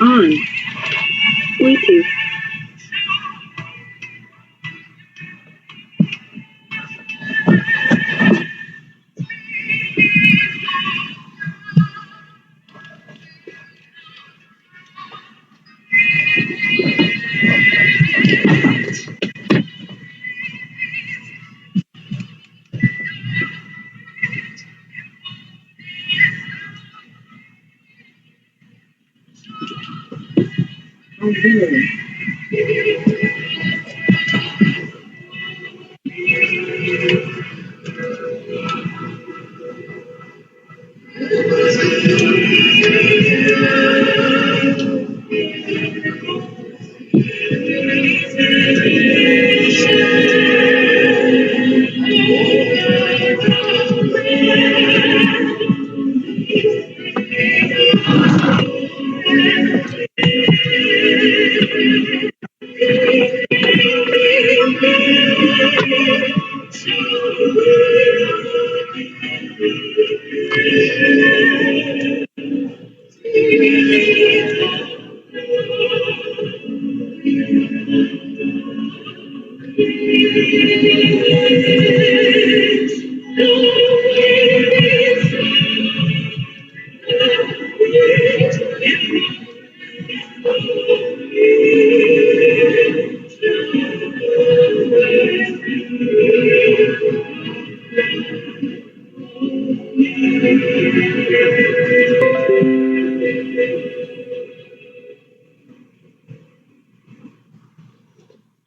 on. Waiting.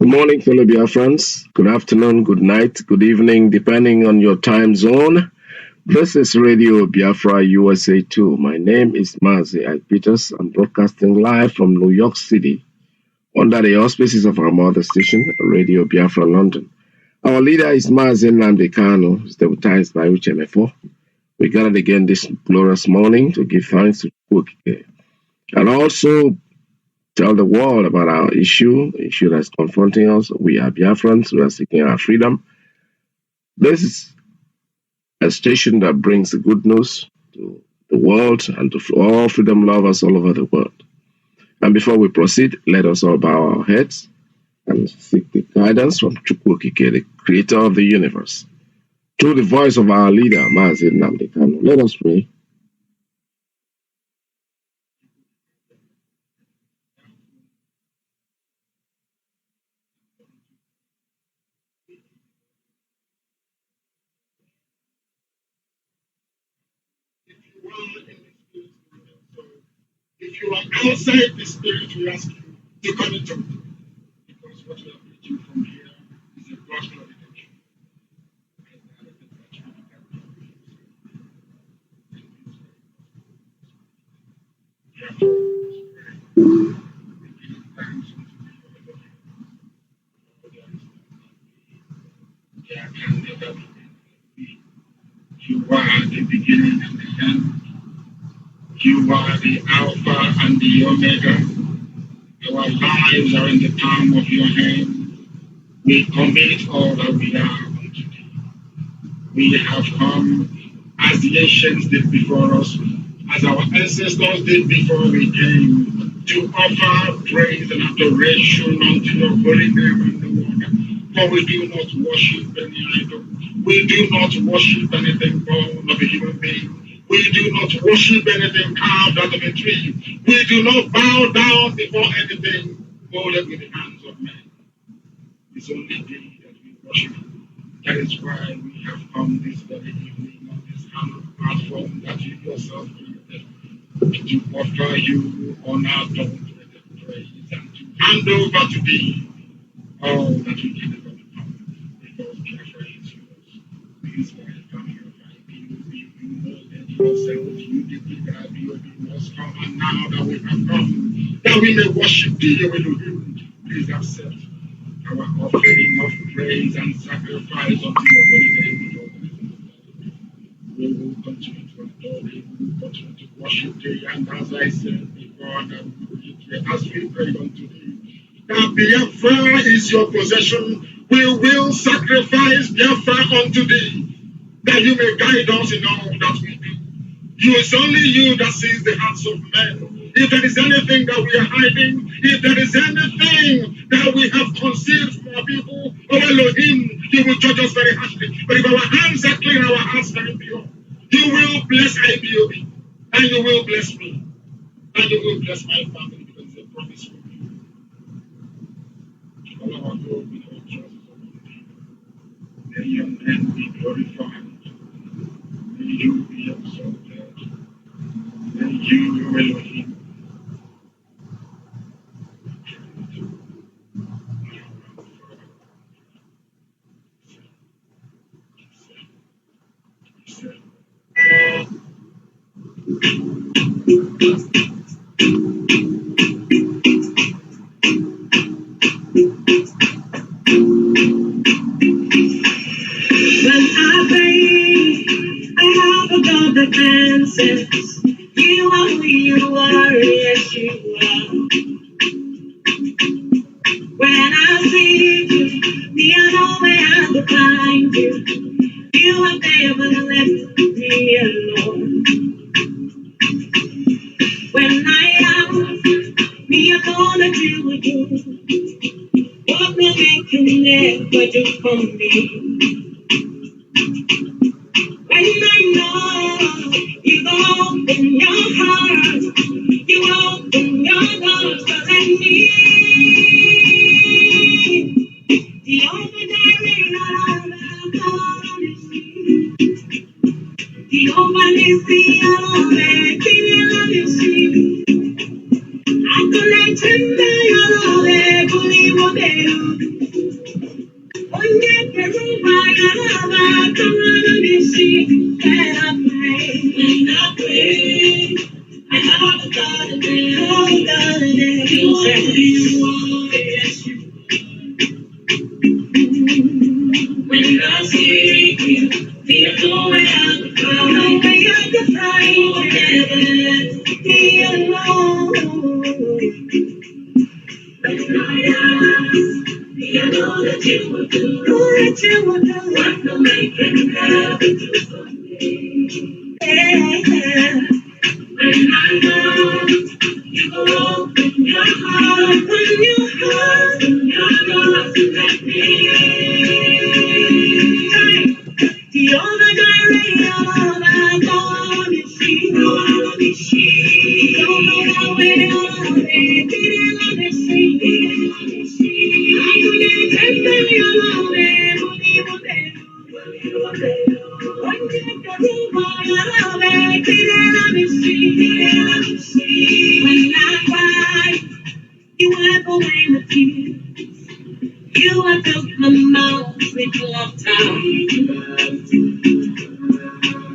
Good morning, fellow Biafrans. Good afternoon, good night, good evening, depending on your time zone. This is Radio Biafra USA 2. My name is Mazi. I'm broadcasting live from New York City under the auspices of our mother station, Radio Biafra London. Our leader is Mazi Nnamdi deputized by UCHMF4. We gathered again this glorious morning to give thanks to Iyke and also tell the world about our issue that's confronting us. We are Biafrans, we are seeking our freedom. This is a station that brings the good news to the world and to all freedom lovers all over the world. And before we proceed, let us all bow our heads and seek the guidance from Iyke, the creator of the universe. Through the voice of our leader, Mazi Nnamdi, let us pray. If you are outside the spirit, we ask you to come into it. Because what we are preaching from here is a gospel of redemption. You are the beginning and the end. You are the Alpha and the Omega. Our lives are in the palm of your hand. We commit all that we are unto thee. We have come as the ancients did before us, as our ancestors did before we came, to offer praise and adoration unto your holy name and the Lord. For we do not worship any idol. We do not worship anything born of a human being. We do not worship anything carved out of a tree. We do not bow down before anything molded with the hands of men. It's only thee that we worship. That is why we have come this very evening on this hallowed platform that you yourself created to offer you unadulterated praise and to hand over to thee all that we can ever become. Because Biafra is yours. We is by the family of Iyke. You molded yourself. You did that you must come. And now that we have come, that we may worship thee, Elohim, please accept our offering of praise and sacrifice unto your holy name. We will continue to adore thee. We will continue to worship thee. And as I said before, that as we pray unto thee, that Biafra is your possession, we will sacrifice Biafra unto thee, that you may guide us in all that we do. It's only you that sees the hearts of men. If there is anything that we are hiding, if there is anything that we have concealed from our people, oh Elohim, you will judge us very harshly. But if our hands are clean, our hearts are pure, you will bless IBOB, and you will bless me, and you will bless my family, because it's a promise from you. All our glory, all trust, may your name be glorified. May you be exalted. May you, Elohim, When I pray, I have about the answers. You are who you are, yes you are. When I seek you, the other way I to find you. You have never left me alone. When I am, me I know that you will do what no man can never do for me. When I know you open your heart, you open your doors to let me. The only the only I collect him by your believe what they do. Onye Peruba Yaraba, come on and see, and I pray, I have a God in me, oh God in me, you are, yes you when I see you, feel the way I can find, never let me alone. When I ask, you know that you will do, what no man can ever do for me. Yeah. When I know, you will open your heart, open your doors to let me in. The only direction I'm gonna see, the only way I'm gonna see. I couldn't take the love and when I cry, you wipe away my tears. You have filled my mouth with laughter.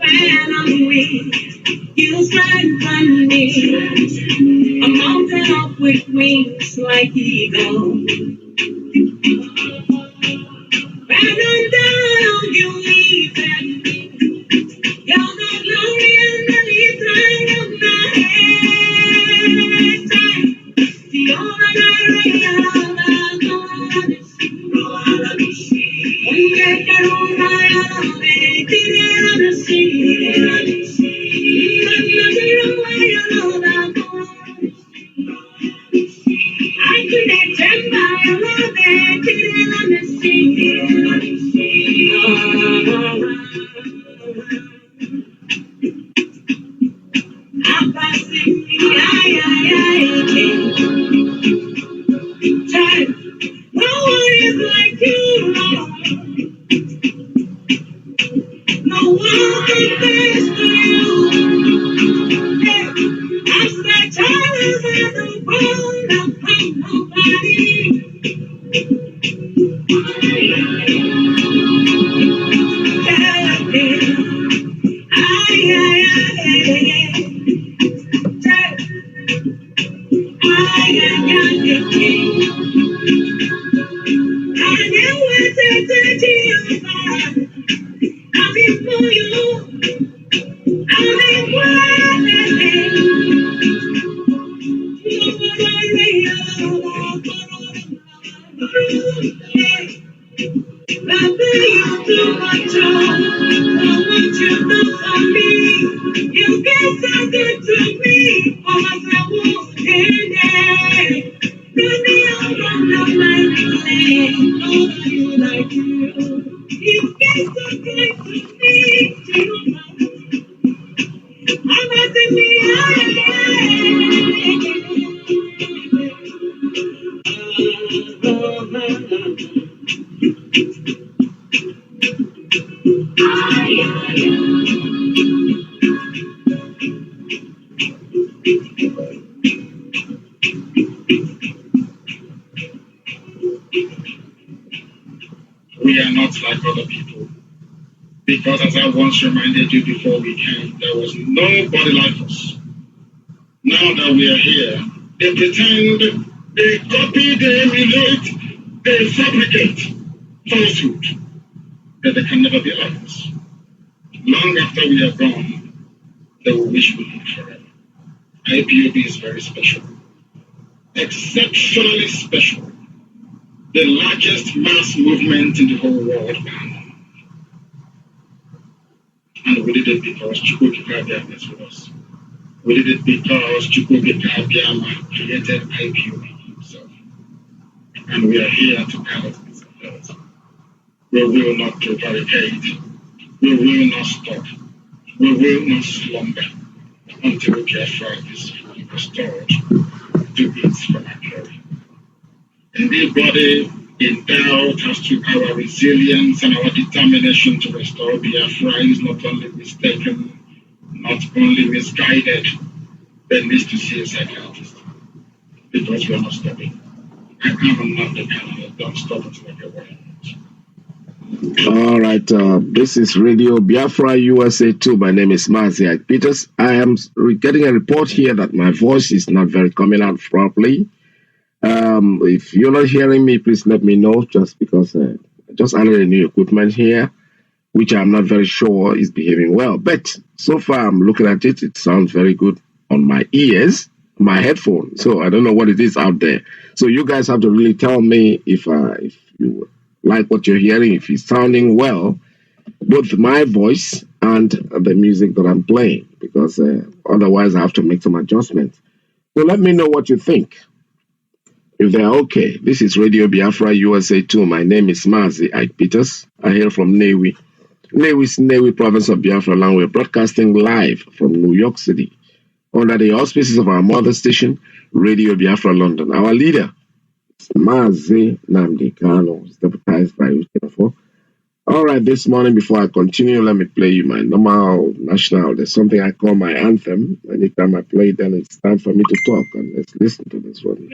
When I'm weak, you strengthen me. I'm mounted up with wings like eagles. When I'm down, you leave me. You're the glory and the light of my head. The only direction I'm gonna see. Onye Peruba Yaraba, the sea. I couldn't turn my love and the sea. I'm passing no one is like you, Lord. No one compares to you. Yeah. I said, child, I don't want to find nobody. You get so good to me, oh, I You've been so good to me, to I'm at the We are not like other people. Because as I once reminded you before we came, there was nobody like us. Now that we are here, they pretend, they copy, they emulate, they fabricate falsehood that they can never be like us. Long after we are gone, they will wish we lived forever. IPOB is very special, exceptionally special, the largest mass movement in the whole world. And we did it because Chukwuka is with us. We did it because Chukwuka created IPOB himself. And we are here to count these affairs. We will not prevaricate. We will not stop. We will not slumber until Biafra is fully restored to its former glory. Anybody in doubt as to our resilience and our determination to restore Biafra is not only mistaken, not only misguided, but needs to see a psychiatrist. Because we are not stopping. I am not the kind that don't stop until I get what I want. All right, this is Radio Biafra USA 2. My name is Mazi Peters. I am getting a report here that my voice is not very coming out properly. If you're not hearing me, please let me know, just because I just added a new equipment here, which I'm not very sure is behaving well. But so far, I'm looking at it. It sounds very good on my ears, my headphone. So I don't know what it is out there. So you guys have to really tell me if you like what you're hearing, if it's sounding well, both my voice and the music that I'm playing, because otherwise I have to make some adjustments. So let me know what you think. If they're okay. This is Radio Biafra USA 2. My name is Mazi Iyke Peters. I hail from Newi. Newi province of Biafra land. We're broadcasting live from New York City under the auspices of our mother station, Radio Biafra London. Our leader, Mazi Nnamdi Kanu, is deputized by Iyke. All right, this morning, before I continue, let me play you my normal national. There's something I call my anthem. Anytime I play it, then it's time for me to talk. And let's listen to this one.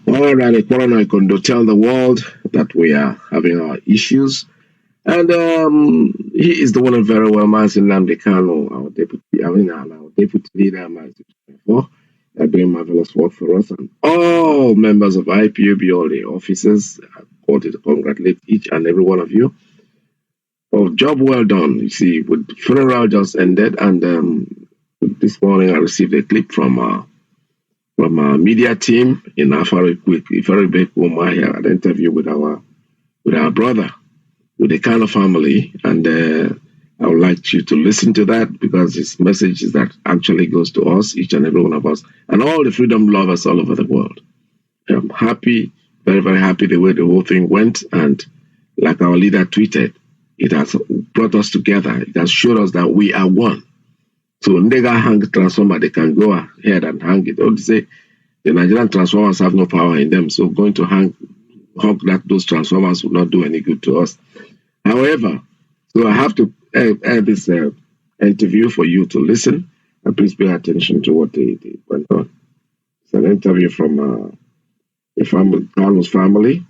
All right, Corona Kondo, tell the world that we are having our issues. And he is the one and very well, Mazi Kano, our deputy, our deputy leader, Mazi. They're doing marvelous work for us. And all members of IPOB, all the officers, I wanted to congratulate each and every one of you. Oh, job well done. You see, with the funeral just ended, and this morning I received a clip from our media team in a very big room. I had an interview with our brother, with the Kano family, and I would like you to listen to that because his message is that actually goes to us, each and every one of us, and all the freedom lovers all over the world. I'm happy, very, very happy the way the whole thing went, and like our leader tweeted, it has brought us together. It has showed us that we are one. So Ndega hang transformer, they can go ahead and hang it. Don't say the Nigerian transformers have no power in them, so going to hug those transformers will not do any good to us. However, so I have to add this interview for you to listen, and please pay attention to what they went on. It's an interview from the family, Carlos family,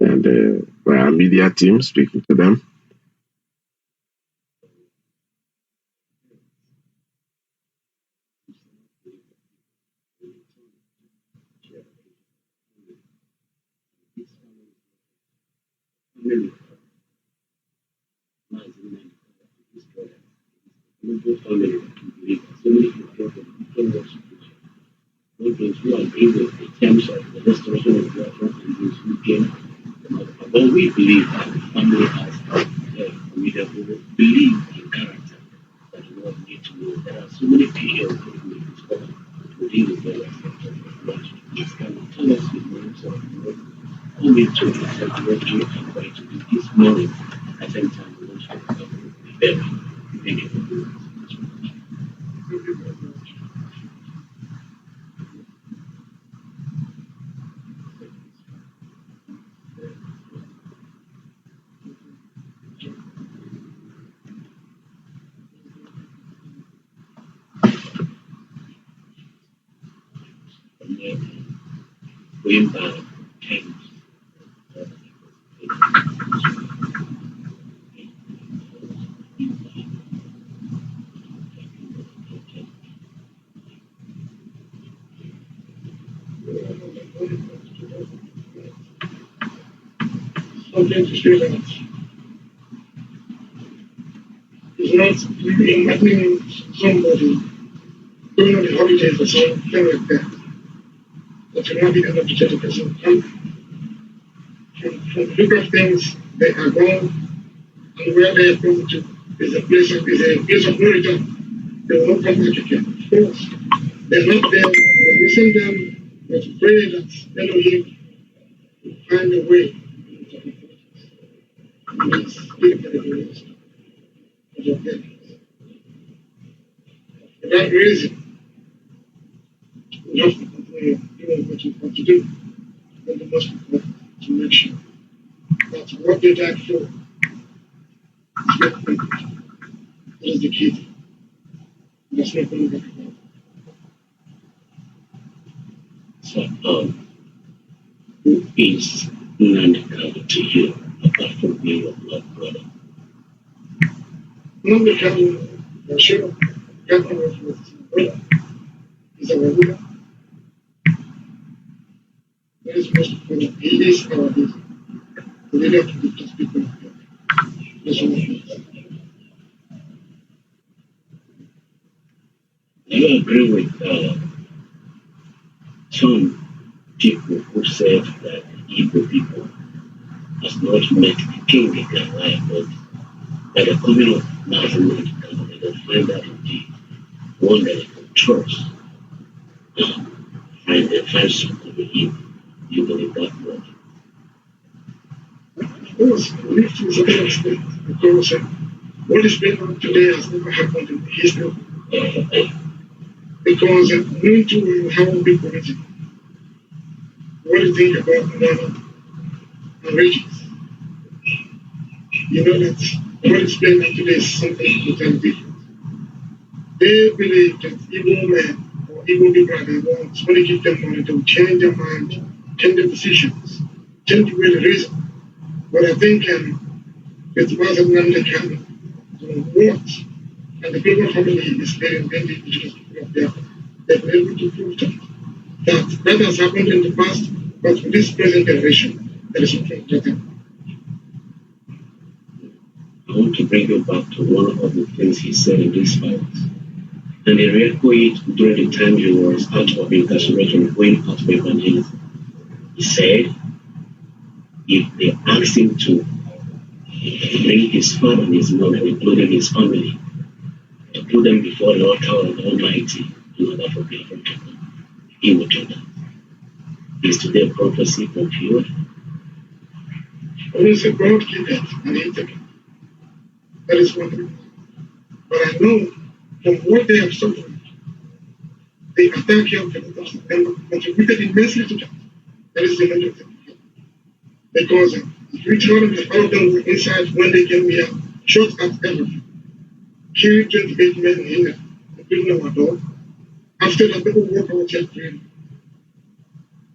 and by our media team speaking to them. Those who agree with the terms of the restoration of Biafra and those who came. But we believe that the family has we therefore believe in character that the world needs to know. There are so many people who will discover within the various sectors of life. This can tell us the names of the world who need to accept what you are going to do this morning. At the same time, we want to be very. Thank you for doing this. Going back 10 something to say that it's not really imagining somebody going on the holidays or something like that. But you're not the end of the 30%. From the look of things, they are gone, and where they are going to is a place of no return. They will not come back again. Of course, they're not there. We're missing them. But pray that Elohim will find a way. Please give them the rest of your parents. For that reason, we have to continue doing what we have to do. And the most important to make sure that what they died for is not good. That is the key. That's not going back about. So, who is Nandekal to you apart from being your blood brother? Nandekal, for sure, Captain was his brother. He's our leader. That is most important. He is our leader. The leader of the people of God. That's what it is. Do you agree with some people who said that the Igbo people has not met the king in their life, but by the coming of Mazi, they can find that indeed one that they can trust and find something in him. Do you believe that word? Of course, believe to a certain extent, because what is going on today has never happened in history. Because known to how people politics. What do you think about money and riches? You know that what is going on today is something totally different. They believe that evil men or evil people that they want, when they give them money, they will change their mind, change their decisions, change the way they reason. But I think it wasn't Nandekal what, and the global family is very indigenous people of Biafra. They've been able to prove that has happened in the past, but for this present generation, there is something better. I want to bring you back to one of the things he said in these files. And he re-echoed it during the time he was out of incarceration, going out for evangelism. He said, if they asked him to bring his father and his mother, including his family, to put them before the altar of the Almighty in order for Biafra to come, he would do that. Is today prophecy fulfilled? Only God gave it and he took it. That is one thing. But I know from what they have suffered, they attack your creditors and contributed immensely to that. That is the major thing. Because We told them that all of them were inside when they came here, shot at everything, killed 28 men here, including our dog. After that, people walk out here freely.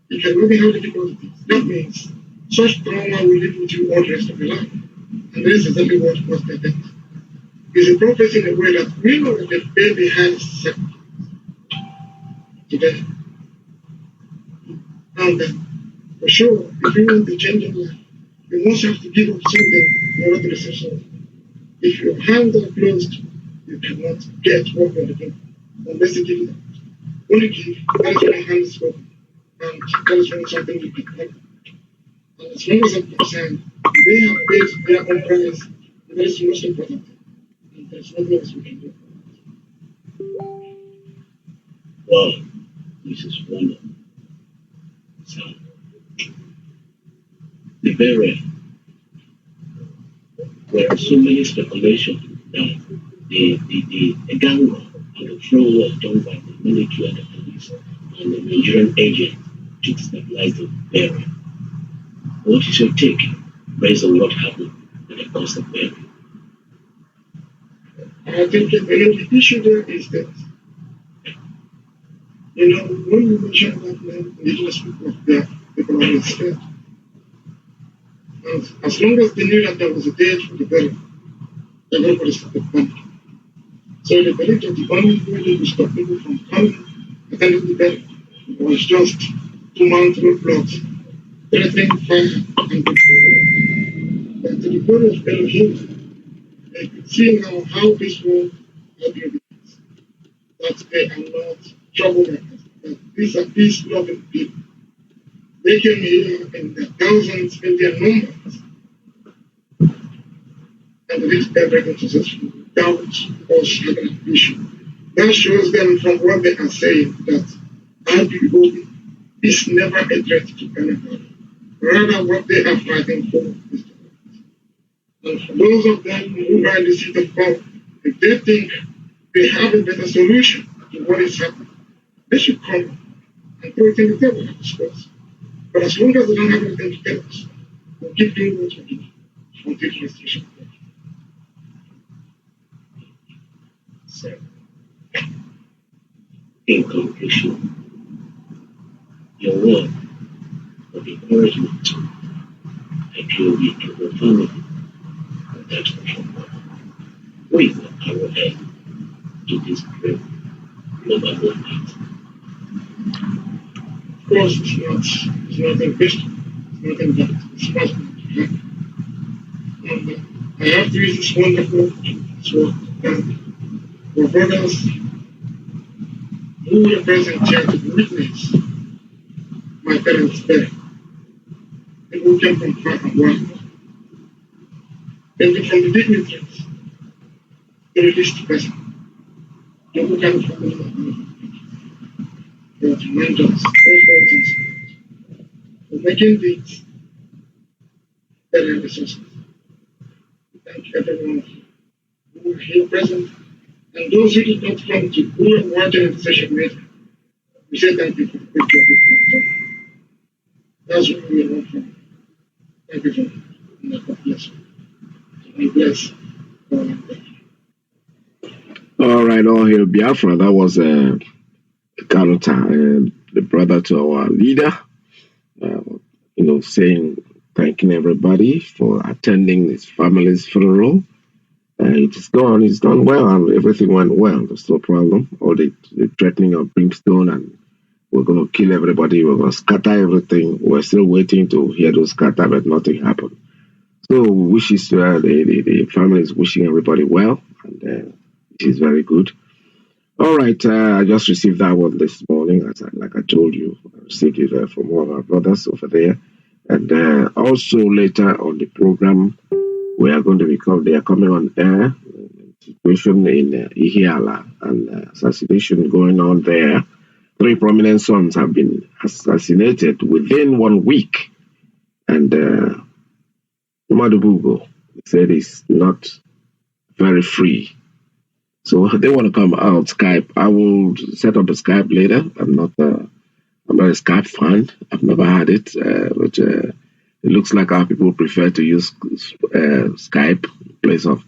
You can really how difficult it is. That means such trauma will live with you all the rest of your life. And this is exactly what caused their death. It's a prophecy in a way that we know that the baby has set today. And for sure, if you want to change your life, you must have to give up something in order to receive something. If your hands are closed, you cannot get what you're looking for. Unless you give it up. When you give, that is when your hands is open. And that is when something you can have. And as long as I'm concerned, they have paid their own price. That is the most important thing. And there's nothing else we can do. Wow, this is wonderful. So, the burial, there are so many speculations that the gang war and the throw war done by the military and the police and the Nigerian agent to stabilize the burial. What is your take based on what happened at the cost of burial? I think the issue there is that, when you mention that name, indigenous people of Biafra, people are scared. And as long as they knew that there was a date for the burial, everybody started panicking. So they believed that the only way to stop people from coming attending the burial was just to mount roadblocks, threatening fire and victory. But to the glory of Elohim, they could see now how this world had been, that they are not troublemakers, that these are peace-loving people. They came here in their thousands, in their numbers, and they did everything successfully without us having an issue. That shows them from what they are saying that IPOB is never a threat to anybody. Rather, what they are fighting for is the right. And for those of them who are in the seat of power, if they think they have a better solution to what is happening, they should come and throw it in the table and discuss. But as long as they don't have anything to tell us, we'll keep doing what we're doing until restoration. So, in conclusion, your word of encouragement IPOB to the family and that of your mother. We are ahead to this great global movement. Of course, it's not in question. It's not in doubt. It's possible to happen. And I have to use this wonderful opportunity to thank our brothers who were present here to witness my parents' death. People who came from far and wide. And from the dignitaries, the released person. They who came from the they were tremendous efforts and support for making these very resources. Thank everyone who are here present and those who did not come to, who are watching in the session later. We say thank you for the great job you've done. That's what we want from you. Thank you for that. And God bless you. And bless all of them. All right, all hail Biafra. That was Kaluta, the brother to our leader, saying, thanking everybody for attending his family's funeral. It is gone, it's done well, and everything went well. There's no problem. All the threatening of brimstone and we're going to kill everybody, we're going to scatter everything. We're still waiting to hear those scatter, but nothing happened. So, wishes the family is wishing everybody well, and it is very good. All right, I just received that one this morning, like I told you. I received it from one of our brothers over there. And also later on the program, we are going to they are coming on air. Situation in Ihiala and assassination going on there. 3 prominent sons have been assassinated within 1 week. And Madubugo said it's not very free. So they want to come out Skype. I will set up a Skype later. I'm not a Skype fan. I've never had it, but It looks like our people prefer to use Skype in place of.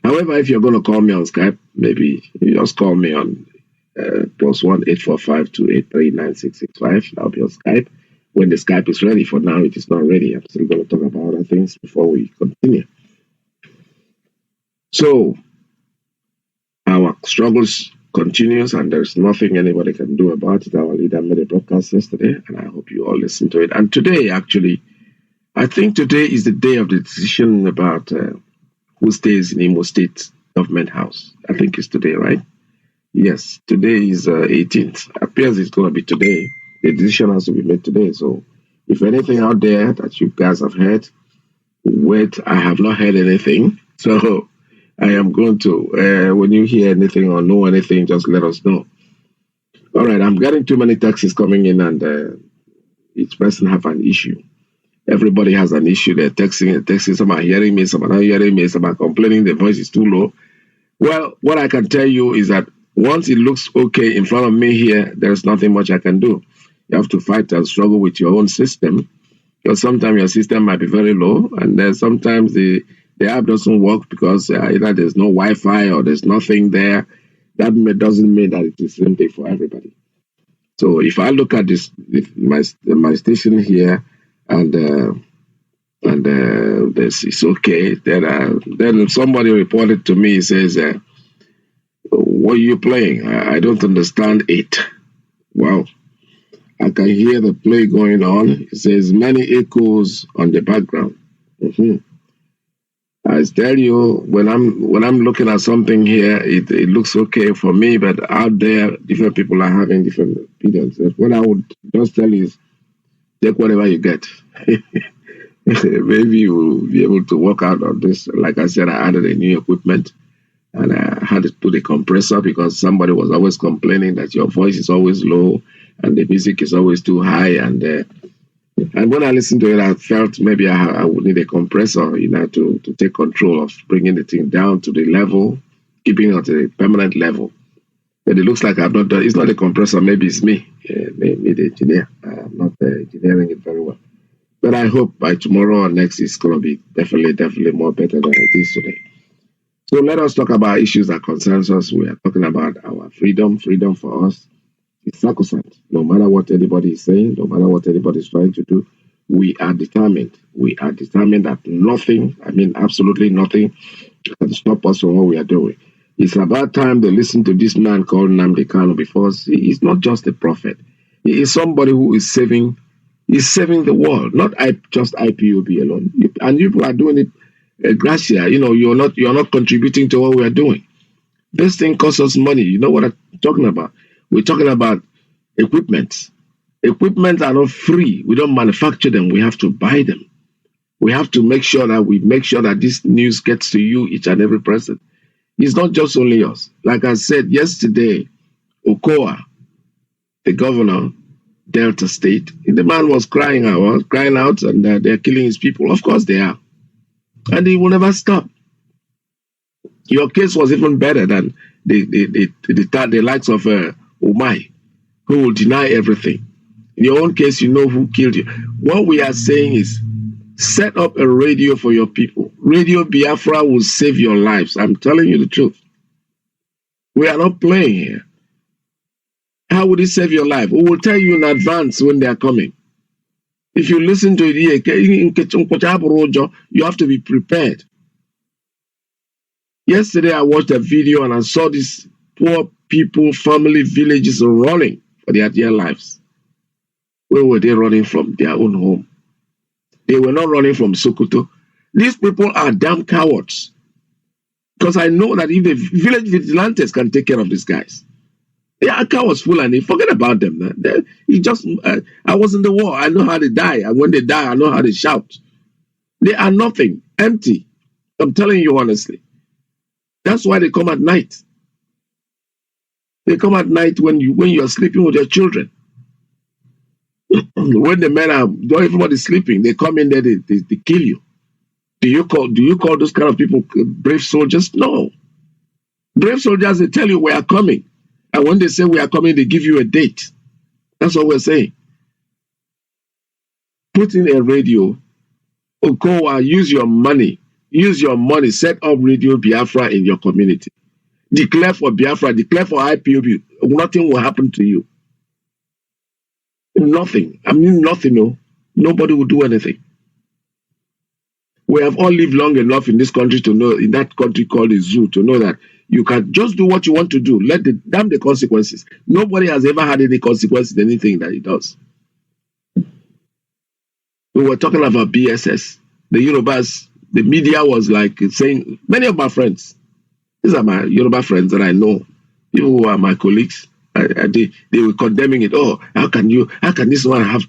However, if you're going to call me on Skype, maybe you just call me on +1 845-283-9665. That'll be on Skype. When the Skype is ready, for now it is not ready. I'm still going to talk about other things before we continue. So our struggles continues, and there's nothing anybody can do about it. Our leader made a broadcast yesterday, and I hope you all listened to it. And today, actually, I think today is the day of the decision about who stays in Imo State Government House. I think it's today, right? Yes, today is 18th. Appears it's going to be today. The decision has to be made today. So if anything out there that you guys have heard, wait, I have not heard anything. So I am going to, when you hear anything or know anything, just let us know. All right, I'm getting too many texts coming in, and each person have an issue. Everybody has an issue. They're texting. Some are hearing me, some are not hearing me, some are complaining the voice is too low. Well, what I can tell you is that once it looks okay in front of me here, there's nothing much I can do. You have to fight and struggle with your own system, because sometimes your system might be very low, and then sometimes the app doesn't work because either there's no Wi-Fi or there's nothing there. That doesn't mean that it is the same thing for everybody. So if I look at this, my station here, and this is okay, then somebody reported to me, says, what are you playing? I don't understand it. Well, I can hear the play going on. It says many echoes on the background. I tell you, when I'm looking at something here, it looks okay for me, but out there, different people are having different opinions. What I would just tell you is, take whatever you get. Maybe you'll be able to work out on this. Like I said, I added a new equipment, and I had to put a compressor because somebody was always complaining that your voice is always low and the music is always too high. And when I listened to it, I felt maybe I would need a compressor, to take control of bringing the thing down to the level, keeping it at a permanent level. But it looks like I've not done. It's not a compressor. Maybe it's me, maybe the engineer. I'm not engineering it very well. But I hope by tomorrow or next it's going to be definitely more better than it is today. So let us talk about issues that concerns us. We are talking about our freedom. Freedom for us is sacrosanct. No matter what anybody is saying, no matter what anybody is trying to do, we are determined. We are determined that nothing, absolutely nothing, can stop us from what we are doing. It's about time they listen to this man called Nnamdi Kanu, because he is not just a prophet. He is somebody who is saving the world, not just IPOB alone. And you are doing it, Gracia. You're not contributing to what we are doing. This thing costs us money. You know what I'm talking about? We're talking about equipment. Equipment are not free. We don't manufacture them. We have to buy them. We have to make sure that this news gets to you, each and every person. It's not just only us. Like I said yesterday, Okoa, the governor, Delta State, the man was crying out, and they're killing his people. Of course they are. And he will never stop. Your case was even better than the likes of Umai, who will deny everything. In your own case, you know who killed you. What we are saying is, set up a radio for your people. Radio Biafra will save your lives. I'm telling you the truth. We are not playing here. How would it save your life? We will tell you in advance when they are coming. If you listen to it, you have to be prepared. Yesterday, I watched a video and I saw these poor people, family, villages running for their dear lives. Where were they running from? Their own home. They were not running from Sokoto. These people are damn cowards. Because I know that if the village vigilantes can take care of these guys, they are cowards, Fulani. Forget about them. I was in the war. I know how they die. And when they die, I know how they shout. They are nothing. Empty. I'm telling you honestly. That's why they come at night. They come at night when you are sleeping with your children. When the men everybody's sleeping, they come in there, they kill you. Do you call those kind of people brave soldiers? No. Brave soldiers, they tell you we are coming. And when they say we are coming, they give you a date. That's what we're saying. Put in a radio Okowa, use your money. Use your money. Set up Radio Biafra in your community. Declare for Biafra. Declare for IPOB. Nothing will happen to you. Nothing. I mean nothing. No. Nobody will do anything. We have all lived long enough in this country to know, in that country called the zoo, to know that you can just do what you want to do. Damn the consequences. Nobody has ever had any consequences in anything that he does. We were talking about BSS. The Yorubas, the media was like saying, many of my friends, these are my Yoruba friends that I know, people who are my colleagues, they were condemning it. Oh, how can this one have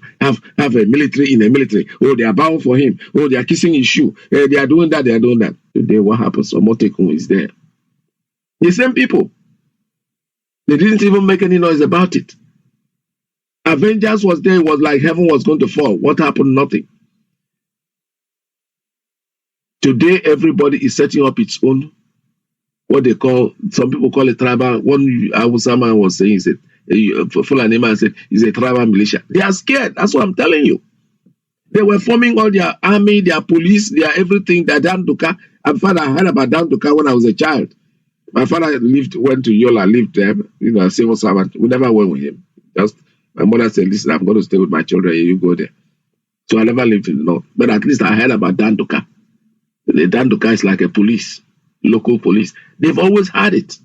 a military in a military? Oh, they are bound for him. Oh, they are kissing his shoe. They are doing that, Today, what happens? Omotekun is there. The same people. They didn't even make any noise about it. Avengers was there, it was like heaven was going to fall. What happened? Nothing. Today, everybody is setting up its own, what they call, some people call it tribal. One Hausa man was saying, he said, Fulani man said, it's a tribal militia. They are scared. That's what I'm telling you. They were forming all their army, their police, their everything, their Danduka. In fact, I heard about Danduka when I was a child. My father went to Yola, lived there, a civil servant. We never went with him. Just my mother said, listen, I'm going to stay with my children, you go there. So I never lived in the north. But at least I heard about Danduka. The Danduka is like a police, local police. They've always had it.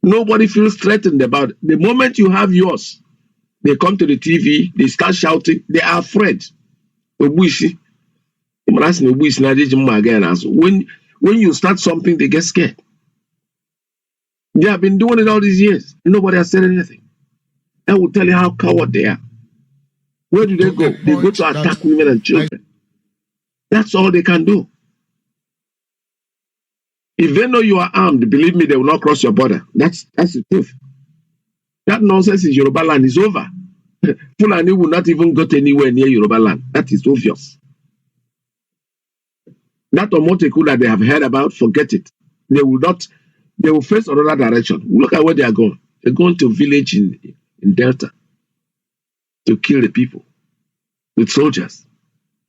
Nobody feels threatened about it. The moment you have yours, they come to the TV, they start shouting, they are afraid. When you start something, they get scared. They have been doing it all these years. Nobody has said anything. That will tell you how coward they are. Where do they go? They go to attack women and children. That's all they can do. If they know you are armed, believe me, they will not cross your border. That's the truth. That nonsense in Yoruba land is over. Fulani will not even go anywhere near Yoruba land. That is obvious. That Omoteku that they have heard about, forget it. They will face another direction. Look at where they are going. They're going to a village in Delta to kill the people with soldiers.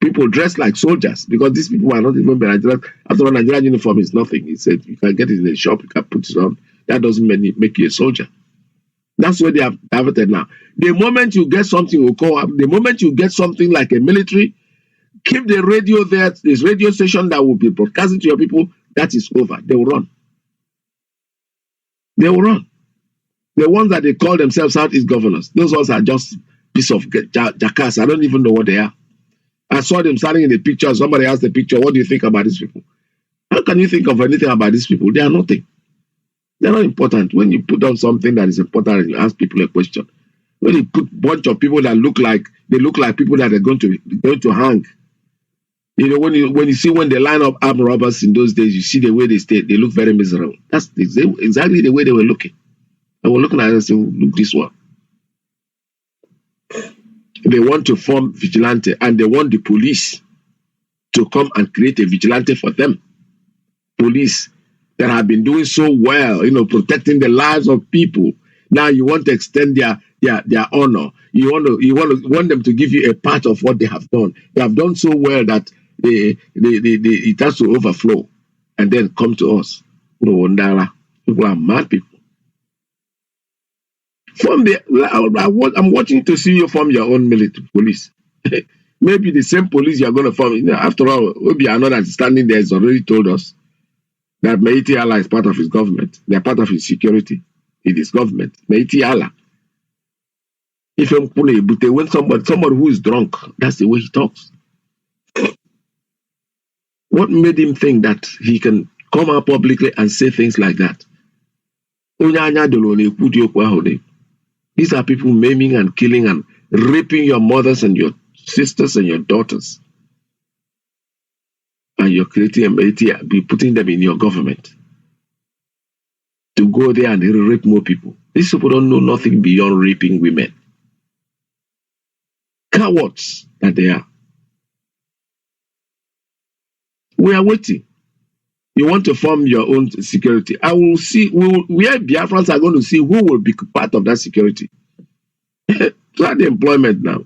People dressed like soldiers because these people are not even Nigerian. After all, Nigerian uniform is nothing. He said you can get it in a shop, you can put it on. That doesn't make you a soldier. That's what they have advertised now. The moment you get something will call up, the moment you get something like a military, keep the radio there, this radio station that will be broadcasting to your people, that is over. They will run. They will run. The ones that they call themselves Southeast governors, those ones are just piece of jackass. I don't even know what they are. I saw them standing in the picture. Somebody asked the picture, what do you think about these people? How can you think of anything about these people? They are nothing. They're not important. When you put on something that is important and you ask people a question, when you put a bunch of people that look like people that are going to hang, when you see when they line up armed robbers in those days, you see the way they stay, they look very miserable. That's exactly the way they were looking. They were looking at us and saying, look this one. They want to form vigilante and they want the police to come and create a vigilante for them. Police that have been doing so well, protecting the lives of people. Now you want to extend their honor. You want them to give you a part of what they have done. They have done so well that it has to overflow and then come to us. People are mad people. I'm watching to see you form your own military police. Maybe the same police you are going to form. After all, Obi Anor standing there has already told us that Meiti Allah is part of his government. They are part of his security in his government. Meiti Allah. When somebody who is drunk, that's the way he talks. What made him think that he can come out publicly and say things like that? These are people maiming and killing and raping your mothers and your sisters and your daughters. And you're creating a Meiti, be putting them in your government to go there and rape more people. These people don't know nothing beyond raping women. Cowards that they are. We are waiting. You want to form your own security. I will see where Biafrans are going to see who will be part of that security. Try the employment now.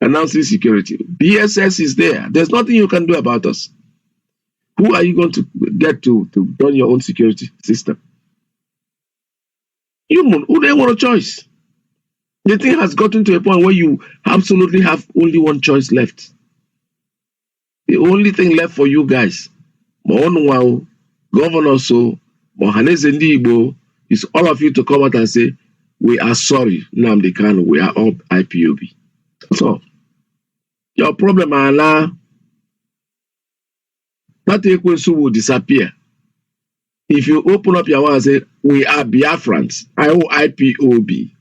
announcing security. BSS is there. There's nothing you can do about us. Who are you going to get to run your own security system? Who don't want a choice. The thing has gotten to a point where you absolutely have only one choice left. The only thing left for you guys, Governor So, Mohanese Ndigbo, is all of you to come out and say, we are sorry, Nnamdi Kanu, we are all IPOB. That's all. Your problem are now, that Ekwensu will disappear. If you open up your mouth and say, we are Biafrans, IPOB,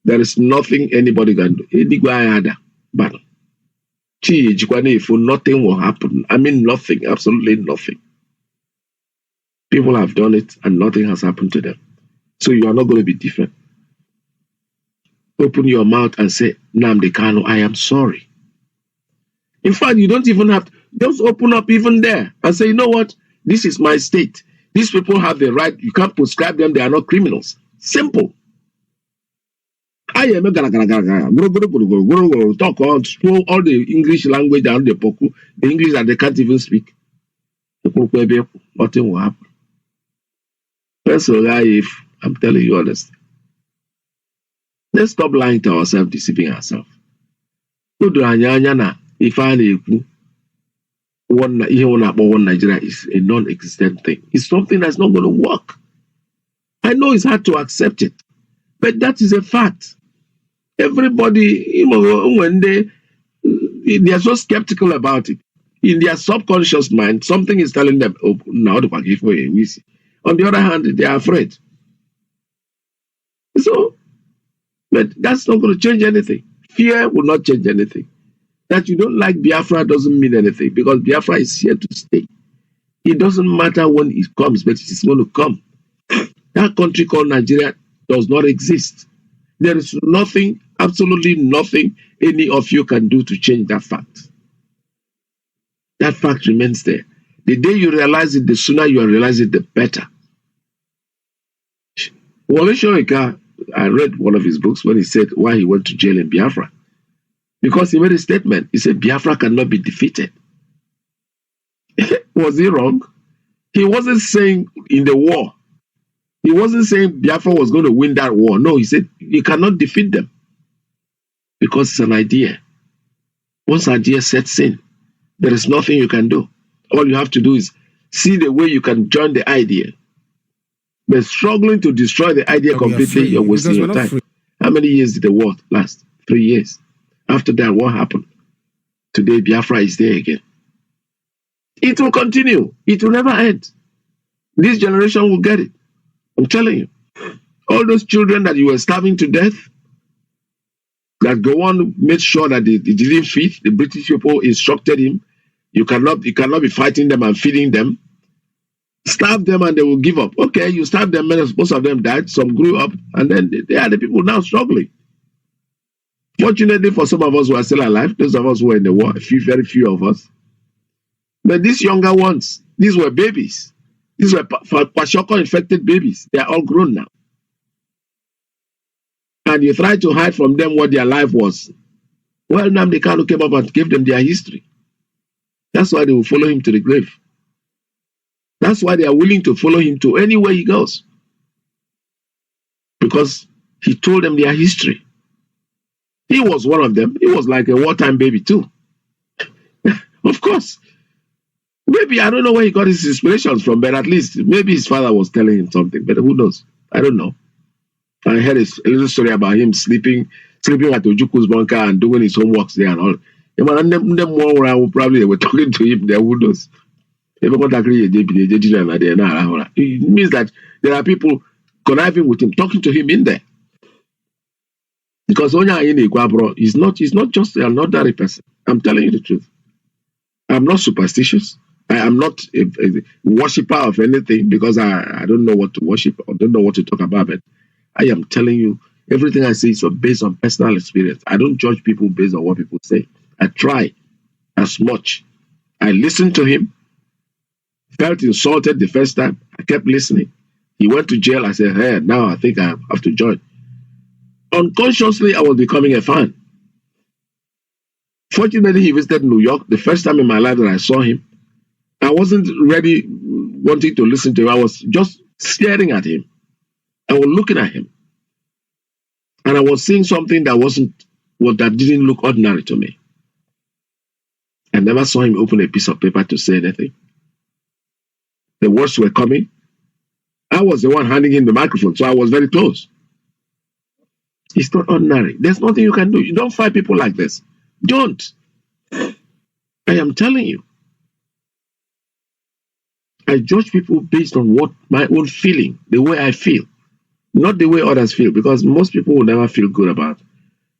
there is nothing anybody can do. But nothing will happen. I mean nothing, absolutely nothing. People have done it and nothing has happened to them. So you are not going to be different. Open your mouth and say, Nnamdi Kanu, I am sorry. In fact, you don't even have to, just open up even there and say, you know what? This is my state. These people have the right. You can't prescribe them. They are not criminals. Simple. I am a talk all the English language and the English that they can't even speak. Nothing will happen. Personally, if I'm telling you honestly, let's stop lying to ourselves, deceiving ourselves. If I one Nigeria is a non-existent thing. It's something that's not going to work. I know it's hard to accept it, but that is a fact. Everybody, when they are so skeptical about it, in their subconscious mind, something is telling them, oh, now the forgive me. On the other hand, they are afraid. So, but that's not going to change anything. Fear will not change anything. That you don't like Biafra doesn't mean anything, because Biafra is here to stay. It doesn't matter when it comes, but it is going to come. That country called Nigeria does not exist. There is nothing, absolutely nothing any of you can do to change that fact. That fact remains there. The day you realize it, the sooner you realize it, the better. Wole Soyinka, I read one of his books when he said why he went to jail in Biafra. Because he made a statement. He said Biafra cannot be defeated. Was he wrong? He wasn't saying in the war. He wasn't saying Biafra was going to win that war. No, he said you cannot defeat them. Because it's an idea. Once idea sets in, there is nothing you can do. All you have to do is see the way you can join the idea. But struggling to destroy the idea completely, you're wasting your time. How many years did the war last? 3 years. After that, what happened? Today, Biafra is there again. It will continue. It will never end. This generation will get it. I'm telling you. All those children that you were starving to death, that go on made sure that they didn't feed, the British people instructed him, you cannot be fighting them and feeding them. Starve them and they will give up. Okay, you starve them, most of them died, some grew up, and then they are the people now struggling. Fortunately for some of us who are still alive, those of us who were in the war, very few of us. But these younger ones, these were babies. These were Kwashiorkor-infected babies. They are all grown now. And you try to hide from them what their life was. Well, Nnamdi Kanu came up and gave them their history. That's why they will follow him to the grave. That's why they are willing to follow him to anywhere he goes. Because he told them their history. He was one of them. He was like a wartime baby too. Of course. Maybe, I don't know where he got his inspirations from, but at least maybe his father was telling him something. But who knows? I don't know. I heard a little story about him sleeping at Ojuku's bunker and doing his homeworks there and all. Probably they were talking to him there. Who knows? It means that there are people conniving with him, talking to him in there. Because Onya Ayini is not just an ordinary person. I'm telling you the truth. I'm not superstitious. I am not a worshipper of anything because I don't know what to worship or don't know what to talk about. But I am telling you, everything I say is based on personal experience. I don't judge people based on what people say. I try as much. I listened to him, felt insulted the first time. I kept listening. He went to jail. I said, hey, now I think I have to join. Unconsciously, I was becoming a fan. Fortunately, he visited New York. The first time in my life that I saw him, I wasn't ready wanting to listen to him. I was just staring at him. I was looking at him. And I was seeing something that didn't look ordinary to me. I never saw him open a piece of paper to say anything. The words were coming. I was the one handing him the microphone, so I was very close. It's not ordinary. There's nothing you can do. You don't fight people like this. Don't. I am telling you. I judge people based on what my own feeling, the way I feel, not the way others feel, because most people will never feel good about it.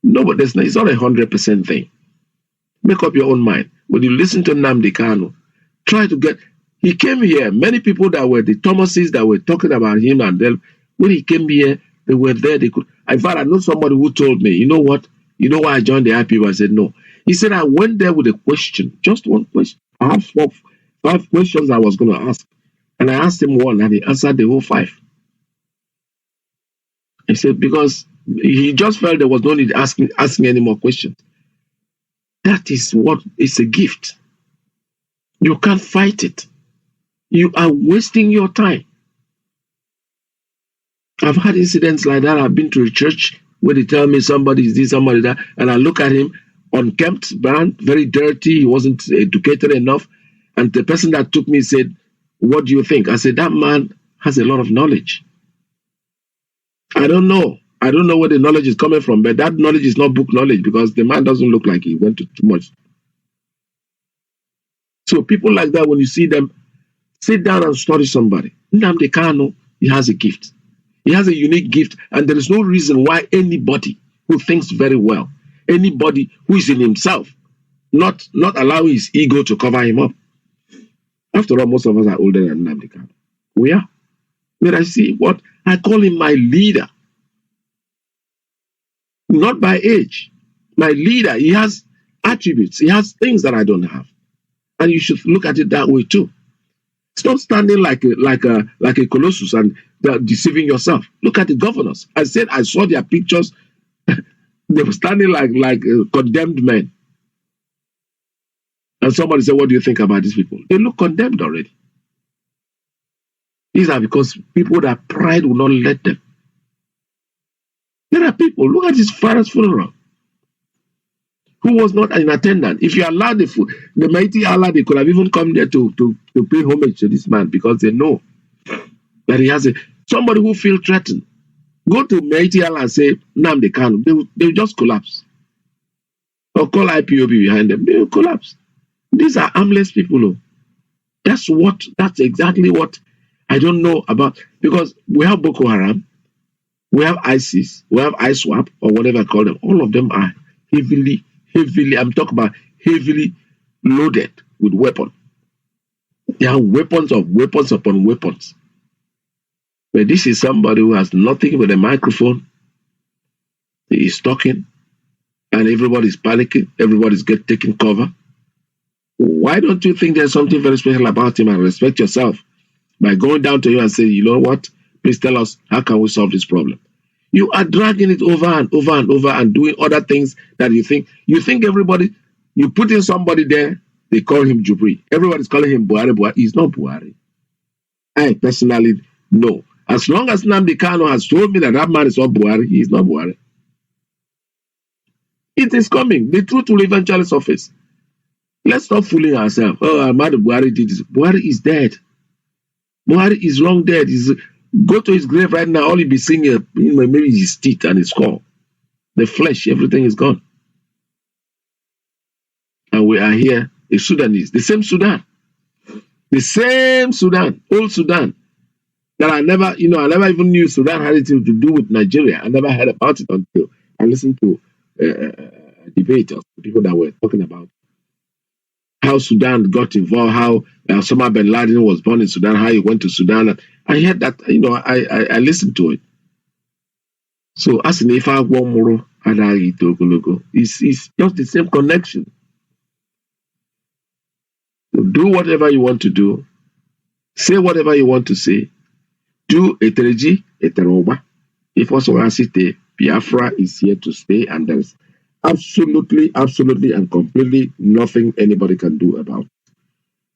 No, but it's not 100% thing. Make up your own mind. When you listen to Nnamdi Kanu, try to get. He came here. Many people that were the Thomases that were talking about him, and then when he came here, they were there. They could. In fact, I know somebody who told me, you know what? You know why I joined the IPO? I said no. He said I went there with a question, just one question. I have 5 questions I was going to ask, and I asked him one, and he answered the whole 5. He said because he just felt there was no need asking any more questions. That is what is a gift. You can't fight it. You are wasting your time. I've had incidents like that. I've been to a church where they tell me somebody is this, somebody that, and I look at him, unkempt, brand, very dirty. He wasn't educated enough. And the person that took me said, "What do you think?" I said, "That man has a lot of knowledge." I don't know where the knowledge is coming from, but that knowledge is not book knowledge because the man doesn't look like he went to too much. So people like that, when you see them, sit down and study somebody. Nnamdi Kanu, he has a gift. He has a unique gift, and there is no reason why anybody who thinks very well, anybody who is in himself, not allowing his ego to cover him up. After all, most of us are older than Nnamdi Kanu. We are. But I see what I call him my leader. Not by age. My leader, he has attributes. He has things that I don't have. And you should look at it that way too. Stop standing like a colossus and deceiving yourself. Look at the governors. I said I saw their pictures. They were standing like condemned men. And somebody said, "What do you think about these people?" They look condemned already. These are because people that pride will not let them. There are people, look at his father's funeral, who was not in attendance. If you allowed the mighty Allah, they could have even come there to pay homage to this man because they know that he has somebody who feels threatened. Go to mighty Allah and say, Nnamdi Kanu, they will just collapse. Or call IPOB behind them, they will collapse. These are armless people. That's exactly what I don't know about, because we have Boko Haram, we have ISIS, we have ISWAP, or whatever I call them. All of them are heavily, I'm talking about heavily loaded with weapons. They have weapons upon weapons. But this is somebody who has nothing but a microphone. He is talking, and everybody's panicking, everybody's taking cover. Why don't you think there's something very special about him and respect yourself by going down to him and say, you know what, please tell us, how can we solve this problem? You are dragging it over and over and over and doing other things that you think everybody, you put in somebody there, they call him Jubri. Everybody's calling him Buhari. He's not Buhari. I personally know. As long as Nnamdi Kanu has told me that man is not Buhari, he is not Buhari. It is coming. The truth will eventually surface. Let's stop fooling ourselves. Oh, Ahmadu Buhari did this. Buhari is dead. Buhari is long dead. Go to his grave right now. All he'll be seeing is maybe his teeth and his skull. The flesh, everything is gone. And we are here, a Sudanese, the same Sudan. The same Sudan, old Sudan. That I never even knew Sudan had anything to do with Nigeria. I never heard about it until I listened to a debate of people that were talking about how Sudan got involved, how Osama bin Laden was born in Sudan, how he went to Sudan. I heard that, I listened to it. So as in if I want more, it's just the same connection. So do whatever you want to do. Say whatever you want to say. Do etereji, eteroba. If also I say Biafra is here to stay, and there's Absolutely, absolutely, and completely nothing anybody can do about it.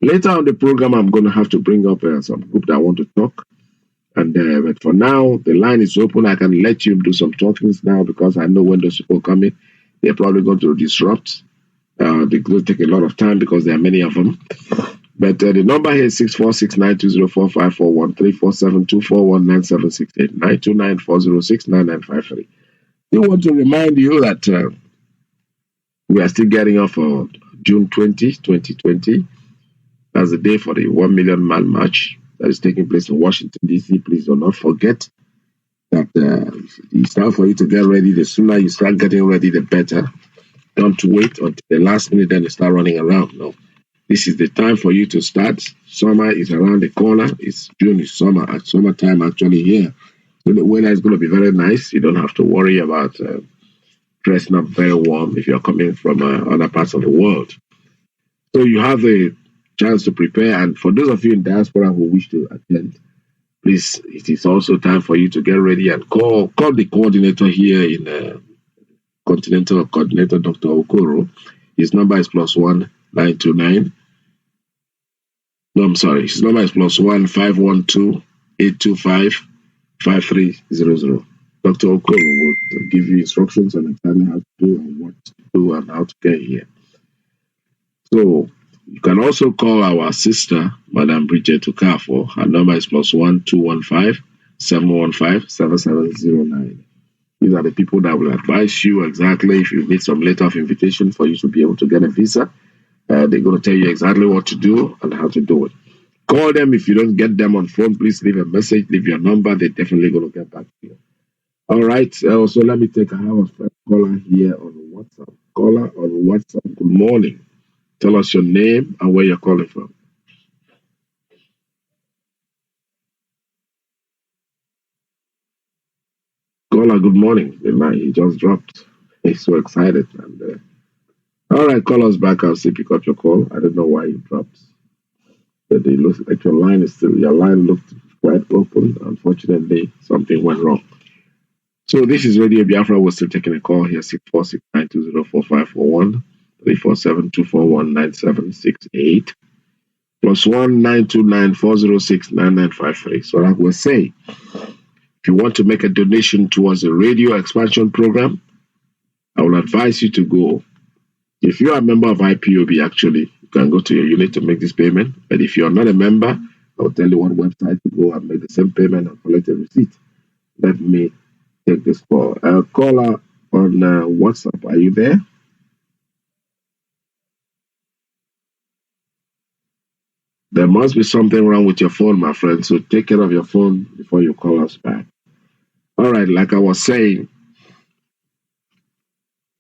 Later on the program, I'm going to have to bring up some group that want to talk. And but for now, the line is open. I can let you do some talkings now because I know when those people come in, they're probably going to disrupt. They're going to take a lot of time because there are many of them. But the number here is 646-920-4541, 347-241-9768, 929-406-9953. We want to remind you that we are still getting off June 20, 2020. That's the day for the 1 million man march that is taking place in Washington, D.C. Please do not forget that it's time for you to get ready. The sooner you start getting ready, the better. Don't wait until the last minute, then you start running around. No. This is the time for you to start. Summer is around the corner. It's June, is summer. At summertime actually here. So the weather is going to be very nice. You don't have to worry about dressing up very warm if you're coming from other parts of the world. So you have a chance to prepare. And for those of you in diaspora who wish to attend, please, it is also time for you to get ready and call the coordinator here in Continental Coordinator, Dr. Okoro. His number is +1 929. No, I'm sorry. His number is +1 512 825 5300. Dr. Okoro will give you instructions on exactly how to do and what to do and how to get here. So you can also call our sister, Madam Bridget Okafor. Her number is +1 215 715 7709. These are the people that will advise you exactly if you need some letter of invitation for you to be able to get a visa. They're going to tell you exactly what to do and how to do it. Call them. If you don't get them on phone, please leave a message, leave your number. They're definitely going to get back to you. All right. So let me take a first caller here on WhatsApp. Caller on WhatsApp. Good morning. Tell us your name and where you're calling from. Caller, good morning. The line he just dropped. He's so excited. And all right, call us back. I'll see pick up your call. I don't know why you dropped. But it looks like your line looked quite open. Unfortunately, something went wrong. So this is Radio Biafra. We're still taking a call here, 646-920-4541, 347-241-9768, +1 929-406-9953. So like we're saying, if you want to make a donation towards the radio expansion program, I will advise you to go. If you are a member of IPOB, actually, you can go to your unit to make this payment. But if you're not a member, I will tell you what website to go and make the same payment and collect a receipt. Let me take this call. Caller on WhatsApp, are you there? There must be something wrong with your phone, my friend. So take care of your phone before you call us back. All right, like I was saying,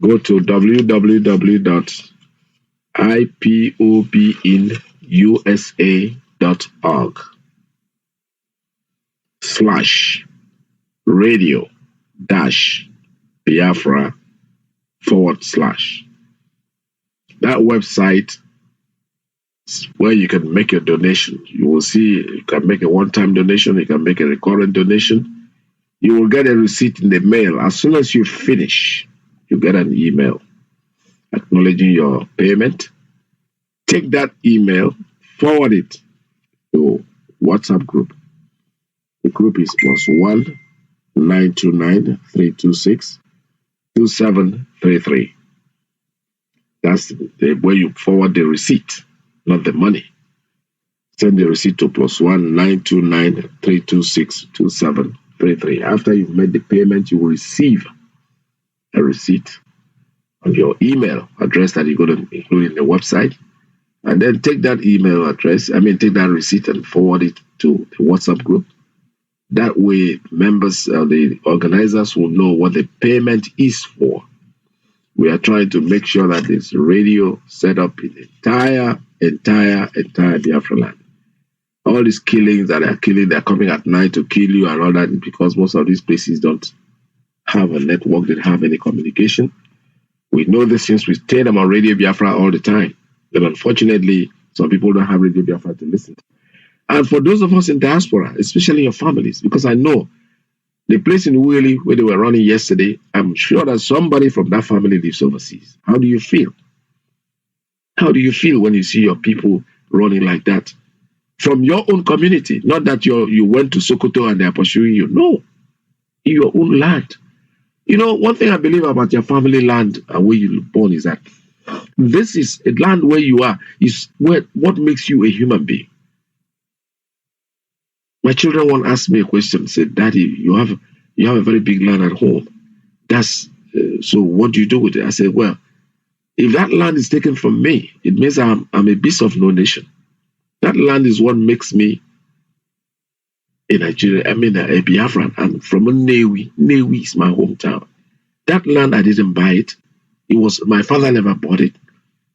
go to www.ipobinusa.org/radio-Biafra/. That website is where you can make your donation. You will see you can make a one-time donation, you can make a recurrent donation. You will get a receipt in the mail. As soon as you finish, you get an email acknowledging your payment. Take that email, forward it to WhatsApp group. The group is +1 929 326 2733. That's the way you forward the receipt, not the money. Send the receipt to +1 929 326 2733. After you've made the payment, you will receive a receipt on your email address that you're going to include in the website. And then take that email address, take that receipt and forward it to the WhatsApp group. That way, members, the organizers will know what the payment is for. We are trying to make sure that this radio set up in the entire Biafra land. All these killings that are killing, they're coming at night to kill you and all that because most of these places don't have a network, they don't have any communication. We know this since we stay them on Radio Biafra all the time. But unfortunately, some people don't have Radio Biafra to listen to. And for those of us in diaspora, especially your families, because I know The place in Whaley where they were running yesterday, I'm sure that somebody from that family lives overseas. How do you feel? How do you feel when you see your people running like that? From your own community, not that you went to Sokoto and they're pursuing you. No, in your own land. You know, one thing I believe about your family land and where you were born is that this is a land where you are, is where what makes you a human being. My children once asked me a question, said, Daddy, you have a very big land at home. That's so what do you do with it? I said, well, if that land is taken from me, it means I'm a beast of no nation. That land is what makes me a Nigerian, I mean a Biafran. I'm from Nnewi. Nnewi is my hometown. That land, I didn't buy it. It was my father never bought it.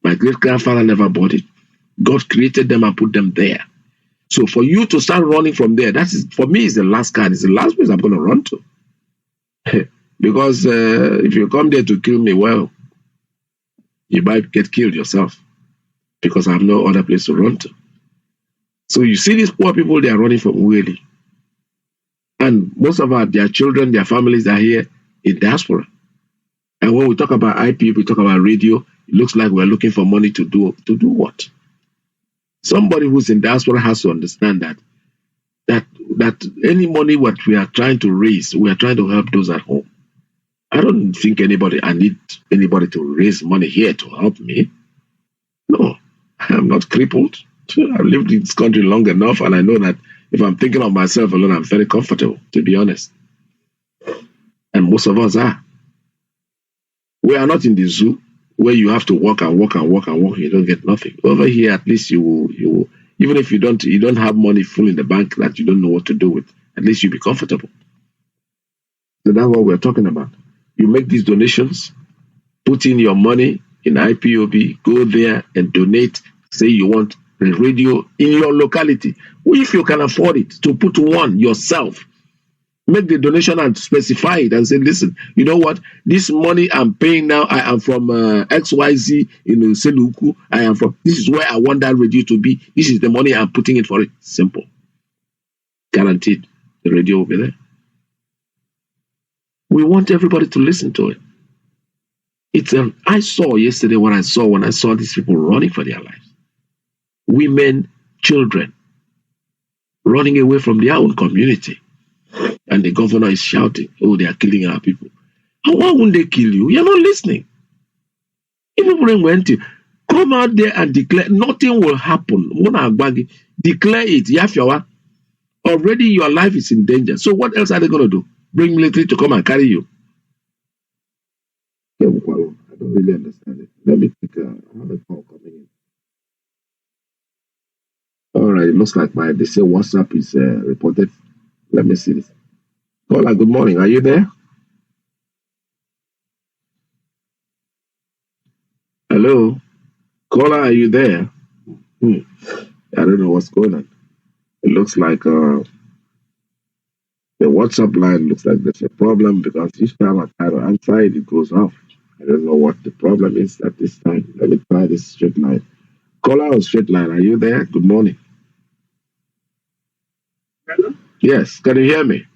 My great grandfather never bought it. God created them and put them there. So for you to start running from there, that is for me is the last card. It's the last place I'm going to run to. Because if you come there to kill me, well, you might get killed yourself because I have no other place to run to. So you see these poor people, they are running from Whaley. And most of their children, their families are here in diaspora. And when we talk about IP, we talk about radio, it looks like we're looking for money to do what? Somebody who's in diaspora has to understand that any money what we are trying to raise, we are trying to help those at home. I don't think I need anybody to raise money here to help me. No, I'm not crippled. I've lived in this country long enough, and I know that if I'm thinking of myself alone, I'm very comfortable, to be honest. And most of us are. We are not in the zoo where you have to walk and walk and walk and walk, you don't get nothing. Over here, at least you will even if you don't have money full in the bank that you don't know what to do with, at least you'll be comfortable. So that's what we're talking about. You make these donations, put in your money in IPOB, go there and donate. Say you want a radio in your locality. If you can afford it, to put one yourself, make the donation and specify it and say, listen, you know what? This money I'm paying now, I am from XYZ in Seluku. This is where I want that radio to be. This is the money I'm putting in for it. Simple. Guaranteed. The radio will be there. We want everybody to listen to it. I saw yesterday when I saw these people running for their lives. Women, children, running away from their own community. And the governor is shouting, oh, they are killing our people. And why wouldn't they kill you? You're not listening. If people went to come out there and declare nothing will happen. Declare it. Already your life is in danger. So what else are they going to do? Bring military to come and carry you? I don't really understand it. Let me take I have a call coming in. All right, it looks like they say WhatsApp is reported. Let me see this. Paula, good morning. Are you there? Hello? Caller, are you there? I don't know what's going on. It looks like the WhatsApp line looks like there's a problem because each time I try to answer it, it goes off. I don't know what the problem is at this time. Let me try this straight line. Caller on straight line, are you there? Good morning. Hello? Yes, can you hear me?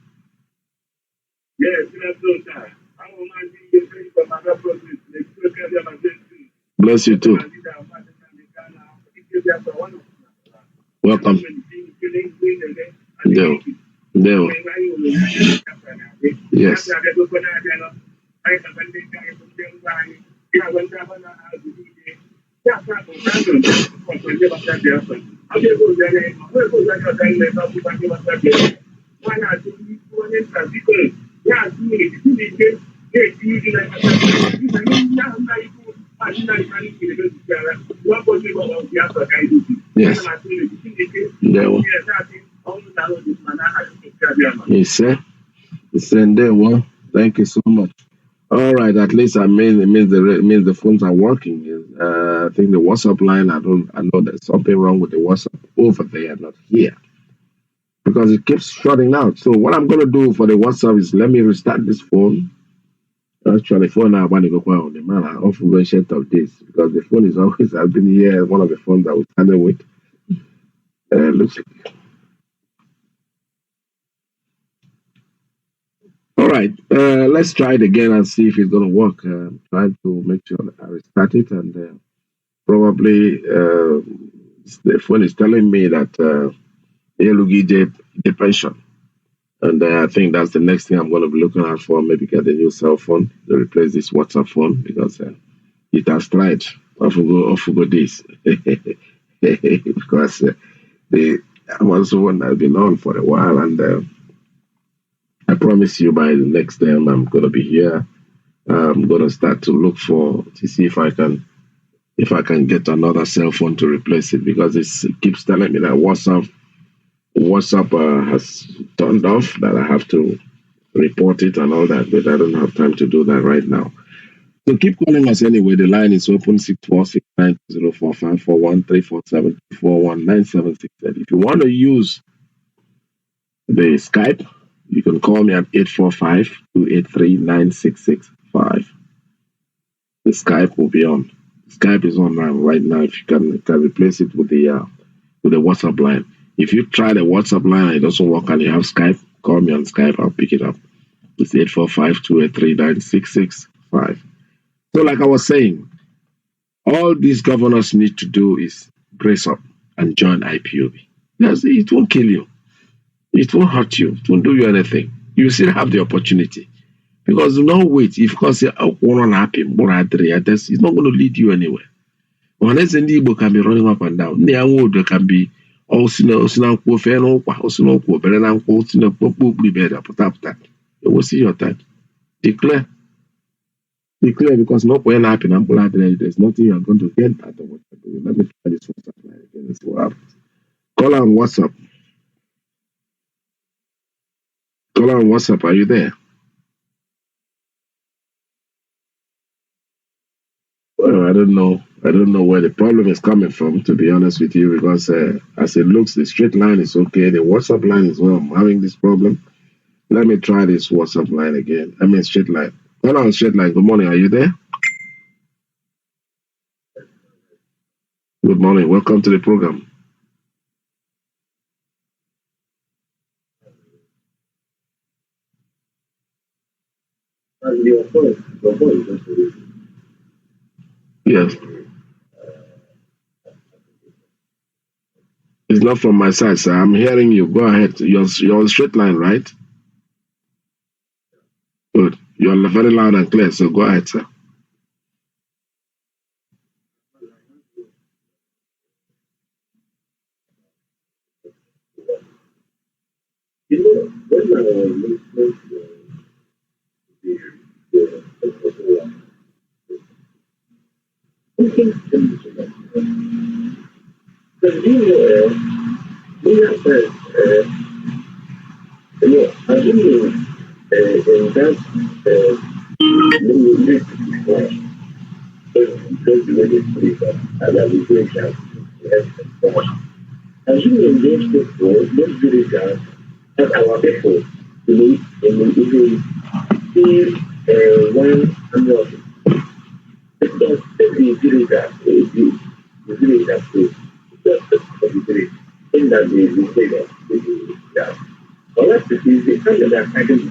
Yes, Bless you too. Welcome. No. Yes. Yes. No. Yes, sir. Well, thank you so much. All right, at least it means the phones are working. I think the WhatsApp line. I know there's something wrong with the WhatsApp over there, not here, because it keeps shutting out. So what I'm gonna do for the WhatsApp is let me restart this phone. Actually, phone I want to go on the man. I often go shut of this because the phone is always. I've been here. One of the phones I was handling with. Looks. right. Let's try it again and see if it's going to work. Try to make sure that I restart it, and probably the phone is telling me that Elugi the pension. And I think that's the next thing I'm going to be looking out for. Maybe get a new cell phone to replace this WhatsApp phone because it has tried. Off we go this. Because I'm also one that's been on for a while. And I promise you by the next time I'm going to be here, I'm going to start to look to see if I can get another cell phone to replace it because it keeps telling me that WhatsApp has turned off, that I have to report it and all that, but I don't have time to do that right now. So keep calling us anyway. The line is open 646-904-541-347-241-9768. If you want to use the Skype, you can call me at 845-283-9665. The Skype will be on. Skype is on right now. If you can replace it with the WhatsApp line. If you try the WhatsApp line and it doesn't work and you have Skype, call me on Skype. I'll pick it up. It's 845-283-9665. So like I was saying, all these governors need to do is brace up and join IPOB. Yes, it won't kill you. It won't hurt you. It won't do you anything. You still have the opportunity. Because no wait, if because one happen, it's not going to lead you anywhere. Unless the Igbo can be running up and down. They can be also you will see your time. Declare because no point happen and there's nothing you're going to get out of what you're doing. Let me try this WhatsApp line again and see what happens. Call on WhatsApp. Call on WhatsApp. Are you there? Well, I don't know. I don't know where the problem is coming from, to be honest with you, because as it looks, the straight line is okay. The WhatsApp line is well. I'm having this problem. Let me try this WhatsApp line again. I mean, straight line. Call on straight line. Good morning. Are you there? Good morning. Welcome to the program. Yes. It's not from my side, sir. I'm hearing you. Go ahead. You're on straight line, right? Good. You're very loud and clear, so go ahead, sir. As you engage people, those villagers and our people, if you see one annual, because every villager, the villager, just the village, in that the village, all of this is the kind of academy.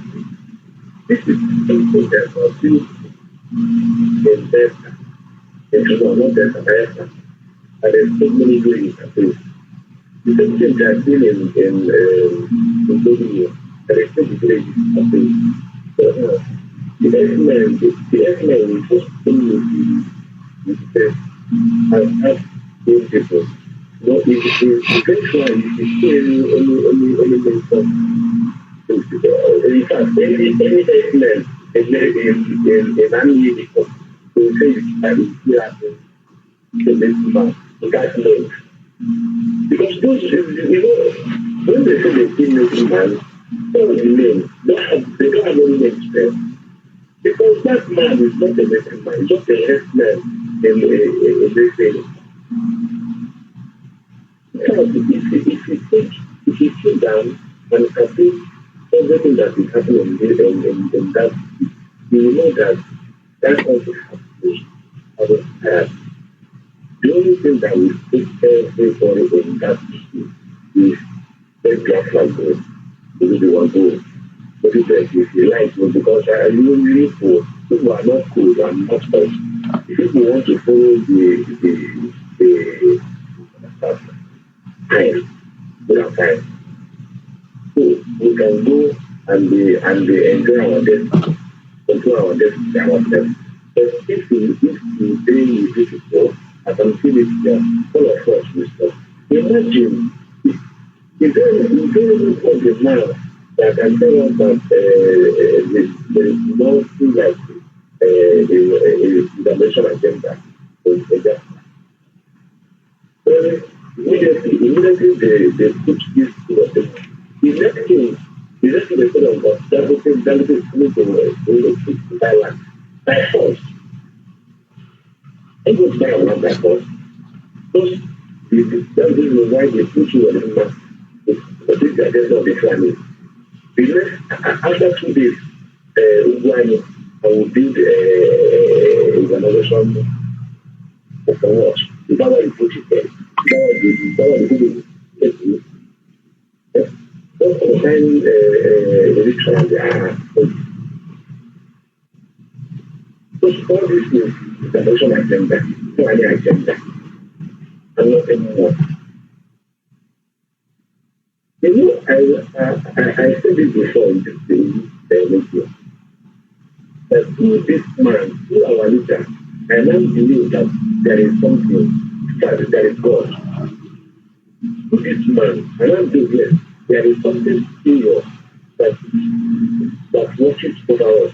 This is something that was used in Delta, not Delta, and there's so many ways to do it. The same thing that I've seen in Bolivia, and it's still the village of the X-Men is just in the and have those people. But the first one is still only in fact, any X-Men in any people will say it's still happening to this man, the guy's name. Because those, when they say they see making man, all the name, they don't have any name there. Because that man is not a making man, he's just a head man in this thing. Because if you sit down and can see everything that is happening in that, you will know that that also happens out of time. The only thing that will take everybody in that issue is let Biafra go. They will be one goal. But if you like, because I usually for people are not cool and not us. If people want to follow the time, without time, so we can go and enjoy our destiny, control our destiny ourselves. But if we say with people, I can feel it there, all of us will stop. Imagine if there was a man that can tell us that there is nothing like a dimension agenda in Nigeria. Immediately they put this to the next thing they said about that is coming to Thailand by force. It was by land by force. Those that is why they put you on the map to take the agenda of the family. Because after 2 days, Ugwani, I will build an organization for what? Is that why you put it there? Is that why you put it there? Don't concern election and all these things is an election agenda, no any agenda, and nothing more. You know, I said it before in this meeting, that through this man, through our leader, I now believe that there is something, that there is God. Through this man, I now believe there is something serious that watches over us.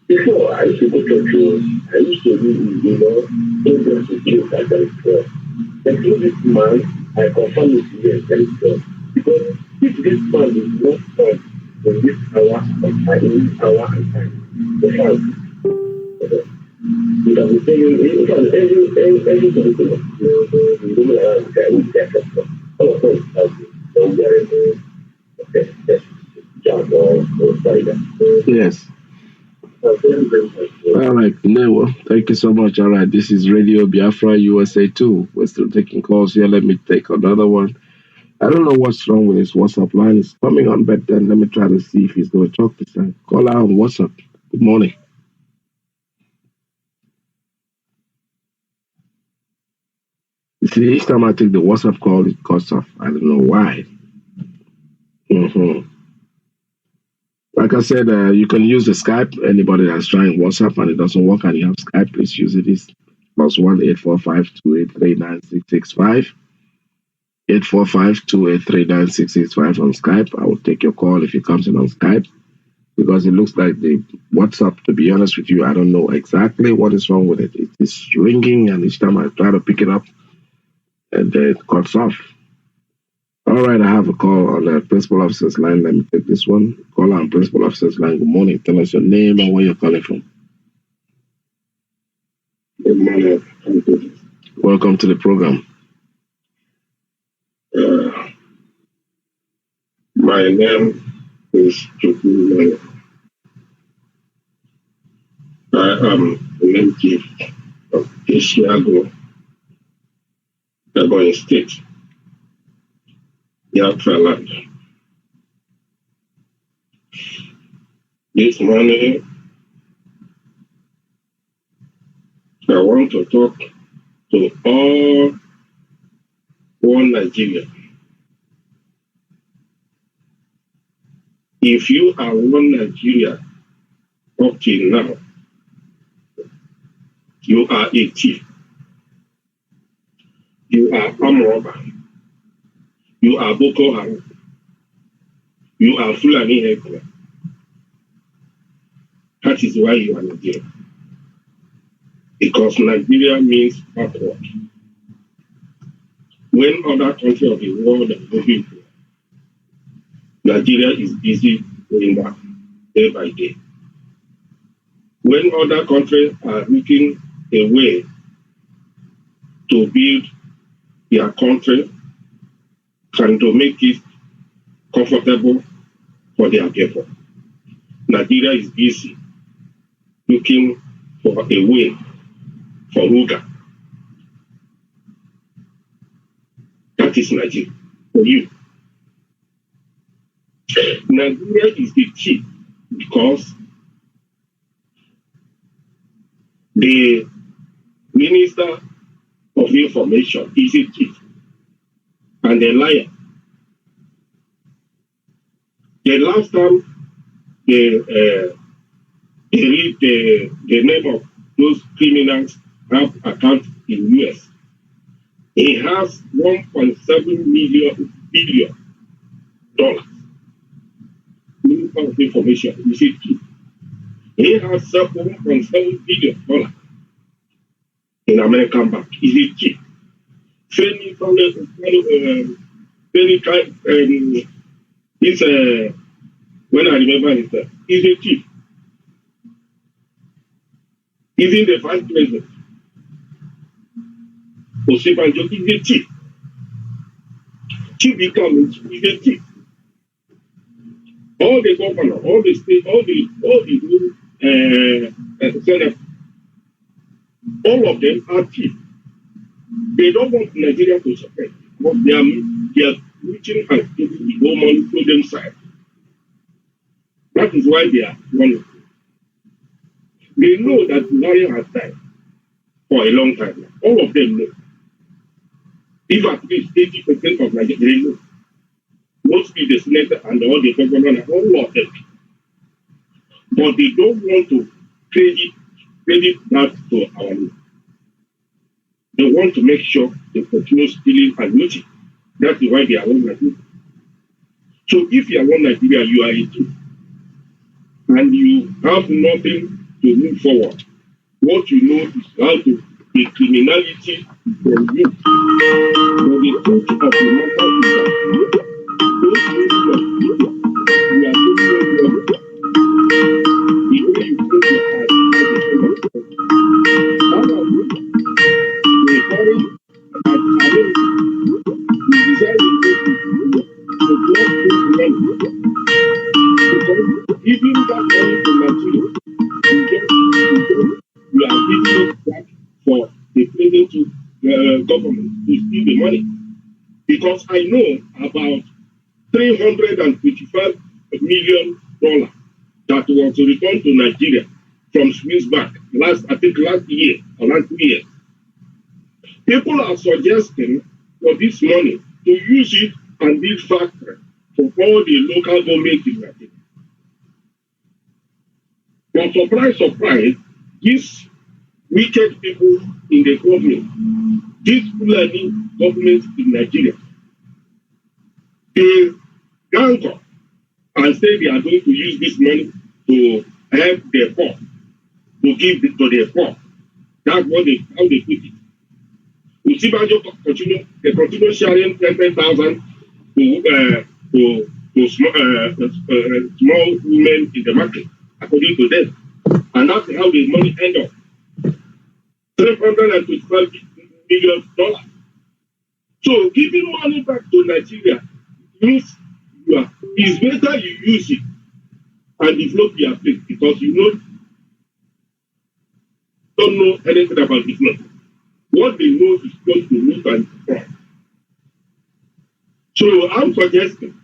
Before, I used to go to church, I used to programs to church that there is God. But through this man, I confirm it yes, there is God. Because if this man is not God in this hour of time, in this hour and time, the fact, you can be saying, in fact, every curriculum, you don't know how to guy with that. All of us have been very job or spider. Yes. All right, Newa, thank you so much. All right, this is Radio Biafra USA 2. We're still taking calls here. Let me take another one. I don't know what's wrong with his WhatsApp line. It's coming on, but then let me try to see if he's going to talk this time. Call out on WhatsApp. Good morning. You see, each time I take the WhatsApp call, it cuts off. I don't know why. Like I said, you can use the Skype. Anybody that's trying WhatsApp and it doesn't work and you have Skype, please use it. It's +1 845 283 845-283-9665 on Skype. I will take your call if it comes in on Skype because it looks like the WhatsApp, to be honest with you, I don't know exactly what is wrong with it. It is ringing and each time I try to pick it up and then it cuts off. All right, I have a call on the principal officer's line. Let me take this one. Call on principal officer's line. Good morning. Tell us your name and where you're calling from. Good morning. Welcome to the program. My name is Chukwu. I am a native of Chicago, Ebonyi State, Biafra land. This morning, I want to talk to all Nigeria. If you are one Nigeria up till now, you are a thief. You are armed robber. You are Boko Haram. You are Fulani Hekla. That is why you are Nigeria. Because Nigeria means backward. When other countries of the world are moving forward, Nigeria is busy going back day by day. When other countries are looking a way to build their country and to make it comfortable for their people, Nigeria is busy looking for a way for Ruga. That is Nigeria for you. Nigeria is the chief because the Minister of Information is a thief and a liar. The last time they read the name of those criminals have account in US, he has $1.7 billion. Minister of Information is a thief. He has $1.7 billion in American bank. Is a thief. Femi when I remember it, he's a chief. Even the vice president, Osibanjo, is a chief. Chief becomes is a chief. All the governor, all the state, all the senate, all of them are chief. They don't want Nigeria to suffer because they are reaching and giving the whole money to themselves. That is why they are running. They know that Buhari has died for a long time now. All of them know. If at least 80% of Nigeria, they know. Mostly the senator and all the government, all of them. But they don't want to credit that to our name. They want to make sure they continue stealing and looting. That is why they are one Nigeria. So if you are one Nigeria, you are a two. And you have nothing to move forward. What you know is how to the criminality from you. But the truth of the matter is that those people of people, you are doing your job. The way you put your heart as a human being. How about you? The courage and ability you desire to take to just take money. Because giving that money to Nigeria, you are giving it back for the present government to steal the money. Because I know about $325 million that was returned to Nigeria from Swiss bank last year or last 2 years. People are suggesting for this money to use it and build factory for all the local government in Nigeria. But surprise, these wicked people in the government, these Fulani governments in Nigeria, they gang up and say they are going to use this money to help the poor, to give it to the poor. That's how they put it. Usibanjo continue sharing 10,000 to small women in the market, according to them. And that's how the money end up. $325 million. So giving money back to Nigeria means it's better you use it and develop your place because you don't know anything about development. What they know is just to loot and destroy. So I'm suggesting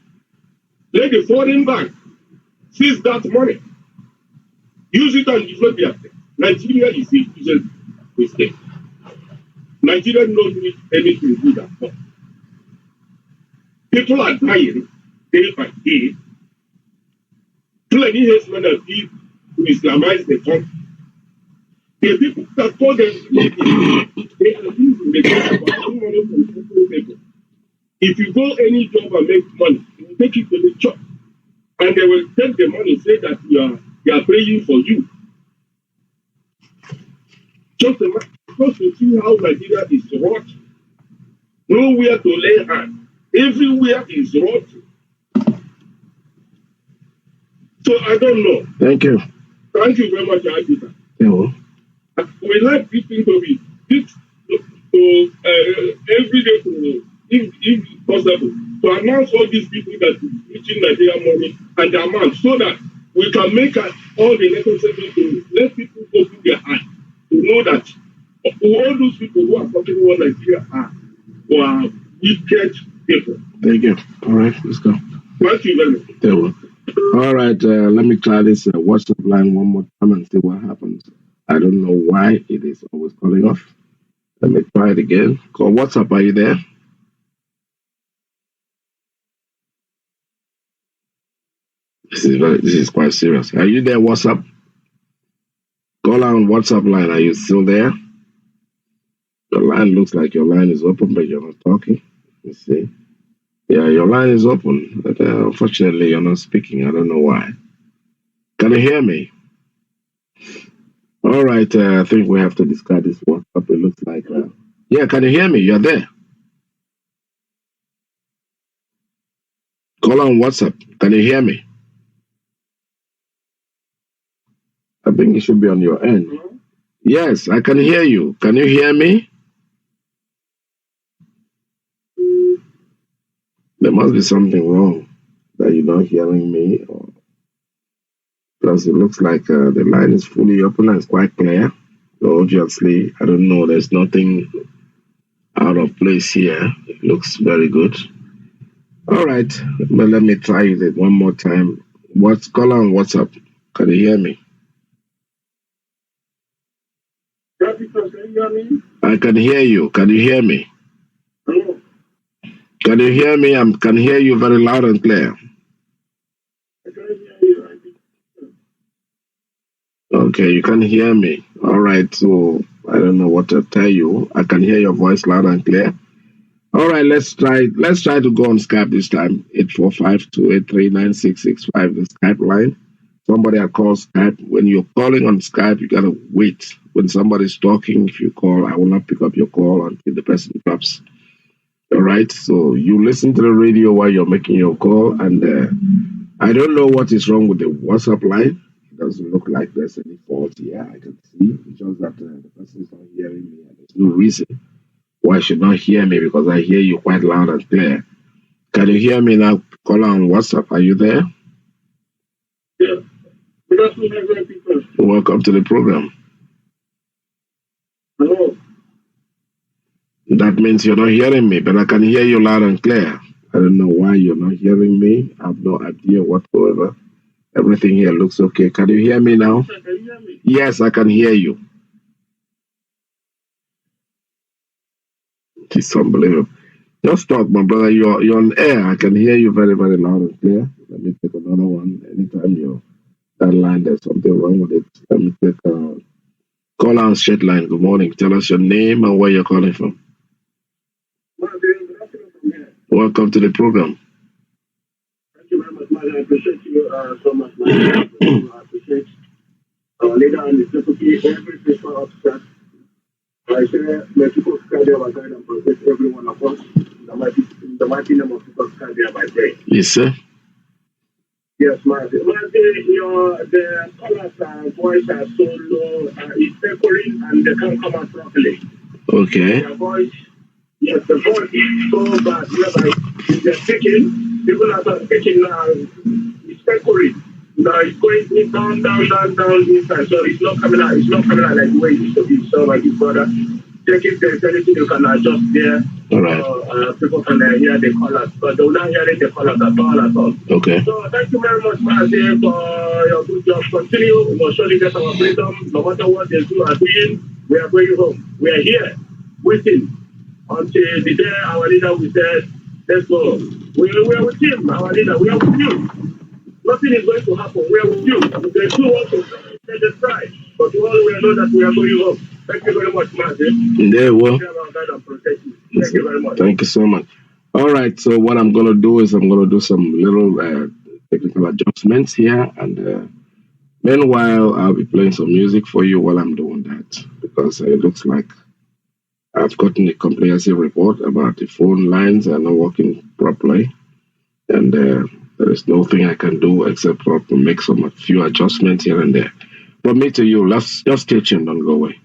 let the foreign bank seize that money, use it and develop their place. Nigeria is a useless mistake. Nigeria don't need anything good at all. People are dying day by day. Plenty of men are being to Islamize the country. The people that call them they are using the money from people. If you go any job and make money, you will take it to the church. And they will take the money, say that they are praying for you. Just to see how Nigeria is rotten. Nowhere to lay hand. Everywhere is rotten. So I don't know. Thank you. Thank you very much, Ajita. Yeah. We like this thing to be every day to, if possible, to announce all these people that is reaching Nigeria money and the amount so that we can make all the necessary to let people open their eyes to know that all those people who are talking about Nigeria are wicked people. Thank you. All right, let's go. Thank you very much. Yeah, well. All right, let me try this WhatsApp line one more time and see what happens. I don't know why it is always calling off. Let me try it again. Call WhatsApp, are you there? This is quite serious. Are you there, WhatsApp? Call on WhatsApp line. Are you still there? Your line looks like your line is open, but you're not talking. Let me see. Yeah, your line is open, but unfortunately, you're not speaking. I don't know why. Can you hear me? All right, I think we have to discard this WhatsApp. It looks like. Yeah, can you hear me? You're there. Call on WhatsApp. Can you hear me? I think it should be on your end. Yes, I can hear you. Can you hear me? There must be something wrong that you're not hearing me, or because it looks like the line is fully open and it's quite clear. So obviously, I don't know. There's nothing out of place here. It looks very good. All right, but let me try it one more time. What's call on WhatsApp? Can you hear me? I can hear you. Can you hear me? Can you hear me? I can hear you very loud and clear. Okay, you can hear me. All right, so I don't know what to tell you. I can hear your voice loud and clear. All right, let's try to go on Skype this time. 845-283-9665, the Skype line. Somebody I call Skype. When you're calling on Skype, you gotta wait. When somebody's talking, if you call, I will not pick up your call until the person drops. All right, so you listen to the radio while you're making your call, and I don't know what is wrong with the WhatsApp line. It doesn't look like there's any fault here. I can see. It's just that the person is not hearing me, and there's no reason why should not hear me because I hear you quite loud and clear. Can you hear me now? Call on WhatsApp. Are you there? Yeah. Good afternoon, everyone. Welcome to the program. Hello. That means you're not hearing me, but I can hear you loud and clear. I don't know why you're not hearing me. I have no idea whatsoever. Everything here looks okay. Can you hear me now? Can you hear me? Yes, I can hear you. It's unbelievable. Just talk, my brother. You're on air. I can hear you very, very loud and clear. Let me take another one. Anytime you're that line, there's something wrong with it. Let me take a call on straight line. Good morning. Tell us your name and where you're calling from. Welcome to the program. Thank you very much, Mazi. I appreciate you so much, Mazi. I appreciate our leader and the deputy, every people officer. I say, may people stand there by side and protect every one of us. The mighty name of people stand there by day. Yes, sir. Yes, Mazi. Mazi, the colors and voice are so low, it's echoing and they can't come out properly. Okay. Their voice, yes, the voice is so bad. Whereby if they're speaking, people that are speaking now, it's echoing. Now it's going down inside. So it's not coming out. It's not coming out like the way it used to be. So my big brother, check if there's anything you can adjust there. All right. People can hear the colors, but they're not hearing the colors at all. Okay. So thank you very much, Mazi, for your good job. Continue. We will surely get our freedom. No matter what they do are doing, we are going home. We are here, waiting until the day our leader will say, let's go. We are with him, our leader. We are with you. Nothing is going to happen. We are with you. They do want to try, but we all know that we are going home. Thank you very much, Mazi. There we go. Thank you very much. Thank you so much. All right. So what I'm going to do is I'm going to do some little technical adjustments here, and meanwhile I'll be playing some music for you while I'm doing that because it looks like I've gotten a comprehensive report about the phone lines are not working properly, and there is nothing I can do except for to make a few adjustments here and there. From me to you, let's just stay tuned, don't go away.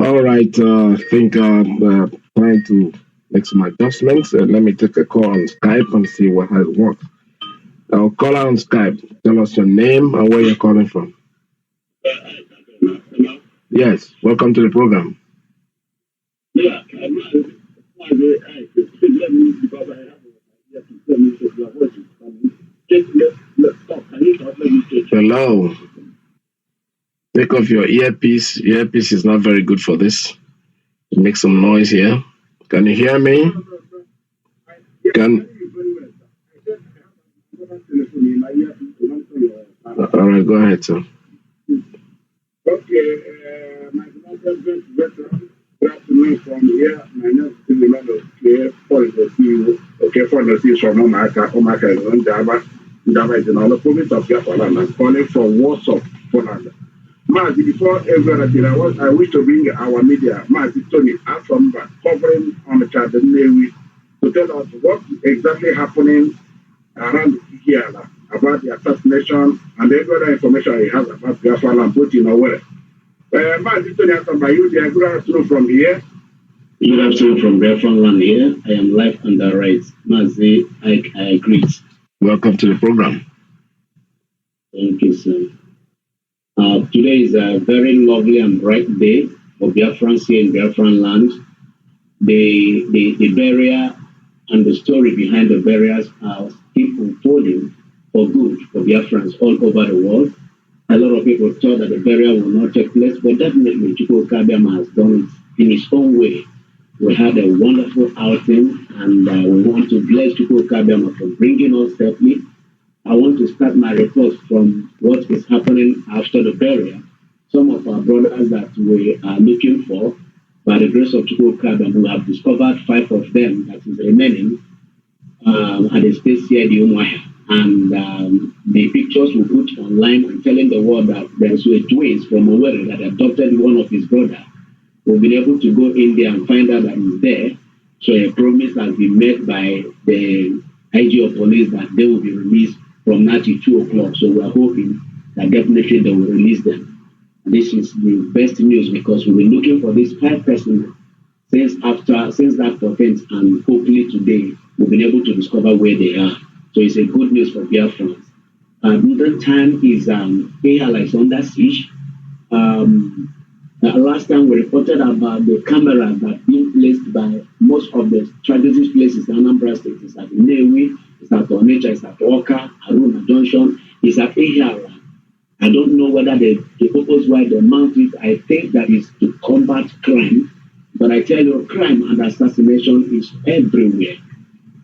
All right, I think I'm trying to make some adjustments. Let me take a call on Skype and see what has worked. I'll call on Skype. Tell us your name and where you're calling from. Yes, welcome to the program. Yeah, because I have to tell me to your voice. Let's talk. Can you talk? Let me take Hello. Take off your earpiece. Earpiece is not very good for this. Make some noise here. Can you hear me? Can. All right, go ahead, sir. Okay, my veteran, good afternoon from here. My name is Emmanuel K. For the CEO. Okay, for the CEO from Omaka is Java is in all the province of Biafra. I'm calling from Warsaw, Poland. Mazi, before everything, I wish to bring our media, Mazi Tony, and from covering on the chart, the Navy, to tell us what exactly happening around here about the assassination and every other information he has about Biafra and Putin or where. Mazi Tony, I'm by you there. Good afternoon from here. Good afternoon from Biafra land here. I am live on the right. Mazi, I agree. Welcome to the program. Thank you, sir. Today is a very lovely and bright day for Biafrans here in Biafran land. The burial and the story behind the burials are still unfolding for good for Biafrans all over the world. A lot of people thought that the burial will not take place, but definitely Chukwu Kabiama has done it in his own way. We had a wonderful outing, and we want to bless Chukwu Kabiama for bringing us safely. I want to start my report from what is happening after the burial. Some of our brothers that we are looking for, by the grace of Chukwu Kabiama, we have discovered 5 of them that is remaining. at the state CID Umuahia. And the pictures were put online and telling the world that there's a twins from Owerri that adopted one of his brother. We've been able to go in there and find out that he's there. So a promise has been made by the IG of police that they will be released from now to 2 o'clock. So we're hoping that definitely they will release them. This is the best news because we've been looking for these 5 persons since that offense, and hopefully today we've been able to discover where they are. So it's a good news for Biafrans. Another time is Ihala is under siege. Last time we reported about the cameras that being placed by most of the strategic places in Anambra State. It's at Nnewi, it's at Onitsha, it's at Awka, Aruna Junction, it's at Ihala. I don't know whether the purpose why they mount it, I think that is to combat crime. But I tell you, crime and assassination is everywhere.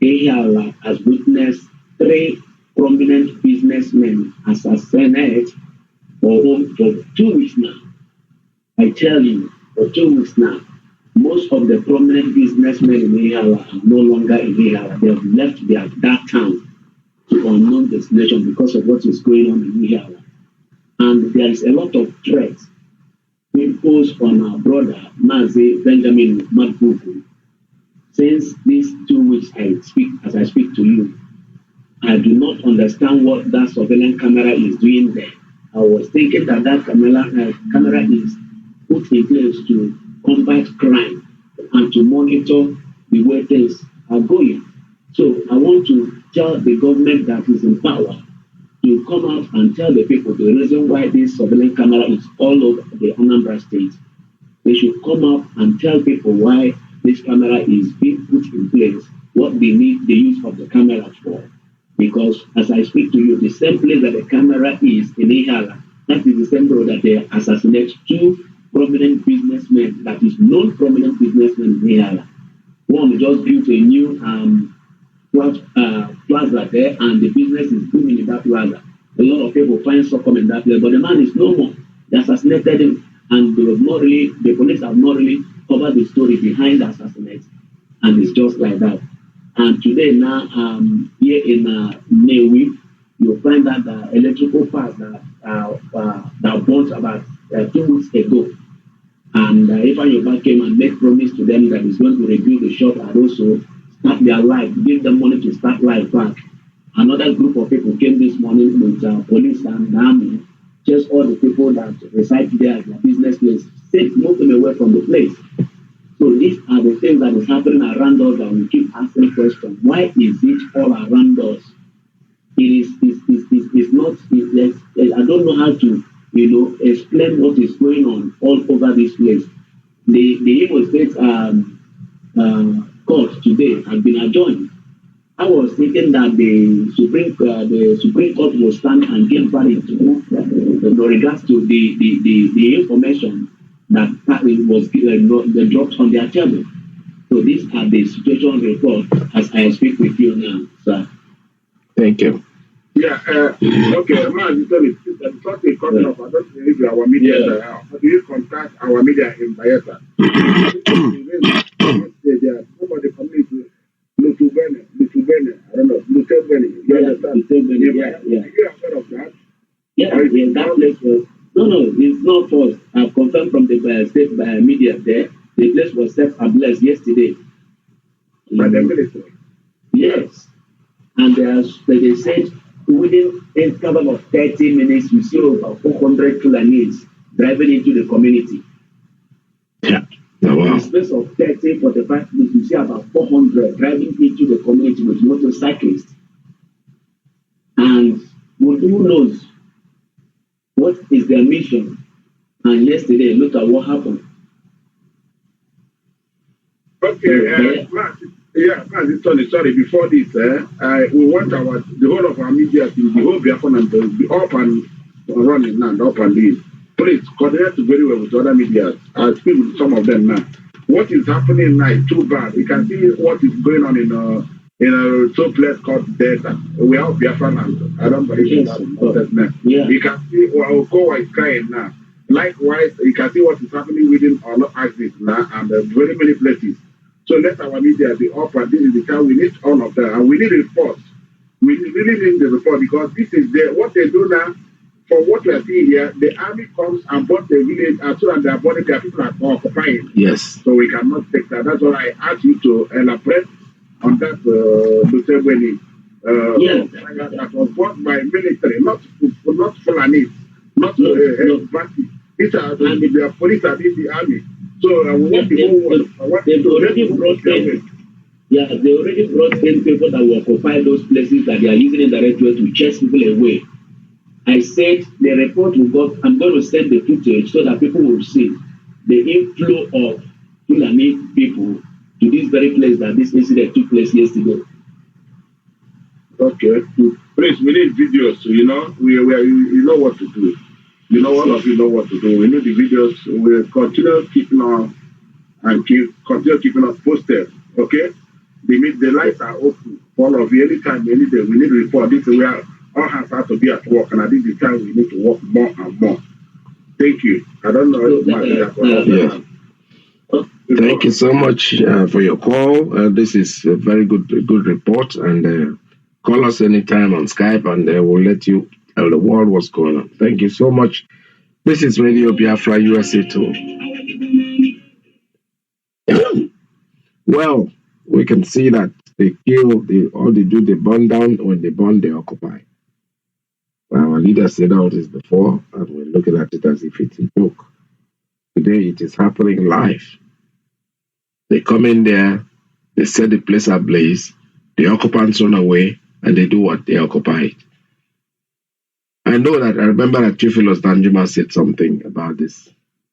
Ihala has witnessed 3 prominent businessmen assassinated for 2 weeks now. I tell you, for 2 weeks now, most of the prominent businessmen in Ihala are no longer in Ihala. They have left that town to unknown destination because of what is going on in Ihala. And there is a lot of threats imposed on our brother, Mazi Benjamin Madbuku. Since these 2 weeks as I speak to you, I do not understand what that surveillance camera is doing there. I was thinking that camera is put in place to combat crime and to monitor the way things are going. So I want to tell the government that is in power to come out and tell the people the reason why this surveillance camera is all over the Anambra State. They should come up and tell people why this camera is being put in place, what they need the use of the camera for. Because as I speak to you, the same place that the camera is in Ihala, that is the same road that they assassinate 2 prominent businessmen, that is non-prominent businessmen in Ihala. One just built a new plaza there, and the business is booming in that plaza. A lot of people find succum in that place, but the man is no more. They assassinated him, and the police have not really covered the story behind the assassination, and it's just like that. And today now, here in Nnewi, you'll find that the electrical parts that burnt about 2 weeks ago. And Ivan Yoba came and made promise to them that he's going to rebuild the shop and also start their life, give them money to start life back. Another group of people came this morning with police and the army, just all the people that reside there at their business place, move them away from the place. So these are the things that is happening around us, and we keep asking questions. Why is it all around us? It's not, I don't know how to, explain what is going on all over this place. The Imo State court today has been adjourned. I was thinking that the Supreme Court will stand and give verdict in regards to the information that was dropped on their table. So these are the situation report as I speak with you now, sir. Thank you. Yeah, okay, man, you tell me, it's not a question of, I don't know if our media, how do you contact our media in Bayelsa? Some of the community, Lutubene, I don't know, Lutubene, you understand? Yeah. You have heard of that? Yeah, that place was, no, it's not false. I've confirmed from the state media there, the place was set ablaze yesterday. By the military? Yes. And they said within a interval of 30 minutes, you see over 400 Fulanese driving into the community. Yeah. Oh, wow. In the space of 30, 45 minutes, you see about 400 driving into the community with motorcyclists. And who knows what is their mission? And yesterday, look at what happened. Okay, sorry, before this, we want the whole of our media, the whole Biafran to be up and running now, up and leave. Please coordinate very well with other media. I speak with some of them now. What is happening now is too bad. You can see what is going on in a place called Delta. We have Biafran and I don't believe that now. Yeah. You can see Okowa is crying now. Likewise, you can see what is happening within our axis now and very many places. So let our media be up, and this is the time we need all of that, and we need reports. We really need the report because this is what they do now. For what we are seeing here, the army comes and bought the village as soon as they are boarding, their people are occupying. Yes. So we cannot take that. That's why I asked you to elaborate on that, that was bought by military, not Fulani, not party. These are the police are in the army. So we want the whole world. They've already brought in. Yeah, they already brought in people that will occupy those places that they are using indirect way to chase people away. I said the report we got, I'm going to send the footage so that people will see the inflow of Fulani people to this very place that this incident took place yesterday. Okay. Please, we need videos. So, you know, you know what to do. You know, all of you know what to do. We need the videos. We'll continue keeping on and continue keeping us posted. Okay? The lights are open for all of you. Anytime, any day, we need to report. This is where all hands have to be at work, and I think the time we need to work more and more. Thank you. I don't know if Thank you so much for your call. This is a very good report, and call us anytime on Skype, and we'll let you tell the world what's going on. Thank you so much. This is Radio Biafra USA 2. Well, we can see that they kill, they burn down. When they burn, they occupy. Our leader said all this before, and we're looking at it as if it's a joke. Today, it is happening live. They come in there, they set the place ablaze, the occupants run away, and they do what? They occupy it. I remember that Theophilus Danjuma said something about this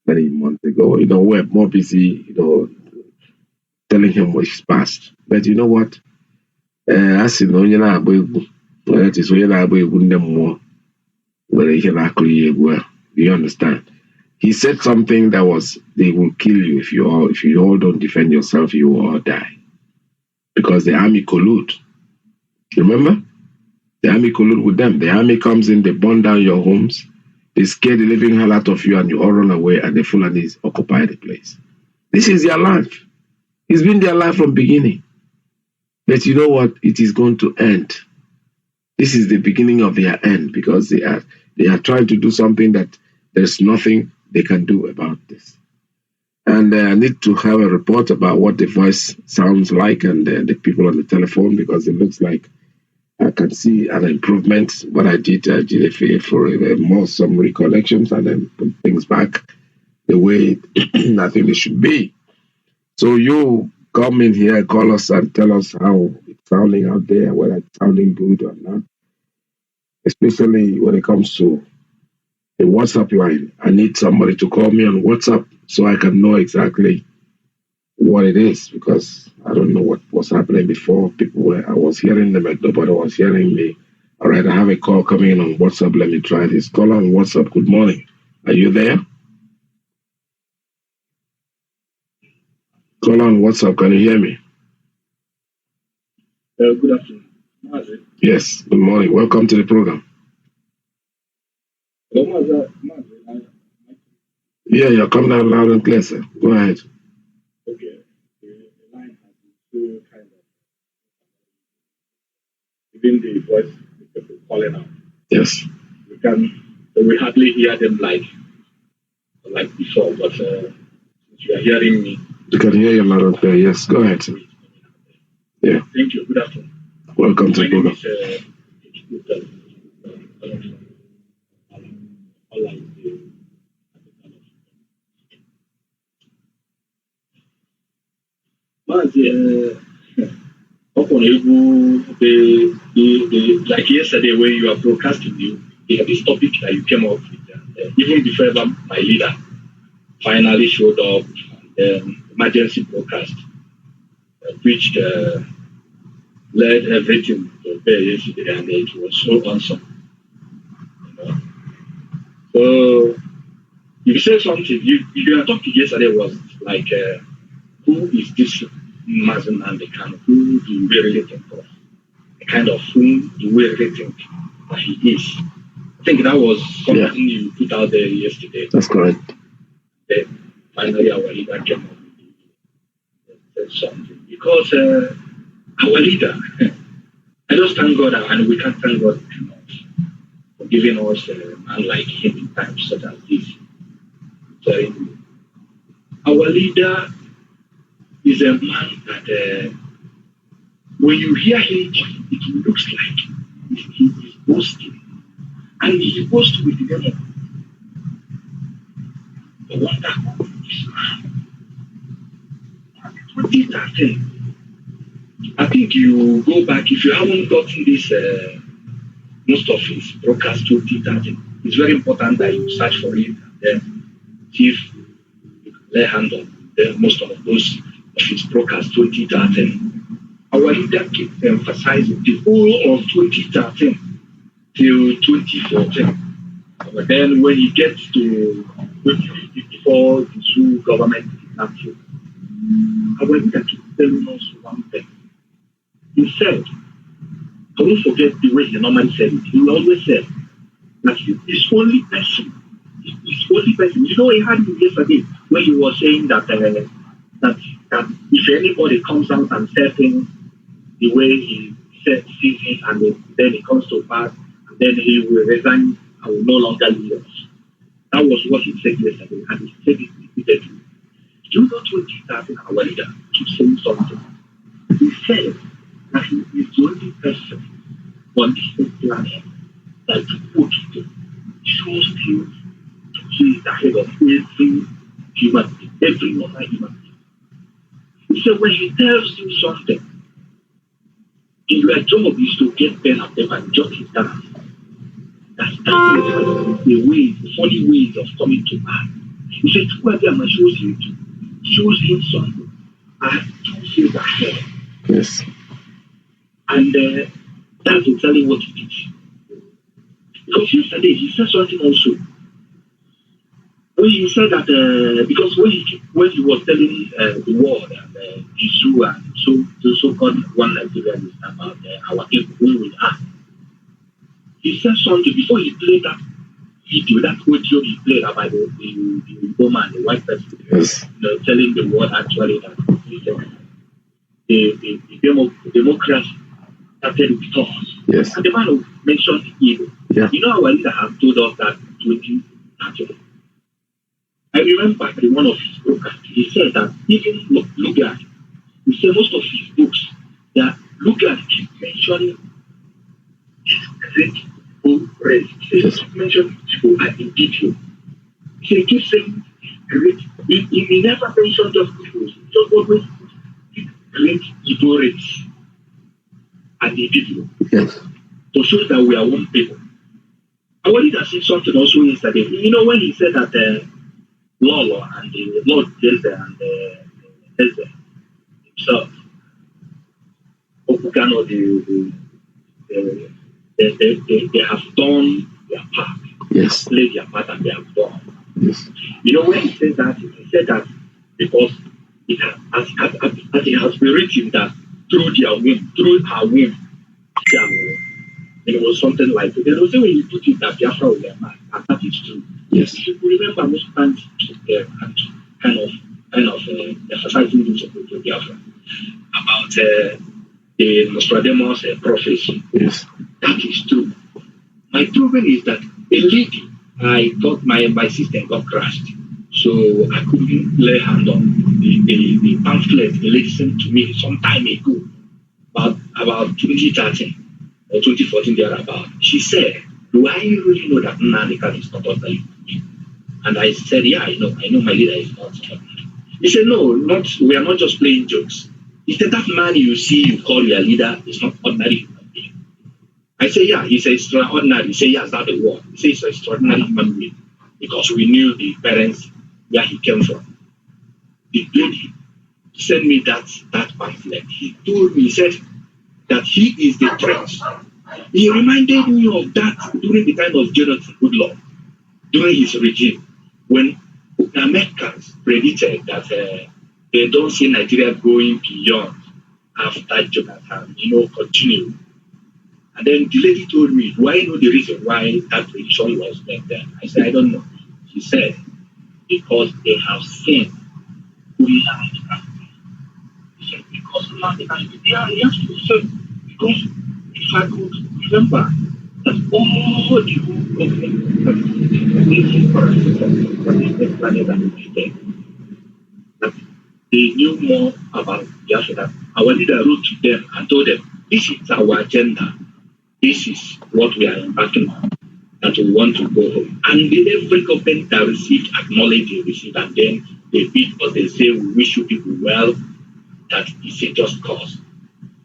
many months ago. You know, we're more busy, telling him what's past. But you know what? As you know, that is do you understand? He said something that was, they will kill you if you all don't defend yourself, you will all die. Because the army collude. Remember? The army collude with them. The army comes in, they burn down your homes, they scare the living hell out of you, and you all run away, and the Fulanis occupy the place. This is their life. It's been their life from beginning. But you know what? It is going to end. This is the beginning of their end, because they are trying to do something that there's nothing they can do about this. And I need to have a report about what the voice sounds like and the people on the telephone, because it looks like I can see an improvement. What I did for more some recollections and then put things back the way I think they should be. So you come in here, call us and tell us how it's sounding out there, whether it's sounding good or not. Especially when it comes to the WhatsApp line. I need somebody to call me on WhatsApp so I can know exactly what it is, because I don't know what was happening before. I was hearing them, but nobody was hearing me. All right, I have a call coming in on WhatsApp. Let me try this. Call on WhatsApp. Good morning. Are you there? Call on WhatsApp. Can you hear me? Good afternoon. Mazi. Yes, good morning. Welcome to the program. Hello, Mazi. Yeah, you're coming out loud and clear, sir. Go ahead. Okay. The line has been so kind of within the voice, the people calling out. Yes. We hardly hear them like before, but since you are hearing me. You can hear you loud and clear. Yes, go ahead, sir. Yeah. Thank you. Good afternoon. Welcome to the program. Like yesterday when you are broadcasting, this topic that you came up with, even before ever my leader finally showed up, emergency broadcast, which led everything to bear yesterday, and it was so awesome. So you said something. Your topic yesterday was like, who is this Mazi and the kind of who do we really think of? The kind of whom do we really think that he is? I think that was something you put out there yesterday. That's correct. Then finally our leader came up with something because our leader, I just thank God, and we can't thank God enough for giving us a man like him in times such as this. So, our leader is a man that when you hear him, it looks like he is boasting. And he boasts with the name of the wonderful Islam. 2013, I think you go back, if you haven't gotten this, most of his broadcast 2013, it's very important that you search for it and then see if you can lay hand on most of those of his broadcast 2013. Our leader keeps emphasizing the whole of 2013 till 2014. But then when he gets to before the Zoo government kidnapped him, our leader keeps telling us one thing. He said, I won't forget the way he normally said it. He always said that his only person, you know, he had it yesterday when he was saying that that if anybody comes out and says things the way he sees it, and then it comes to pass, and then he will resign and will no longer lead us. That was what he said yesterday, and he said it repeatedly. Do you know 2013 our leader keep saying something? He said that he is the only person on this planet that put shows things he is ahead of every human being, every normal human being. He said when he tells you something, your job is to get pen and paper and jot it down. That's the way, the funny ways of coming to pass. He said, Chukwuemeka shows him something and two things ahead. Yes. And that's exactly what he did. Because yesterday he said something also. When he said that, because when he was telling the world and the Zoo and the so-called one Nigerian about our people who will act, he said something before he played that video, that audio he played about the woman, the white person, yes, telling the world actually that the democracy started with us. Yes. And the man who mentioned evil. Yeah. You know, our leader has told us that 2013. I remember in one of his books, he said that even Lugard, he said most of his books, that Lugard keep mentioning this great people race. He says, keep mentioning people and in detail. He keeps saying great. He never mentioned just people. He just always great people race and in detail. Yes. To show that we are one people. I wanted to say something also yesterday. You know, when he said that Lolo and the Lord Jeze and Jeze himself, Okukano, they have done their part. Yes. Played their part and they have done. Yes. You know, when he said that because it has, as it has been written that through our womb, it was something like it. There was a way you put it that Biafra will emerge, and that is true. Yes. If you remember, most times and kind of emphasizing this of Biafra about the Nostradamus prophecy. Yes. That is true. My problem is that a lady, I thought my system got crashed, so I couldn't lay hand on the pamphlet he listened to me some time ago, about 2013 or 2014 thereabout. She said, do I really know that Nnamdi is not ordinary? And I said, yeah, I know my leader is not ordinary. He said, no, we are not just playing jokes. He said, that man you see, you call your leader, is not ordinary human being. I said, yeah, he said extraordinary. He said, yes, that's the word. He said, it's an extraordinary human being because we knew the parents where he came from. The lady sent me that pamphlet. He told me, he said that he is the prince. He reminded me of that during the time of Jonathan Goodlaw, during his regime, when Americans predicted that they don't see Nigeria going beyond after Jonathan, continue. And then the lady told me, do I know the reason why that prediction was made then? I said, I don't know. She said, because they have seen who lies. Yeah, he has to say, because if I could remember that all the whole government that is planning and everything, that they knew more about Biafra. That our leader wrote to them and told them, this is our agenda. This is what we are embarking on, that we want to go home. And every government that received, acknowledged they received, and then they beat us, they say, we wish you people well, that is a just cause.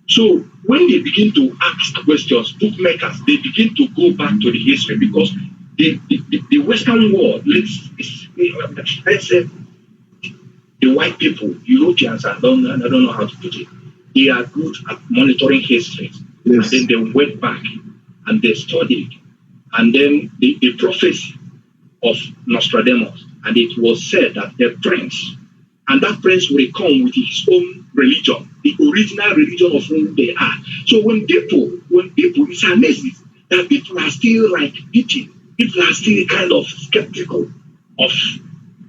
So when they begin to ask questions, bookmakers, they begin to go back to the history, because the Western world, let's say, the white people, Europeans, I don't know how to put it, they are good at monitoring history. Yes. And then they went back and they studied. And then the prophecy of Nostradamus, and it was said that the prince, and that prince will come with his own religion, the original religion of whom they are. So when people, it's amazing that people are still like eating, people are still kind of skeptical of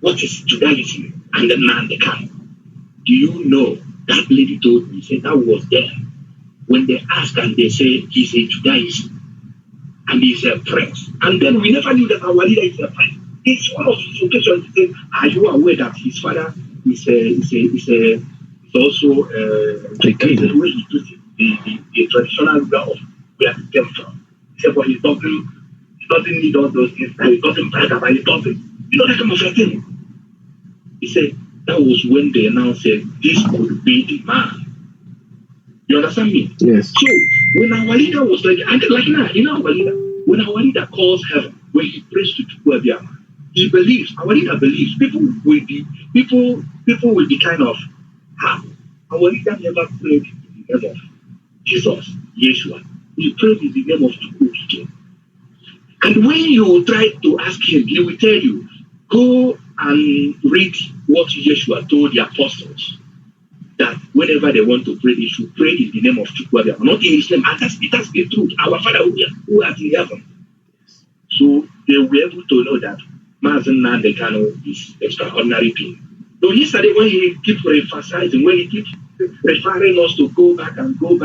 what is Judaism and the man they come. Do you know that lady told me, said that was there when they asked and they say he's a Judaist and he's a prince. And then we never knew that our leader is a prince. It's one of his occasions to say, are you aware that his father is also the way he puts it, the traditional ruler of where he came from. He said, but he doesn't need all those things, he doesn't brag about it, doesn't. You know that kind of a thing. He said that was when they announced that this could be the man. You understand me? Yes. So when our leader was like now, you know our leader, when our leader calls heaven, when he prays to Biafra, he believes, our leader believes, people will be kind of happy. Our leader never prayed in the name of Jesus, Yeshua. He prayed in the name of Iyke. And when you try to ask him, he will tell you, go and read what Yeshua told the apostles, that whenever they want to pray, they should pray in the name of Chukwuabiama, not in his name. And that's the truth. Our Father who art in heaven. So they were able to know that Mazi is extraordinary thing. So yesterday when he keeps emphasizing, when he keeps referring us to go back and check,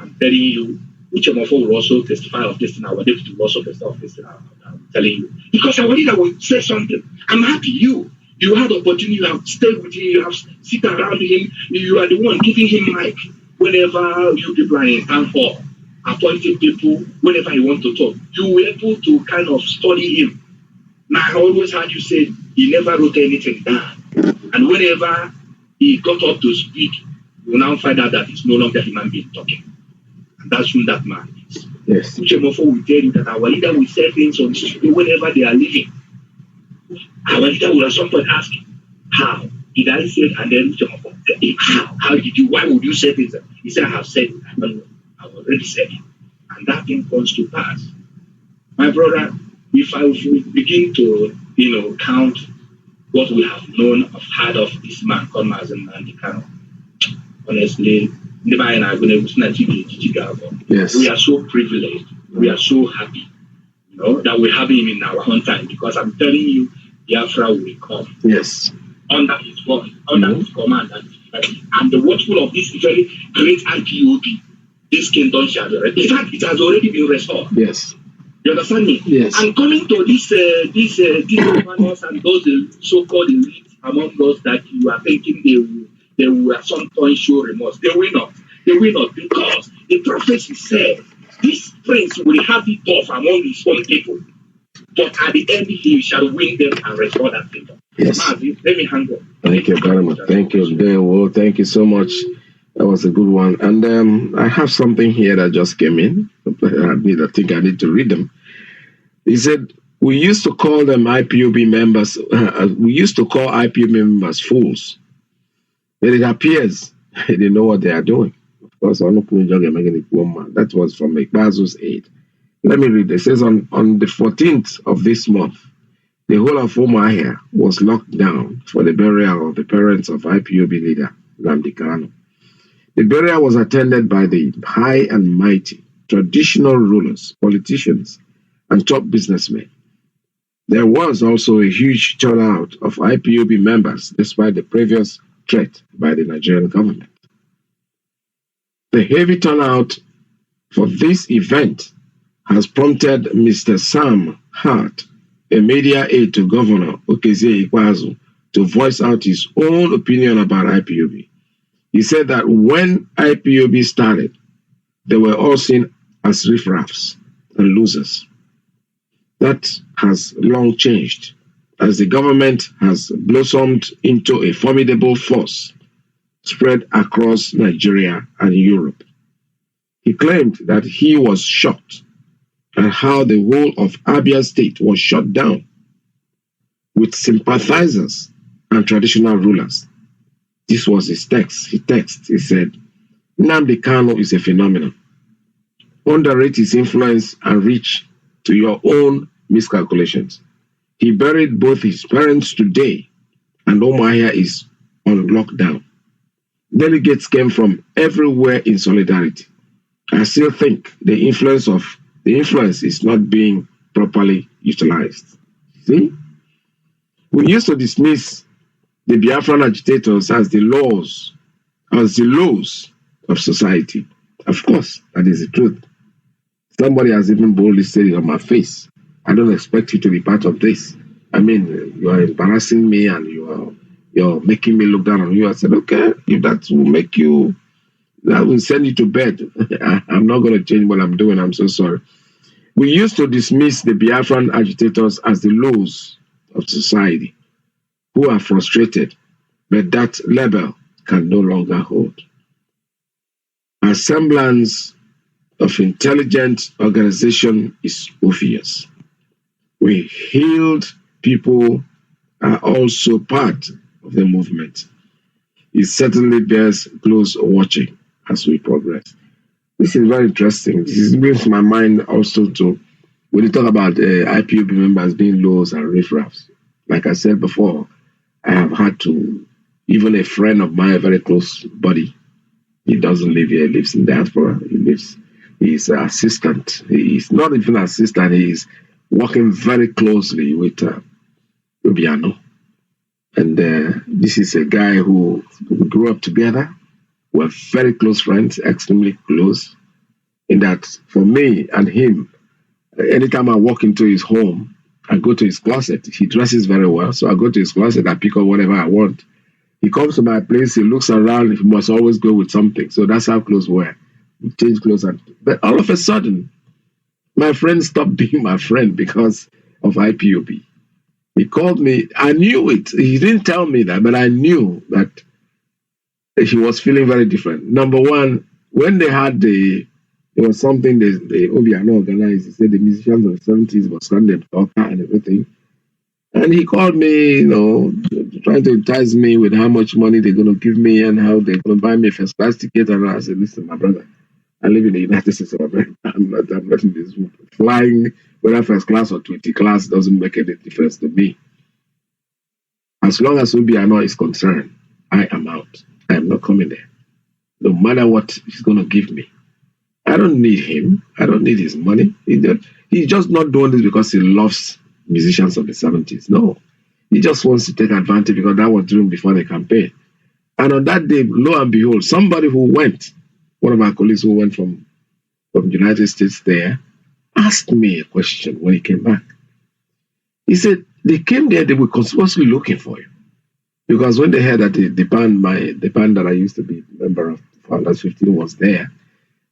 I'm telling you, which of us will also testify of this thing, our deputy will also testify of this thing, I'm telling you. Because our leader will say something. I'm happy you had opportunity, you have stayed with him, you have sit around him, you are the one giving him mic whenever you people are in town hall, appointing people whenever he wants to talk. You were able to kind of study him. Now I always heard you say he never wrote anything down. And whenever he got up to speak, you will now find out that it's no longer a human being talking. And that's who that man is. Yes. Uchemofo will tell you that our leader will say things on the street whenever they are leaving. Our leader will at some point ask, how did I say it? And then Uchemofo, how did you, why would you say things? He said, I have said it. I don't know. I've already said it. And that thing comes to pass. My brother, if I begin to, count what we have known of, heard of this man called Mazi Nnamdi, honestly, yes. We are so privileged. We are so happy, that we have him in our own time, because I'm telling you, Biafra will come. Yes. Under his voice, under his command, and the watchful of this very great IPOB, this kingdom shall be restored. In fact, it has already been restored. Yes. You understand me? Yes. And coming to these governors and those so-called elites among us that you are thinking they will at some point show remorse. They will not. They will not, because the prophecy said this prince will have it tough among his own people, but at the end he shall win them and restore that kingdom. Yes. Mazi, let me hang on. Thank you very much. Thank you. Thank you so much. That was a good one. And I have something here that just came in. I think I need to read them. He said, we used to call them IPOB members. We used to call IPOB members fools. But it appears they know what they are doing. Of course, that was from Ikbazu's aid. Let me read. It says, on the 14th of this month, the whole of Umuahia was locked down for the burial of the parents of IPOB leader Nnamdi Kanu. The burial was attended by the high and mighty, traditional rulers, politicians, and top businessmen. There was also a huge turnout of IPOB members despite the previous threat by the Nigerian government. The heavy turnout for this event has prompted Mr. Sam Hart, a media aide to Governor Okezie Ikpeazu, to voice out his own opinion about IPOB. He said that when IPOB started, they were all seen as riffraffs and losers. That has long changed as the government has blossomed into a formidable force spread across Nigeria and Europe. He claimed that he was shocked at how the whole of Abia State was shut down with sympathizers and traditional rulers. This was his text. He said, Nnamdi Kanu is a phenomenon. Underrate his influence and reach to your own miscalculations. He buried both his parents today, and Umuahia is on lockdown. Delegates came from everywhere in solidarity. I still think the influence is not being properly utilized. See? We used to dismiss the Biafran agitators as the lows of society. Of course, that is the truth. Somebody has even boldly said it on my face. I don't expect you to be part of this. I mean, you are embarrassing me and you're making me look down on you. I said, okay, if that will make you, that will send you to bed. I'm not going to change what I'm doing. I'm so sorry. We used to dismiss the Biafran agitators as the lows of society who are frustrated, but that label can no longer hold. A semblance of intelligent organization is obvious. We healed people are also part of the movement. It certainly bears close watching as we progress. This is very interesting. This brings my mind also to when you talk about IPOB members being lows and riffraffs. Like I said before, I have had to, even a friend of mine, a very close buddy, he doesn't live here, he lives in diaspora. He's an assistant. He's not even an assistant, he's working very closely with Obiano. And this is a guy who we grew up together. We're very close friends, extremely close. In that, for me and him, anytime I walk into his home, I go to his closet. He dresses very well, so I go to his closet, I pick up whatever I want. He comes to my place, he looks around, he must always go with something. So that's how close we are. We change clothes. But all of a sudden, my friend stopped being my friend because of IPOB. He called me. I knew it. He didn't tell me that, but I knew that he was feeling very different. Number one, when they had there was something the Obiano organized. He said the musicians of the 70s were standing up and everything. And he called me, trying to entice me with how much money they're going to give me and how they're going to buy me a first class ticket. And I said, listen, my brother, I live in the United States of America. I'm not in this room. Flying, whether first class or 20 class, doesn't make any difference to me. As long as Obiano is concerned, I am out. I am not coming there. No matter what he's going to give me. I don't need him. I don't need his money. He's just not doing this because he loves musicians of the 70s. No. He just wants to take advantage because that was during before the campaign. And on that day, lo and behold, somebody who went, one of my colleagues who went from the United States there, asked me a question when he came back. He said, they came there, they were conspicuously looking for you. Because when they heard that the band that I used to be a member of, Founders 15, was there,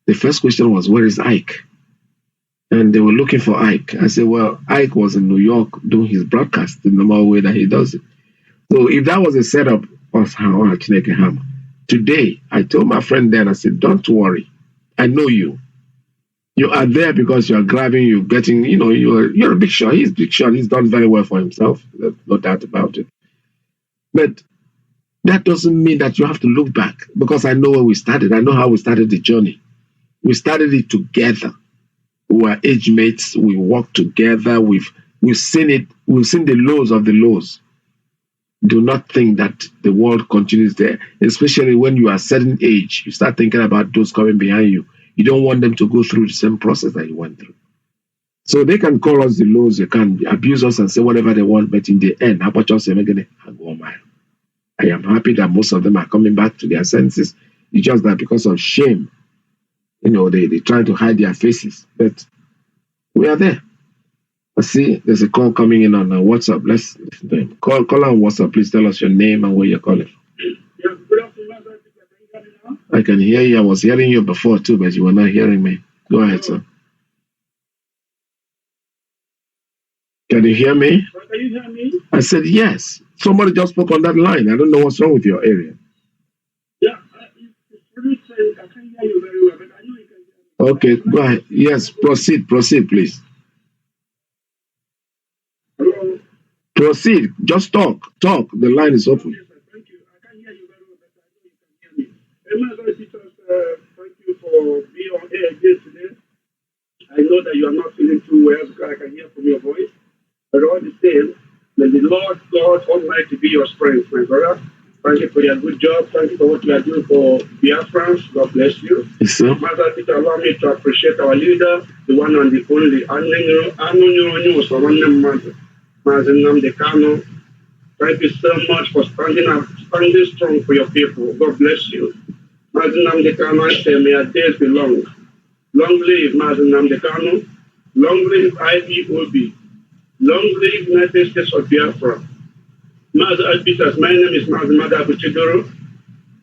the first question was, where is Iyke? And they were looking for Iyke. I said, well, Iyke was in New York doing his broadcast the normal way that he does it. So if that was a setup of how today, I told my friend then, I said, don't worry. I know you. You are there because you are grabbing, you're getting, you're a big shot. He's big shot. He's done very well for himself. There's no doubt about it. But that doesn't mean that you have to look back because I know where we started. I know how we started the journey. We started it together. We were age mates. We worked together. We've seen it. We've seen the lows of the lows. Do not think that the world continues there, especially when you are a certain age. You start thinking about those coming behind you. You don't want them to go through the same process that you went through. So they can call us the lows. They can abuse us and say whatever they want. But in the end, I am happy that most of them are coming back to their senses. It's just that because of shame they try to hide their faces, but we are there. I see there's a call coming in on WhatsApp. Let's listen to him. Call on WhatsApp. Please tell us your name and where you're calling. Yeah, good afternoon, sir. Can you hear me now? I can hear you. I was hearing you before too, but you were not hearing me. Go ahead, sir. Can you hear me? Can you hear me? I said yes. Somebody just spoke on that line. I don't know what's wrong with your area. Yeah, it's really strange. I can't hear you very well, but I know you can hear me. Okay, go ahead. Yes, proceed, please. Hello? Proceed. Just talk. The line is open. Yes, sir. Thank you. I can't hear you very well, but I know you can hear me. Amen, Lord Jesus, thank you for being on air again today. I know that you are not feeling too well because I can hear from your voice. But all the same, may the Lord God Almighty be your strength, my brother. Thank you for your good job. Thank you for what you are doing for Biafrans. God bless you. Yes, sir. Master Peter, allow me to appreciate our leader, the one and the only. Thank you so much for standing strong for your people. God bless you. Mazi Nnamdi Kanu, I say, may your days be long. Long live Mazi Nnamdi Kanu. Long live IPOB. Long live United States of Biafra. Mazi Alpitas, my name is Mazi Mada Abuchidoro.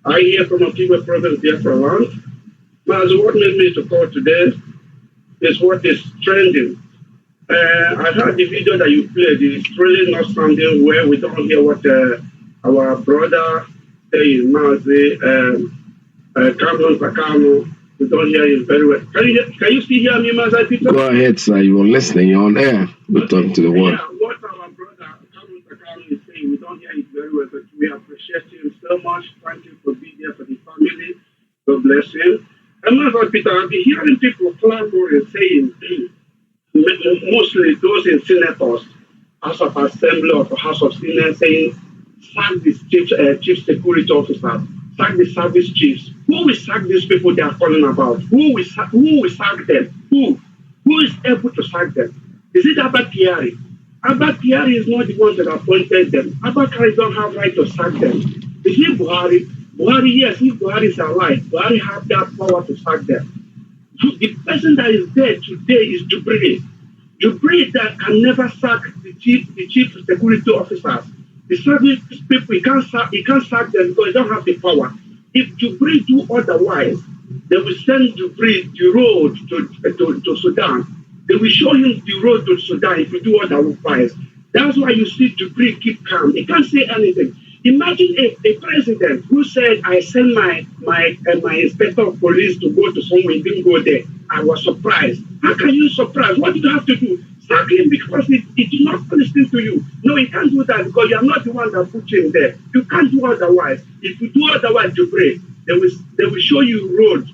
I hear from Okiwe Province, Biafra land. Mazi, what made me to call today is what is trending. I heard the video that you played. It's really not sounding well. We don't hear what our brother saying, Mazi, Cameron Sakano. We don't hear him very well. Can you still hear me, Mazi Peter? Go ahead, sir. You're listening. You're on air. We're talking to the world. Yeah, what our brother Cameron Sakano is saying, we don't hear it very well, but we appreciate him so much. Thank you for being there for the family. God bless him. And Mazi Peter, I've been hearing people clamoring saying, mostly those in senators, House of Assembly or House of Senate, saying, sack the chief security officer, sack the service chiefs. Who will sack these people they are calling about? Who will sack them? Who is able to sack them? Is it Abba Kyari? Abba Kyari is not the one that appointed them. Abba Kyari don't have right to sack them. Is it Buhari? Buhari, yes, if Buhari is alive, Buhari have that power to sack them. The person that is there today is Jubril. Jubril that can never sack the chief security officers. The service people, he can't sack them because they don't have the power. If Jubril do otherwise, they will send Jubril the road to Sudan. They will show him the road to Sudan if you do otherwise. That's why you see Jubril keep calm. He can't say anything. Imagine a president who said, I sent my inspector of police to go to somewhere, he didn't go there. I was surprised. How can you surprise? What did you have to do? Sack him because he did not listen to you. No, he can't do that because you are not the one that put him there. You can't do otherwise. If you do otherwise, you pray. They will show you road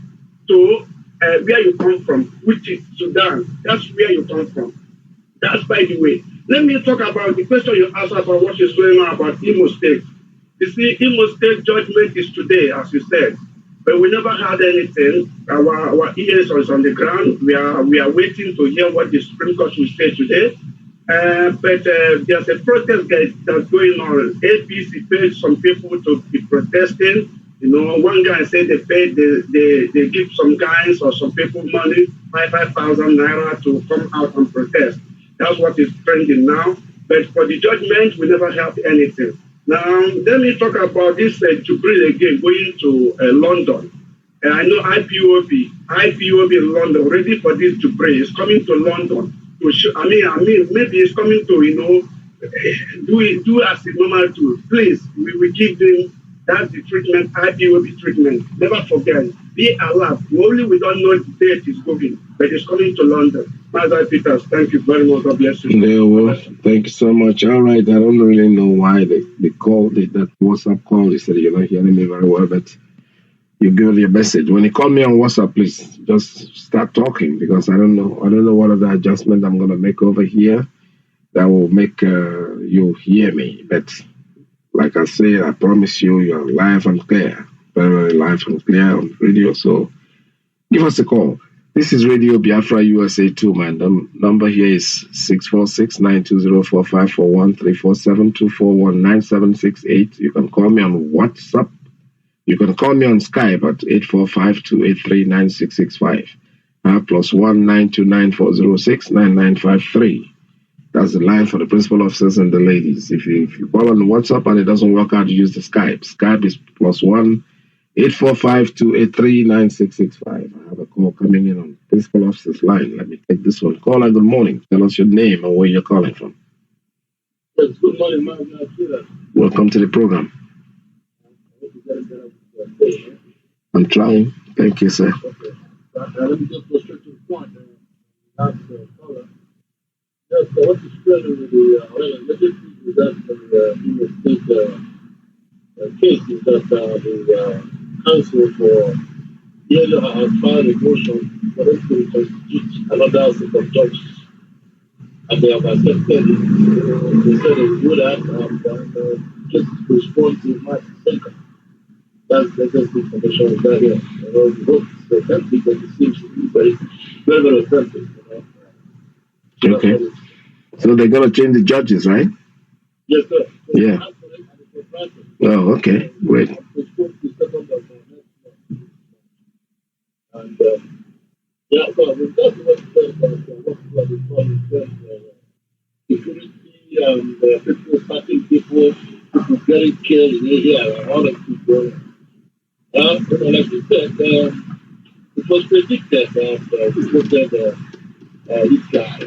to where you come from, which is Sudan. That's where you come from. That's by the way. Let me talk about the question you asked about what is going on about Imo State. You see, Imo State judgment is today, as you said, but we never had anything. Our ears are on the ground. We are waiting to hear what the Supreme Court will say today. But there's a protest that's going on. APC paid some people to be protesting. You know, one guy said they give some guys or some people money, 5,000 naira to come out and protest. That's what is trending now. But for the judgment, we never have anything. Now, let me talk about this Jubril again, going to London. I know IPOB in London, ready for this Jubril. It's coming to London. To show, I mean, maybe it's coming to, do as a normal do. Please, we will give them, that's the treatment, IPOB treatment. Never forget, be alert. Only we don't know the date is going, but it's coming to London. Mazi Peters, thank you very much. God bless you. Yeah, well, thank you so much. All right, I don't really know why they called it that WhatsApp call. They said you're not hearing me very well, but you give your message. When you call me on WhatsApp, please just start talking because I don't know what other adjustment I'm gonna make over here that will make you hear me. But like I say, I promise you're live and clear, very, very live and clear on radio. So give us a call. This is Radio Biafra USA 2. My number here is 646-920-4541, 347-241-9768. You can call me on WhatsApp You can call me on Skype at 845-283-9665. +1 929-406-9953. That's the line for the principal officers and the ladies. If you call on WhatsApp and it doesn't work out, use the Skype. Skype is +1 845-283-9665. I have a call coming in on principal officer's line. Let me take this one. Caller, good morning. Tell us your name and where you're calling from. Yes, good morning, Mazi. Welcome to the program. I'm trying. Thank you, sir. Okay. Let me just go straight to the point. Ask the caller. Yes, what is spreading with the legislative is that in the state case is that the council for yearly has filed a motion for them to constitute another set of judges. And they have accepted it. They said they will do that and just respond to March 2nd. That's the best information is that here. You know, the vote is authentic and it seems to be very, very, very authentic. You know? Okay. So they're going to change the judges, right? Yes, sir. So yeah. Oh, okay. Great. And yeah, so that's what security and people starting people getting killed in area and all of people. Like you said, it was predicted that people said this guy,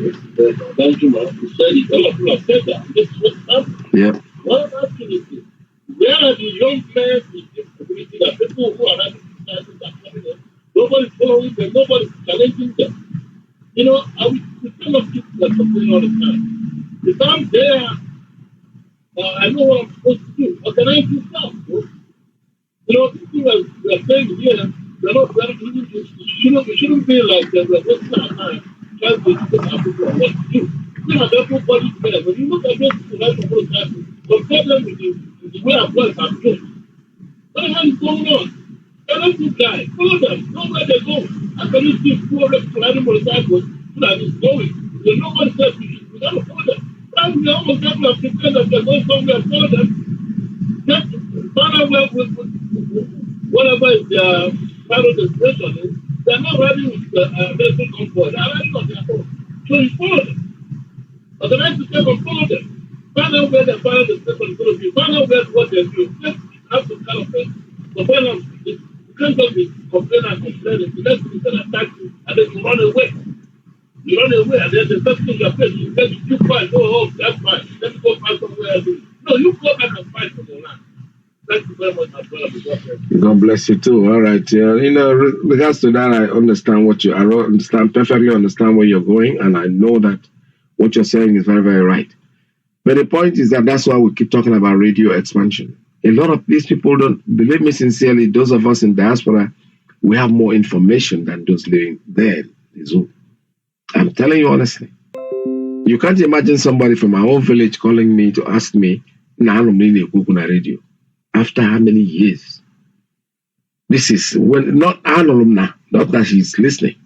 Benjamin, he said it, all of you have said that. This is what's happening. Yeah. What I'm asking is this: where are the young men in this community that people who are having crisis are coming in? Nobody's following them, nobody's challenging them. You know, we cannot keep that complaining all the time. If I'm there, I know what I'm supposed to do. Organize yourself, bro. You know, people are saying here, they're not very good. It shouldn't be like we're wasting our time trying to educate our people on what to do. We have everybody there. When you look at those people like the whole time, compare them with the way our boys are doing. What the hell is going on? They're not good guys. Follow them. Know where they go. I can see 200 people riding motorcycles so that it's going. There's nobody says we gotta follow them. But we almost have to pretend that they're going somewhere and follow them. Just find out where whatever is their final destination is, they're not riding with the medical convoy. They're riding on their own. So you follow them. Organize yourself and follow them. Find out where their final destination is going to be. Find out what they're doing. Just have some kind of thing. So when I'm speaking, you can't just be complaining. The next thing is going to attack you and then you run away. You run away and then the first thing you're facing, you get you fight. Oh, that's fine. Let me go find somewhere else. No, you go back and fight for your land. Thank you very much, God bless you too. All right. You know, regards to that, I understand perfectly understand where you're going, and I know that what you're saying is very, very right. But the point is that that's why we keep talking about radio expansion. A lot of these people don't believe me sincerely. Those of us in diaspora, we have more information than those living there in the zoo. I'm telling you honestly. You can't imagine somebody from my own village calling me to ask me, radio. After how many years? This is when not that she's listening.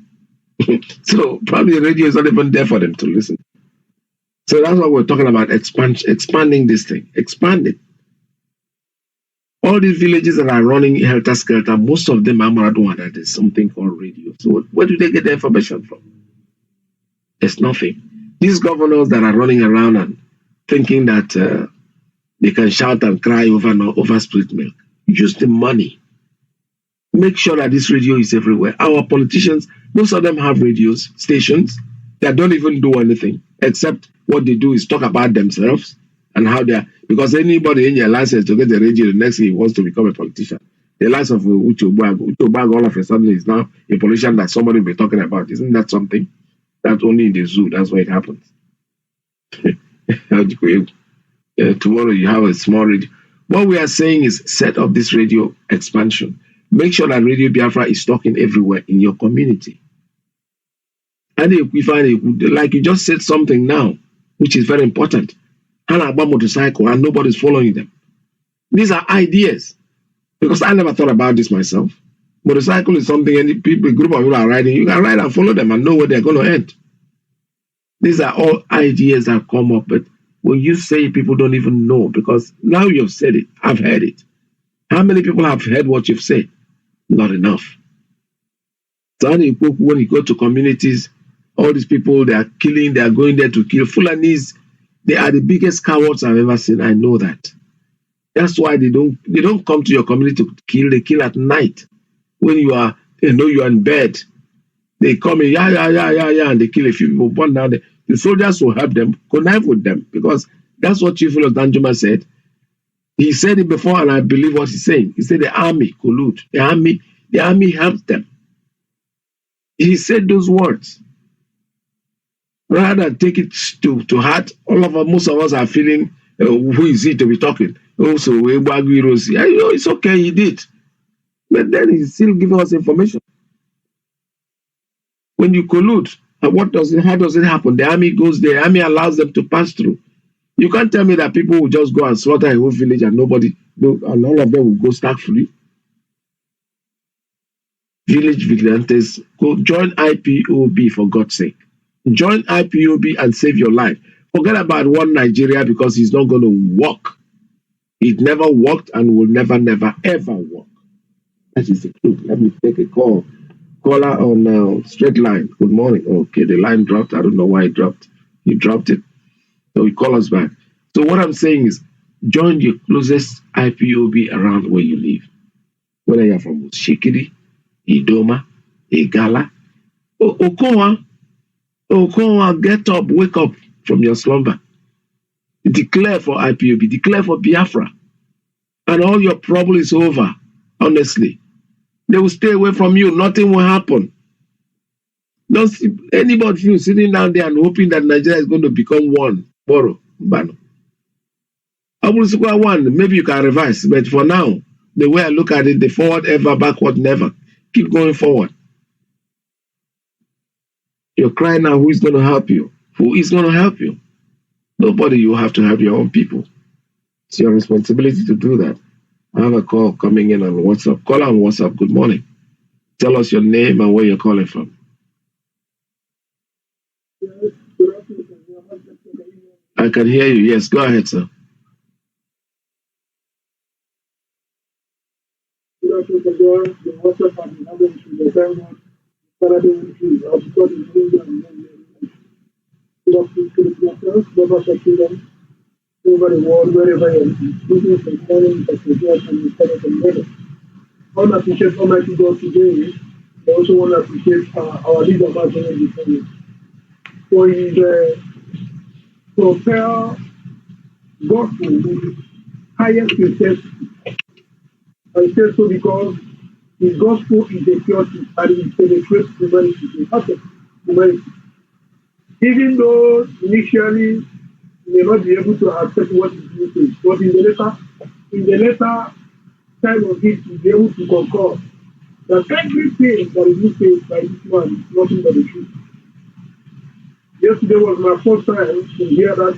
So probably the radio is not even there for them to listen. So that's why we're talking about expanding this thing. Expand it. All these villages that are running helter-skelter, most of them are Maradona, that there's something called radio. So where do they get the information from? There's nothing. These governors that are running around and thinking that they can shout and cry over split milk. Use the money. Make sure that this radio is everywhere. Our politicians, most of them have radio stations that don't even do anything, except what they do is talk about themselves and how they are. Because anybody in your license to get the radio, the next thing he wants to become a politician. The license of Uche Ogbuagu all of a sudden is now a politician that somebody will be talking about. Isn't that something? That's only in the zoo. That's where it happens. Tomorrow you have a small radio. What we are saying is set up this radio expansion. Make sure that Radio Biafra is talking everywhere in your community. And if we find it, like you just said something now, which is very important. And about motorcycle and nobody's following them. These are ideas. Because I never thought about this myself. Motorcycle is something any people, group of people are riding. You can ride and follow them and know where they're going to end. These are all ideas that come up, but when you say people don't even know, because now you've said it, I've heard it. How many people have heard what you've said? Not enough. So when you go to communities, all these people, they are killing, they are going there to kill. Fulanis, they are the biggest cowards I've ever seen. I know that. That's why they don't come to your community to kill. They kill at night. When you are in bed. They come in, and they kill a few people. But now the soldiers will help them, connive with them, because that's what Chief Danjuma said. He said it before, and I believe what he's saying. He said the army collude. The army helped them. He said those words. Rather than take it to heart, most of us are feeling, who is he to be talking? Also, it's okay, he did. But then he's still giving us information. When you collude, how does it happen? The army goes there, the army allows them to pass through. You can't tell me that people will just go and slaughter a whole village and and all of them will go stark free. Village vigilantes, go join IPOB for God's sake. Join IPOB and save your life. Forget about one Nigeria, because it's not going to work. It never worked and will never, ever work. That is the truth. Let me take a call. Caller on straight line. Good morning. Okay, the line dropped. I don't know why it dropped. He dropped it. So he call us back. So what I'm saying is, join your closest IPOB around where you live. Whether you're from Shikiri, Idoma, Igala, Okowa, get up, wake up from your slumber. Declare for IPOB, declare for Biafra. And all your trouble is over, honestly. They will stay away from you. Nothing will happen. Don't see anybody you sitting down there and hoping that Nigeria is going to become one tomorrow. One, maybe you can revise, but for now, the way I look at it, the forward ever, backward never. Keep going forward. You're crying now, who is going to help you? Who is going to help you? Nobody. You have to help your own people. It's your responsibility to do that. I have a call coming in on WhatsApp. Call on WhatsApp. Good morning. Tell us your name and where you're calling from. I can hear you. Yes, go ahead, sir. Over the world, wherever you're looking for calling, I want to appreciate Almighty God today. I also want to appreciate our leader, Mazi, for his propel gospel with highest intensity. I say so because his gospel is a purity and it penetrates humanity, the heart of humanity. Even though initially may not be able to accept what is being said, but in the later time of it, to be able to concur that everything that is being said by this man is nothing but the truth. Yesterday was my first time to hear that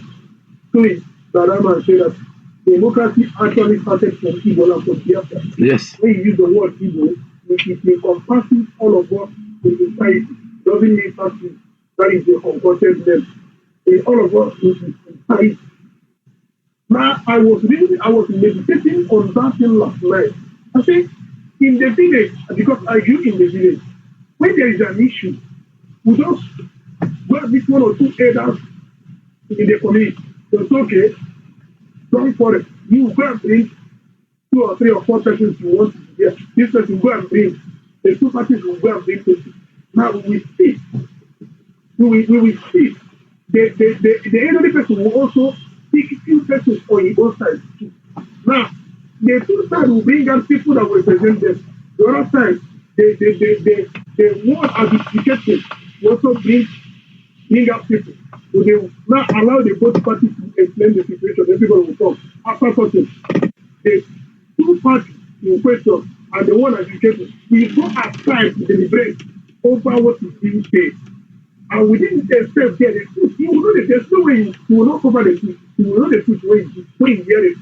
clip that that man said that democracy actually started from Igbo and from Biafra. Yes. When you use the word Igbo, it encompasses all of us in society. Doesn't mean that is the concocted name. All of us in society. Now, I was meditating on that thing last night. I think in the village, because I grew in the village, when there is an issue, we just grab this one or two elders in the community. So it's okay, don't for it. You go and bring 2 or 3 or 4 persons you want to hear. This person go and bring. The 2 parties will go and bring people. Now we will speak. We will speak. The elderly person will also speak few persons on his own side too. Now, the 2 sides will bring out people that will represent them. The other side, the one as educated will also bring out people. So they will now allow the both parties to explain the situation. Then people will talk. After talking, the 2 parties in question and the one educated will go aside to deliberate over what is being said. And within the step there, the truth, you will know that there's no way you will not cover the truth. You will know the truth when you hear it.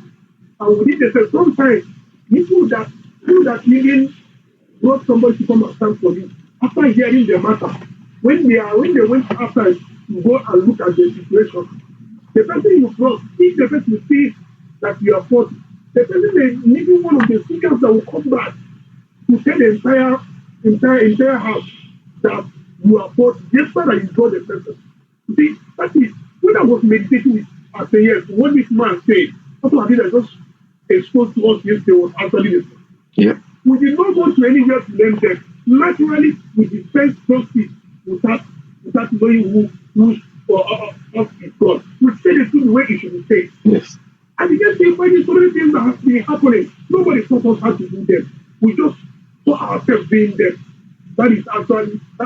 And within the step, sometimes people that even brought somebody to come and stand for you, after hearing the matter, when they went outside to go and look at the situation, the person you brought, if the person sees that you are faulty, The person is maybe one of the speakers that will come back to tell the entire house that you are both just that you got the person. See, that is when I was meditating with I say yes, what this man said, what I did I just exposed to us yesterday was actually the truth. Yeah. We did not go to anywhere to learn them. Naturally, we defend justice without knowing who us is God. We say the truth the way it should be said. Yes. And again, there are so many things that have been happening. Nobody taught us how to do them. We just saw ourselves doing them. That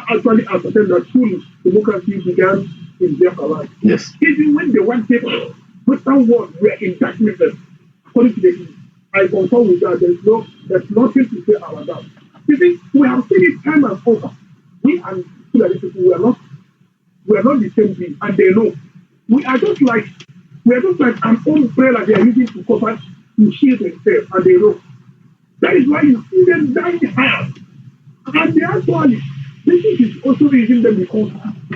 actually ascertained that truly democracy began in Biafra. Yes. Even when the one paper, Western world were in darkness, according to the East, I concur with that. There's nothing to say about that. You see, we have seen it time and over. We and Fulani people, we are not the same thing, and they know. We are just like an umbrella they are using to cover to shield themselves, and they know. That is why you see them dying hard. And they actually, this is also reason them because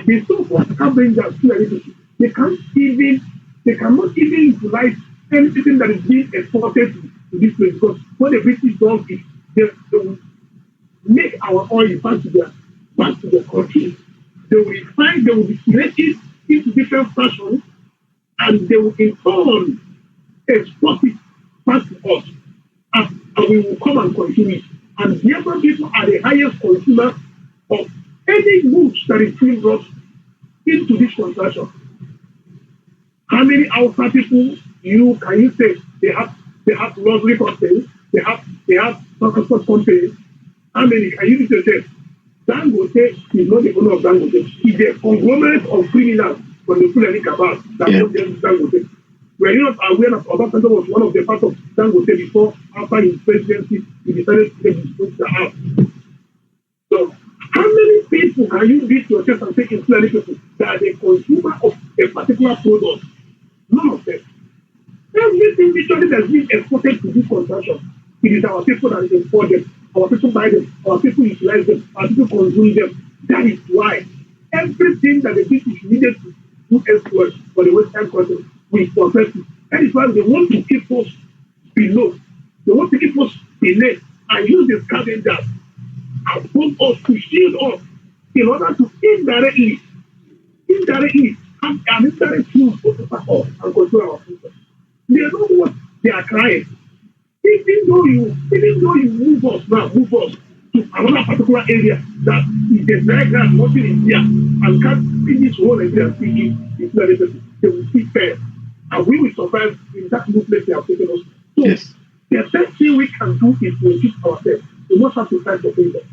they so far scavengers to everything. They cannot even utilize anything that is being exported to this place because what the British does is they will make our oil back to the country. They will refine, they will distillate it into different fashions, and they will in turn export it back to us. And we will come and consume it. And Biafran people are the highest consumer of any goods that is being brought into this transaction. How many outside people can you say they have luxury companies, they have transport companies? How many can you say? Dangote is not the owner of Dangote. He's a conglomerate of criminals from the Fulani cabal that owns Dangote. Were you not aware that Obasanjo was one of the parts of Dangote before, after his presidency, he decided to take his foot out? So, how many people can you beat yourself and take in Fulani people that are the consumer of a particular product? None of them. Everything literally that's being exported to this consumption, it is our people that import them, our people buy them, our people utilize them, our people consume them. That is why everything that the British needed to do elsewhere for the Western country, we forget it. That is why they want to keep us below. They want to keep us below and use the scavengers and pump us to shield us in order to indirectly have an indirect use to attack us and control our future. They know what they are crying. Even though you move us to another particular area that is a diagram watching in here and can't finish whole Nigeria speaking, they will speak fair. And we will survive in that movement they have taken us. So yes. The best thing we can do is to educate ourselves. We must have to fight for freedom.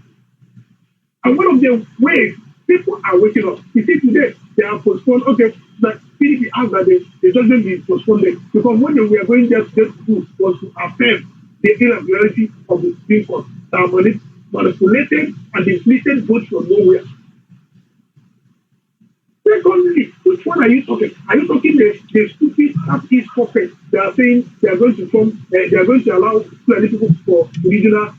And one of the ways people are waking up, you see today, they are postponed, okay, that PDP asked that the judgment be postponed because what they were going there to do was to affirm the irregularity of the Supreme Court that manipulated and deflated votes from nowhere. Secondly, which one are you talking? Are you talking the stupid Southeast puppet? They are saying they are going to allow Fulani people for regional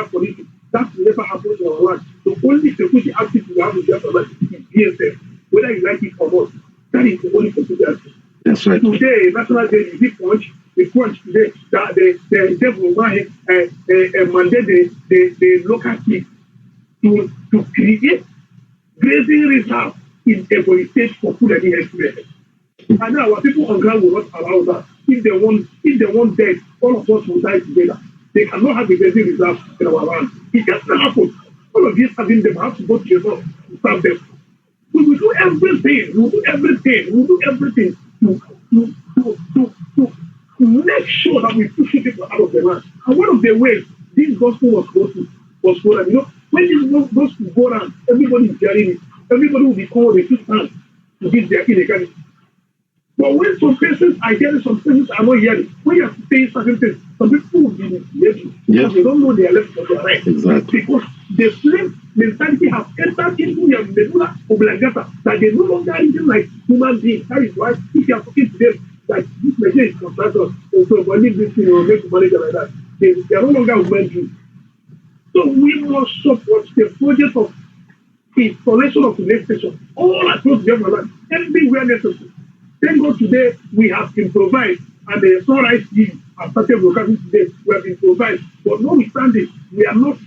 politics. That will never happen in our land. The only security active we have in Biafra is BSF, whether you like it or not. That is the only security active. That's right. Today, National Day is the punch today that the devil mandate the local chief to create grazing reserve in every state for food and elsewhere. And now our people on ground will not allow that. If they want death, all of us will die together. They cannot have a grazing reserve in our land. It just not happen. All of these having them have to go to the north to serve them. We will do everything. We will do everything to make sure that we push people out of the land. And one of the ways this gospel was going on, when this gospel go around, everybody is hearing it. Everybody will be called a two hands to give their illegality. But when some persons are hearing, some persons are not hearing, when you are saying certain things, some people will be misled because they don't know their left or their right. Exactly. Because the slave mentality has entered into their medulla oblongata that they no longer even like human beings. That is why if you are talking to them like this machine is contractors, so money this thing or make money like that, they are no longer human beings. So we must support the project of installation of the next station all across Biafra, everywhere necessary. Thank God today we have improvised and the sunrise yield have started broadcasting today. We have improvised, but notwithstanding, we are not.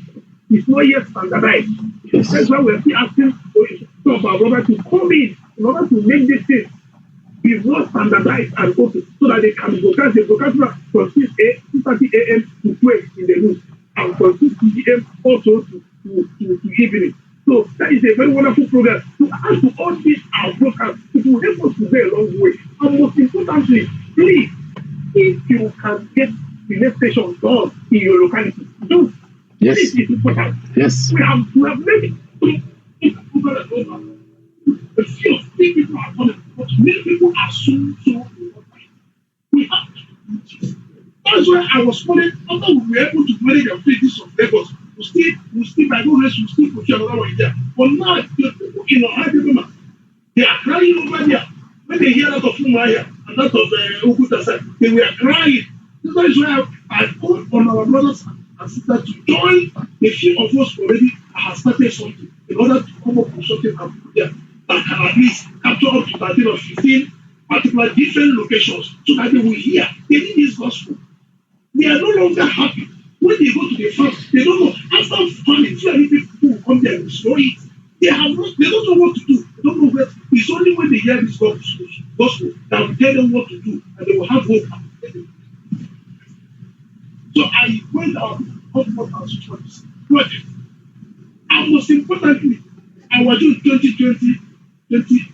It's not yet standardized. That's why we are still asking some of our brothers to come in order to make this thing be more standardized and open so that they can broadcast. They broadcast from 6:30 a.m. to 12 in the noon and from 6 p.m. also to evening. So that is a very wonderful program. To add to all these our broadcasts, it will help us to go a long way. And most importantly, please, if you can get the station done in your locality, do. Yes. This is important. Yes. We have many people. A few people are coming, but many people are so important. We have to do this. That's why I was calling, although we were able to manage and pay this of Lagos, we still by no rest, we still put another one there. But now, the people in Ohio, they are crying over there. When they hear that of Umaya and that of Ukuta side, they were crying. That is why I called on our brothers and sisters to join. The few of us already have started something in order to come up with something and put there that can at least capture up to 13 or 15 particular different locations so that they will hear. They need this gospel. They are no longer happy. When they go to the farm, they don't know. After farming, so many people will come there and destroy it. They don't know what to do. They don't know where. It's only when they hear this gospel that will tell them what to do and they will have hope. So I went out and churches, projects. And most importantly, I was doing 2020,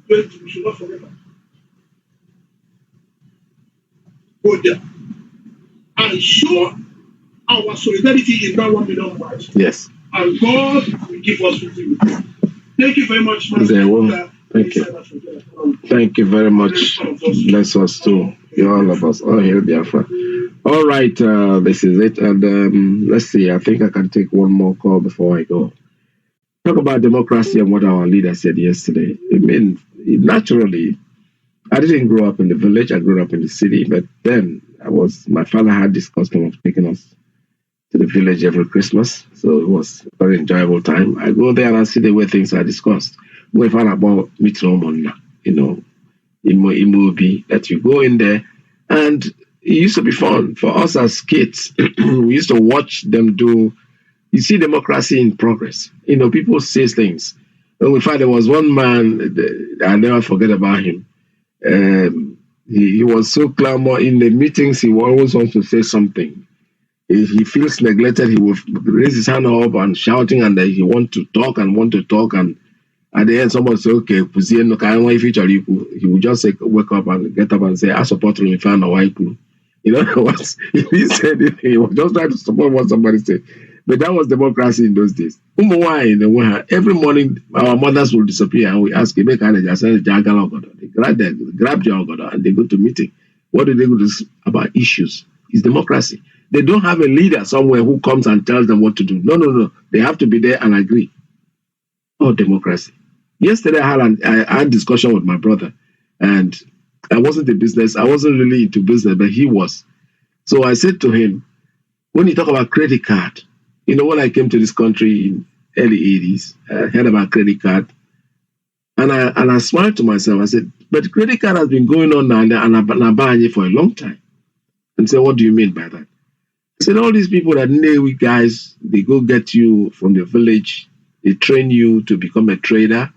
we should not forget that. Go there and show our solidarity in that 1 million march. Yes. And God will give us victory. Thank you very much, Mazi. Thank you. Thank you very much. Bless us too. All of us. All hail Biafra. All right, this is it. And let's see. I think I can take one more call before I go. Talk about democracy and what our leader said yesterday. I mean, naturally, I didn't grow up in the village. I grew up in the city. But then my father had this custom of taking us to the village every Christmas. So it was a very enjoyable time. I go there and I see the way things are discussed. We found about Mitromona, in movie that you go in there. And it used to be fun for us as kids. We used to watch them do. You see democracy in progress. People say things. In fact, there was one man, I'll never forget about him. He was so clamor in the meetings. He always wants to say something. If he feels neglected, he will raise his hand up and shouting, and then he want to talk. And at the end, somebody say, "Okay, he will just say, wake up and get up and say, I support him if I know why." If he said it, he was just trying to support what somebody said. But that was democracy in those days. Every morning, our mothers will disappear and we ask, they grab their ogodo and they go to meeting. What do they go to about issues? It's democracy. They don't have a leader somewhere who comes and tells them what to do. No. They have to be there and agree. Oh, democracy. Yesterday, I had discussion with my brother, and I wasn't really into business, but he was. So I said to him, when you talk about credit card, when I came to this country in early 80s, I heard about credit card, and I smiled to myself. I said, but credit card has been going on now and buying for a long time. And said, what do you mean by that? I said, all these people that know guys, they go get you from the village, they train you to become a trader,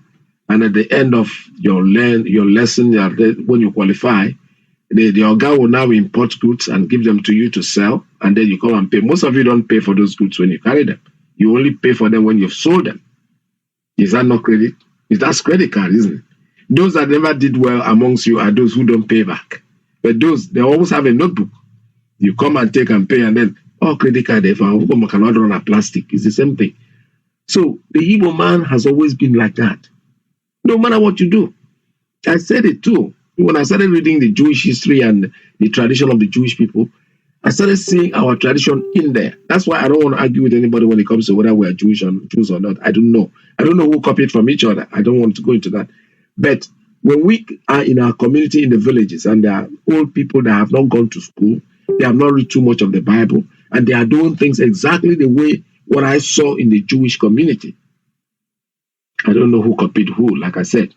and at the end of your lesson, when you qualify, the Oga will now import goods and give them to you to sell, and then you come and pay. Most of you don't pay for those goods when you carry them. You only pay for them when you've sold them. Is that not credit? That's credit card, isn't it? Those that never did well amongst you are those who don't pay back. But they always have a notebook. You come and take and pay, and then, credit card, if I cannot run a plastic, it's the same thing. So the Igbo man has always been like that. No matter what you do. I said it too. When I started reading the Jewish history and the tradition of the Jewish people, I started seeing our tradition in there. That's why I don't want to argue with anybody when it comes to whether we are Jews or not. I don't know. I don't know who copied from each other. I don't want to go into that. But when we are in our community in the villages and there are old people that have not gone to school, they have not read too much of the Bible, and they are doing things exactly the way what I saw in the Jewish community. I don't know who copied who, like I said,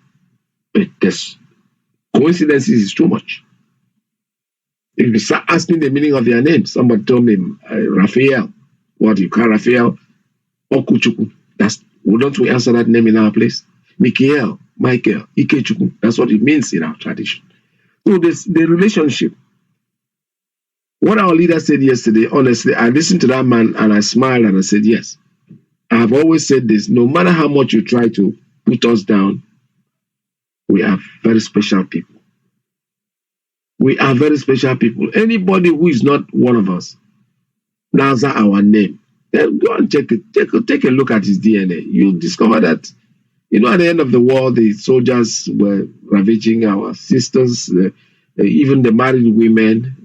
but this coincidences is too much. If you start asking the meaning of their names, somebody told me Raphael. What do you call Raphael? Okuchuku. Don't we answer that name in our place? Michael, Iyke. That's what it means in our tradition. So the relationship. What our leader said yesterday, honestly, I listened to that man and I smiled and I said, yes. I have always said this, no matter how much you try to put us down, we are very special people. We are very special people. Anybody who is not one of us, that's our name. Then go and check it. Take a look at his DNA. You'll discover that, at the end of the war, the soldiers were ravaging our sisters, even the married women.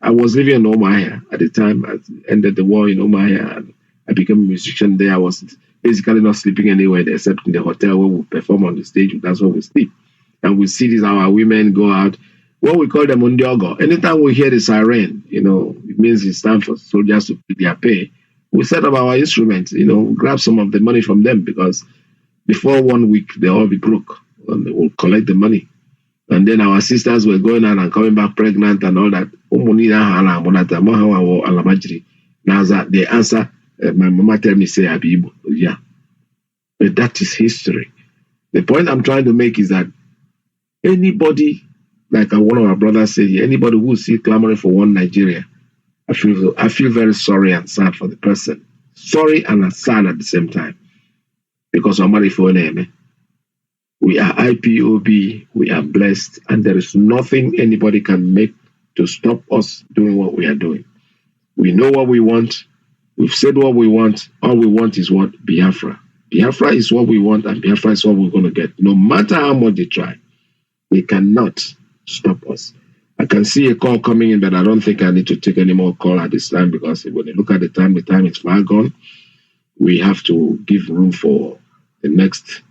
I was living in Omaya at the time. I ended the war in Omaya, and I became a musician there. I was basically not sleeping anywhere except in the hotel where we perform on the stage. That's where we sleep. And we see our women go out. What we call them Ondiogo. Anytime we hear the siren, it means it's time for soldiers to pay their pay. We set up our instruments, grab some of the money from them, because before 1 week, they'll all be broke and they will collect the money. And then our sisters were going out and coming back pregnant and all that. Now the answer, my mama tell me, say, Abibu. Yeah. But that is history. The point I'm trying to make is that anybody, like one of our brothers said here, anybody who is clamoring for one Nigeria, I feel very sorry and sad for the person. Sorry and sad at the same time. Because we are IPOB, we are blessed, and there is nothing anybody can make to stop us doing what we are doing. We know what we want. We've said what we want. All we want is what? Biafra. Biafra is what we want, and Biafra is what we're going to get. No matter how much they try, they cannot stop us. I can see a call coming in, but I don't think I need to take any more call at this time, because when you look at the time is far gone. We have to give room for the next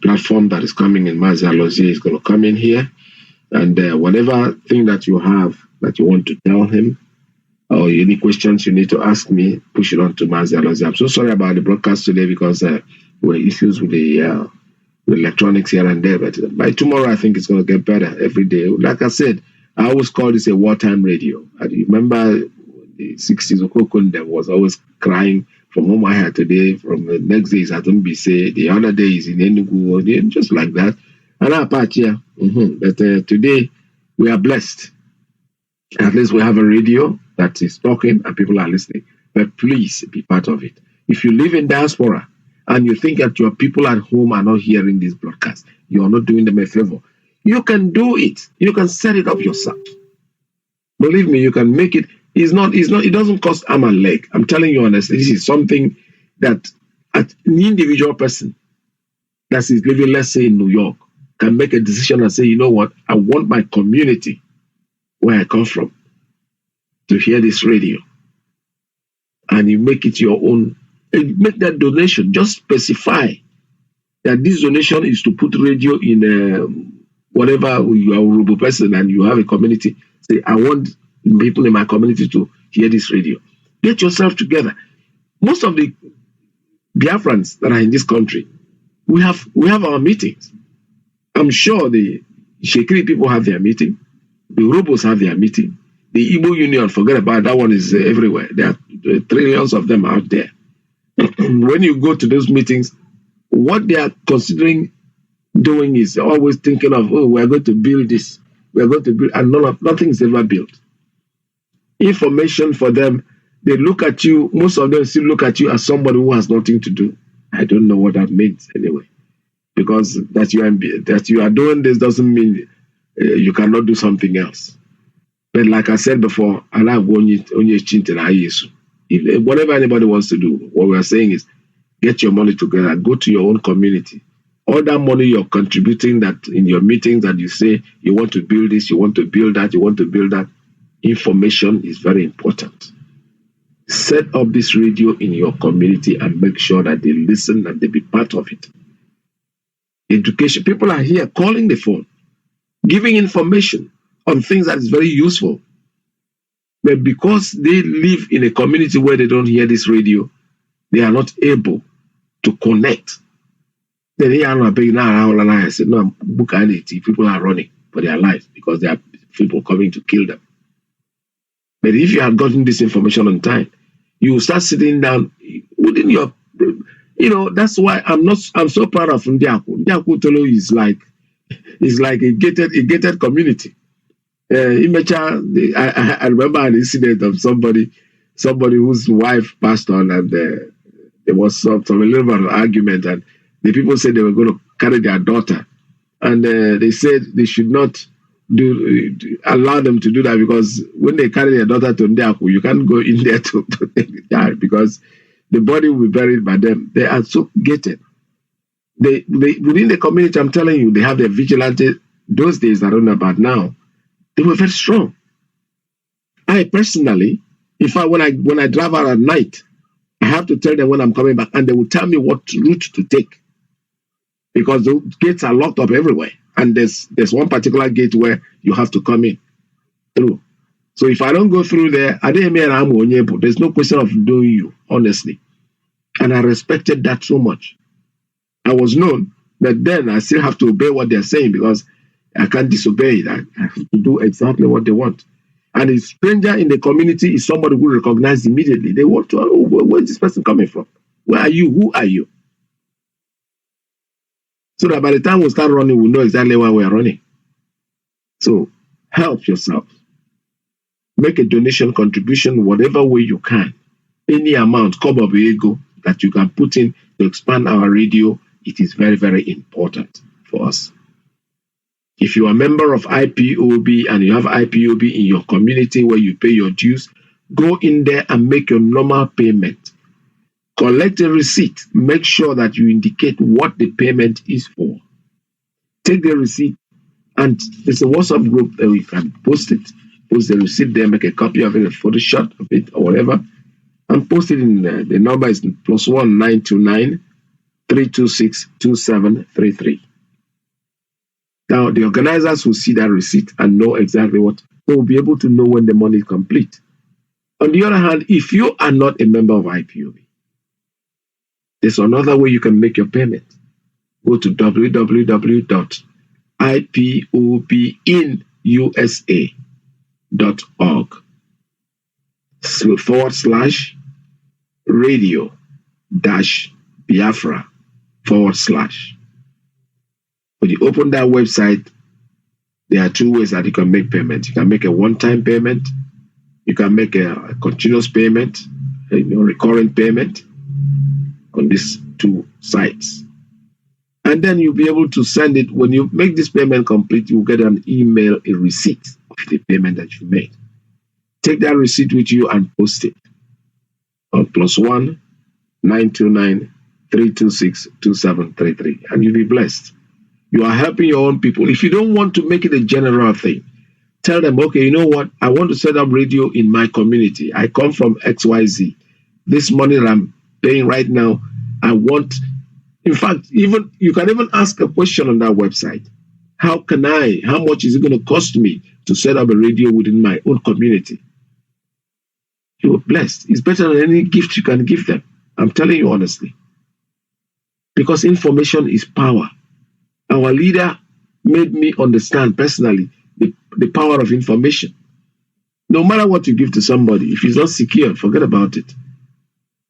platform that is coming in. Mazi Alozie is going to come in here, and whatever thing that you have that you want to tell him, or any questions you need to ask me, push it on to Mazi Alozie. I'm so sorry about the broadcast today, because there were issues with the electronics here and there, but by tomorrow I think it's going to get better every day. Like I said, I always call this a wartime radio. I remember the 60s, Okokunde was always crying from home I had today, from the next day is at Mbise, the other day is in Enugu, just like that. And I part here. But today we are blessed. At least we have a radio that is talking and people are listening. But please be part of it. If you live in diaspora and you think that your people at home are not hearing this broadcast, you are not doing them a favor. You can do it. You can set it up yourself. Believe me, you can make it. It doesn't cost arm and leg. I'm telling you honestly, this is something that an individual person that is living, let's say in New York, can make a decision and say, you know what, I want my community where I come from to hear this radio. And you make it your own. And make that donation. Just specify that this donation is to put radio in whatever you are a Urubu person and you have a community. Say, I want people in my community to hear this radio. Get yourself together. Most of the Biafrans that are in this country, we have our meetings. I'm sure the Shekiri people have their meeting. The Urubus have their meeting. The Igbo Union, forget about that one, is everywhere. There are trillions of them out there. When you go to those meetings, what they are considering doing is always thinking of, we're going to build this. We're going to build, and nothing is ever built. Information for them, they look at you, most of them still look at you as somebody who has nothing to do. I don't know what that means anyway. Because that you are doing this doesn't mean you cannot do something else. But like I said before, whatever anybody wants to do, what we are saying is get your money together, go to your own community. All that money you're contributing that in your meetings that you say you want to build this, you want to build that, you want to build that, information is very important. Set up this radio in your community and make sure that they listen and they be part of it. Education, people are here calling the phone, giving information on things that is very useful. But because they live in a community where they don't hear this radio, they are not able to connect. Then people are running for their lives because they are people coming to kill them. But if you had gotten this information on time, you will start sitting down within your, that's why I'm so proud of Ndiaku. Ndiaku Tolo is like a gated community. I remember an incident of somebody whose wife passed on, and there was a little bit of argument, and the people said they were going to carry their daughter, and they said they should not allow them to do that, because when they carry their daughter to Ndiaku, you can't go in there to take the because the body will be buried by them. They are so gated. They within the community, I'm telling you, they have their vigilante. Those days, I don't know about now. They were very strong. I personally, in fact, when I drive out at night, I have to tell them when I'm coming back, and they will tell me what route to take, because the gates are locked up everywhere, and there's one particular gate where you have to come in through. So if I don't go through there, there's no question of doing you, honestly. And I respected that so much. I was known, but then I still have to obey what they're saying, because I can't disobey it. I have to do exactly what they want. And a stranger in the community is somebody who recognizes immediately. They want to, where is this person coming from? Where are you? Who are you? So that by the time we start running, we know exactly why we are running. So help yourself. Make a donation contribution, whatever way you can. Any amount, ego that you can put in to expand our radio, it is very, very important for us. If you are a member of IPOB and you have IPOB in your community where you pay your dues, go in there and make your normal payment. Collect a receipt. Make sure that you indicate what the payment is for. Take the receipt, and there's a WhatsApp group that you can post it. Post the receipt there, make a copy of it, a Photoshop of it, or whatever, and post it in there. The number is +1 929 326 2733. Now, the organizers will see that receipt and know exactly what. They will be able to know when the money is complete. On the other hand, if you are not a member of IPOB, there's another way you can make your payment. Go to www.ipop.org/radio-biafra/. When you open that website, there are two ways that you can make payment. You can make a one-time payment. You can make a continuous payment, recurrent payment on these two sites. And then you'll be able to send it. When you make this payment complete, you'll get an email, a receipt of the payment that you made. Take that receipt with you and post it on +1 929 326 2733, and you'll be blessed. You are helping your own people. If you don't want to make it a general thing, tell them, okay, you know what? I want to set up radio in my community. I come from XYZ. This money that I'm paying right now, I want. In fact, even you can even ask a question on that website. How much is it going to cost me to set up a radio within my own community? You are blessed. It's better than any gift you can give them. I'm telling you honestly. Because information is power. Our leader made me understand personally the power of information. No matter what you give to somebody, if it's not secure, forget about it.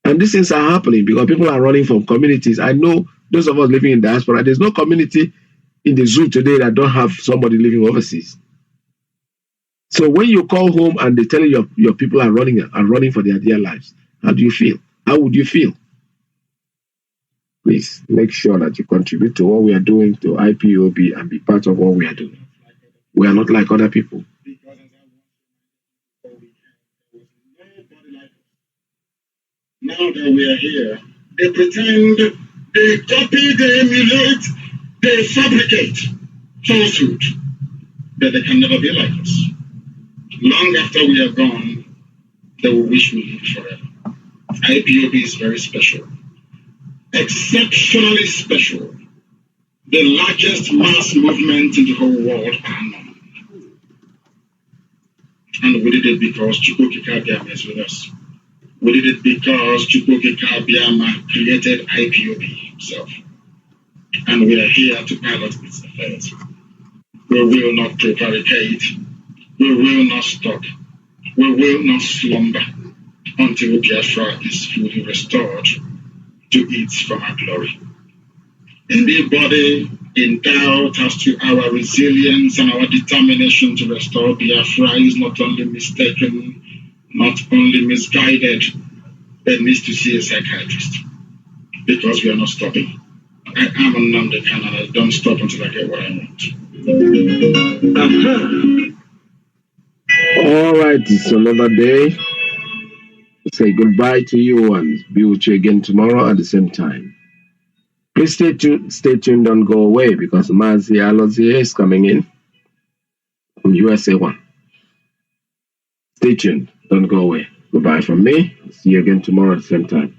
And these things are happening because people are running from communities. I know those of us living in diaspora, there's no community in the zoo today that don't have somebody living overseas. So when you call home and they tell you your people are running for their dear lives, how do you feel? How would you feel? Please make sure that you contribute to what we are doing to IPOB and be part of what we are doing. We are not like other people. Now that we are here, they pretend, they copy, they emulate, they fabricate falsehood that they can never be like us. Long after we are gone, they will wish we lived forever. IPOB is very special. Exceptionally special. The largest mass movement in the whole world are known. And we did it because Chukwuka Abiyama is with us. We did it because Chukwuka Abiyama created IPOB himself. And we are here to pilot its affairs. We will not prevaricate. We will not stop. We will not slumber until Biafra is fully restored to its former glory. Anybody in doubt as to our resilience and our determination to restore Biafra is not only mistaken, not only misguided, but needs to see a psychiatrist, because we are not stopping. I am a Nnamdi and I don't stop until I get what I want. All right, it's another day. Say goodbye to you and be with you again tomorrow at the same time. Please stay tuned, don't go away, because Mazi Alozie is coming in from USA 1. Stay tuned, don't go away. Goodbye from me. See you again tomorrow at the same time.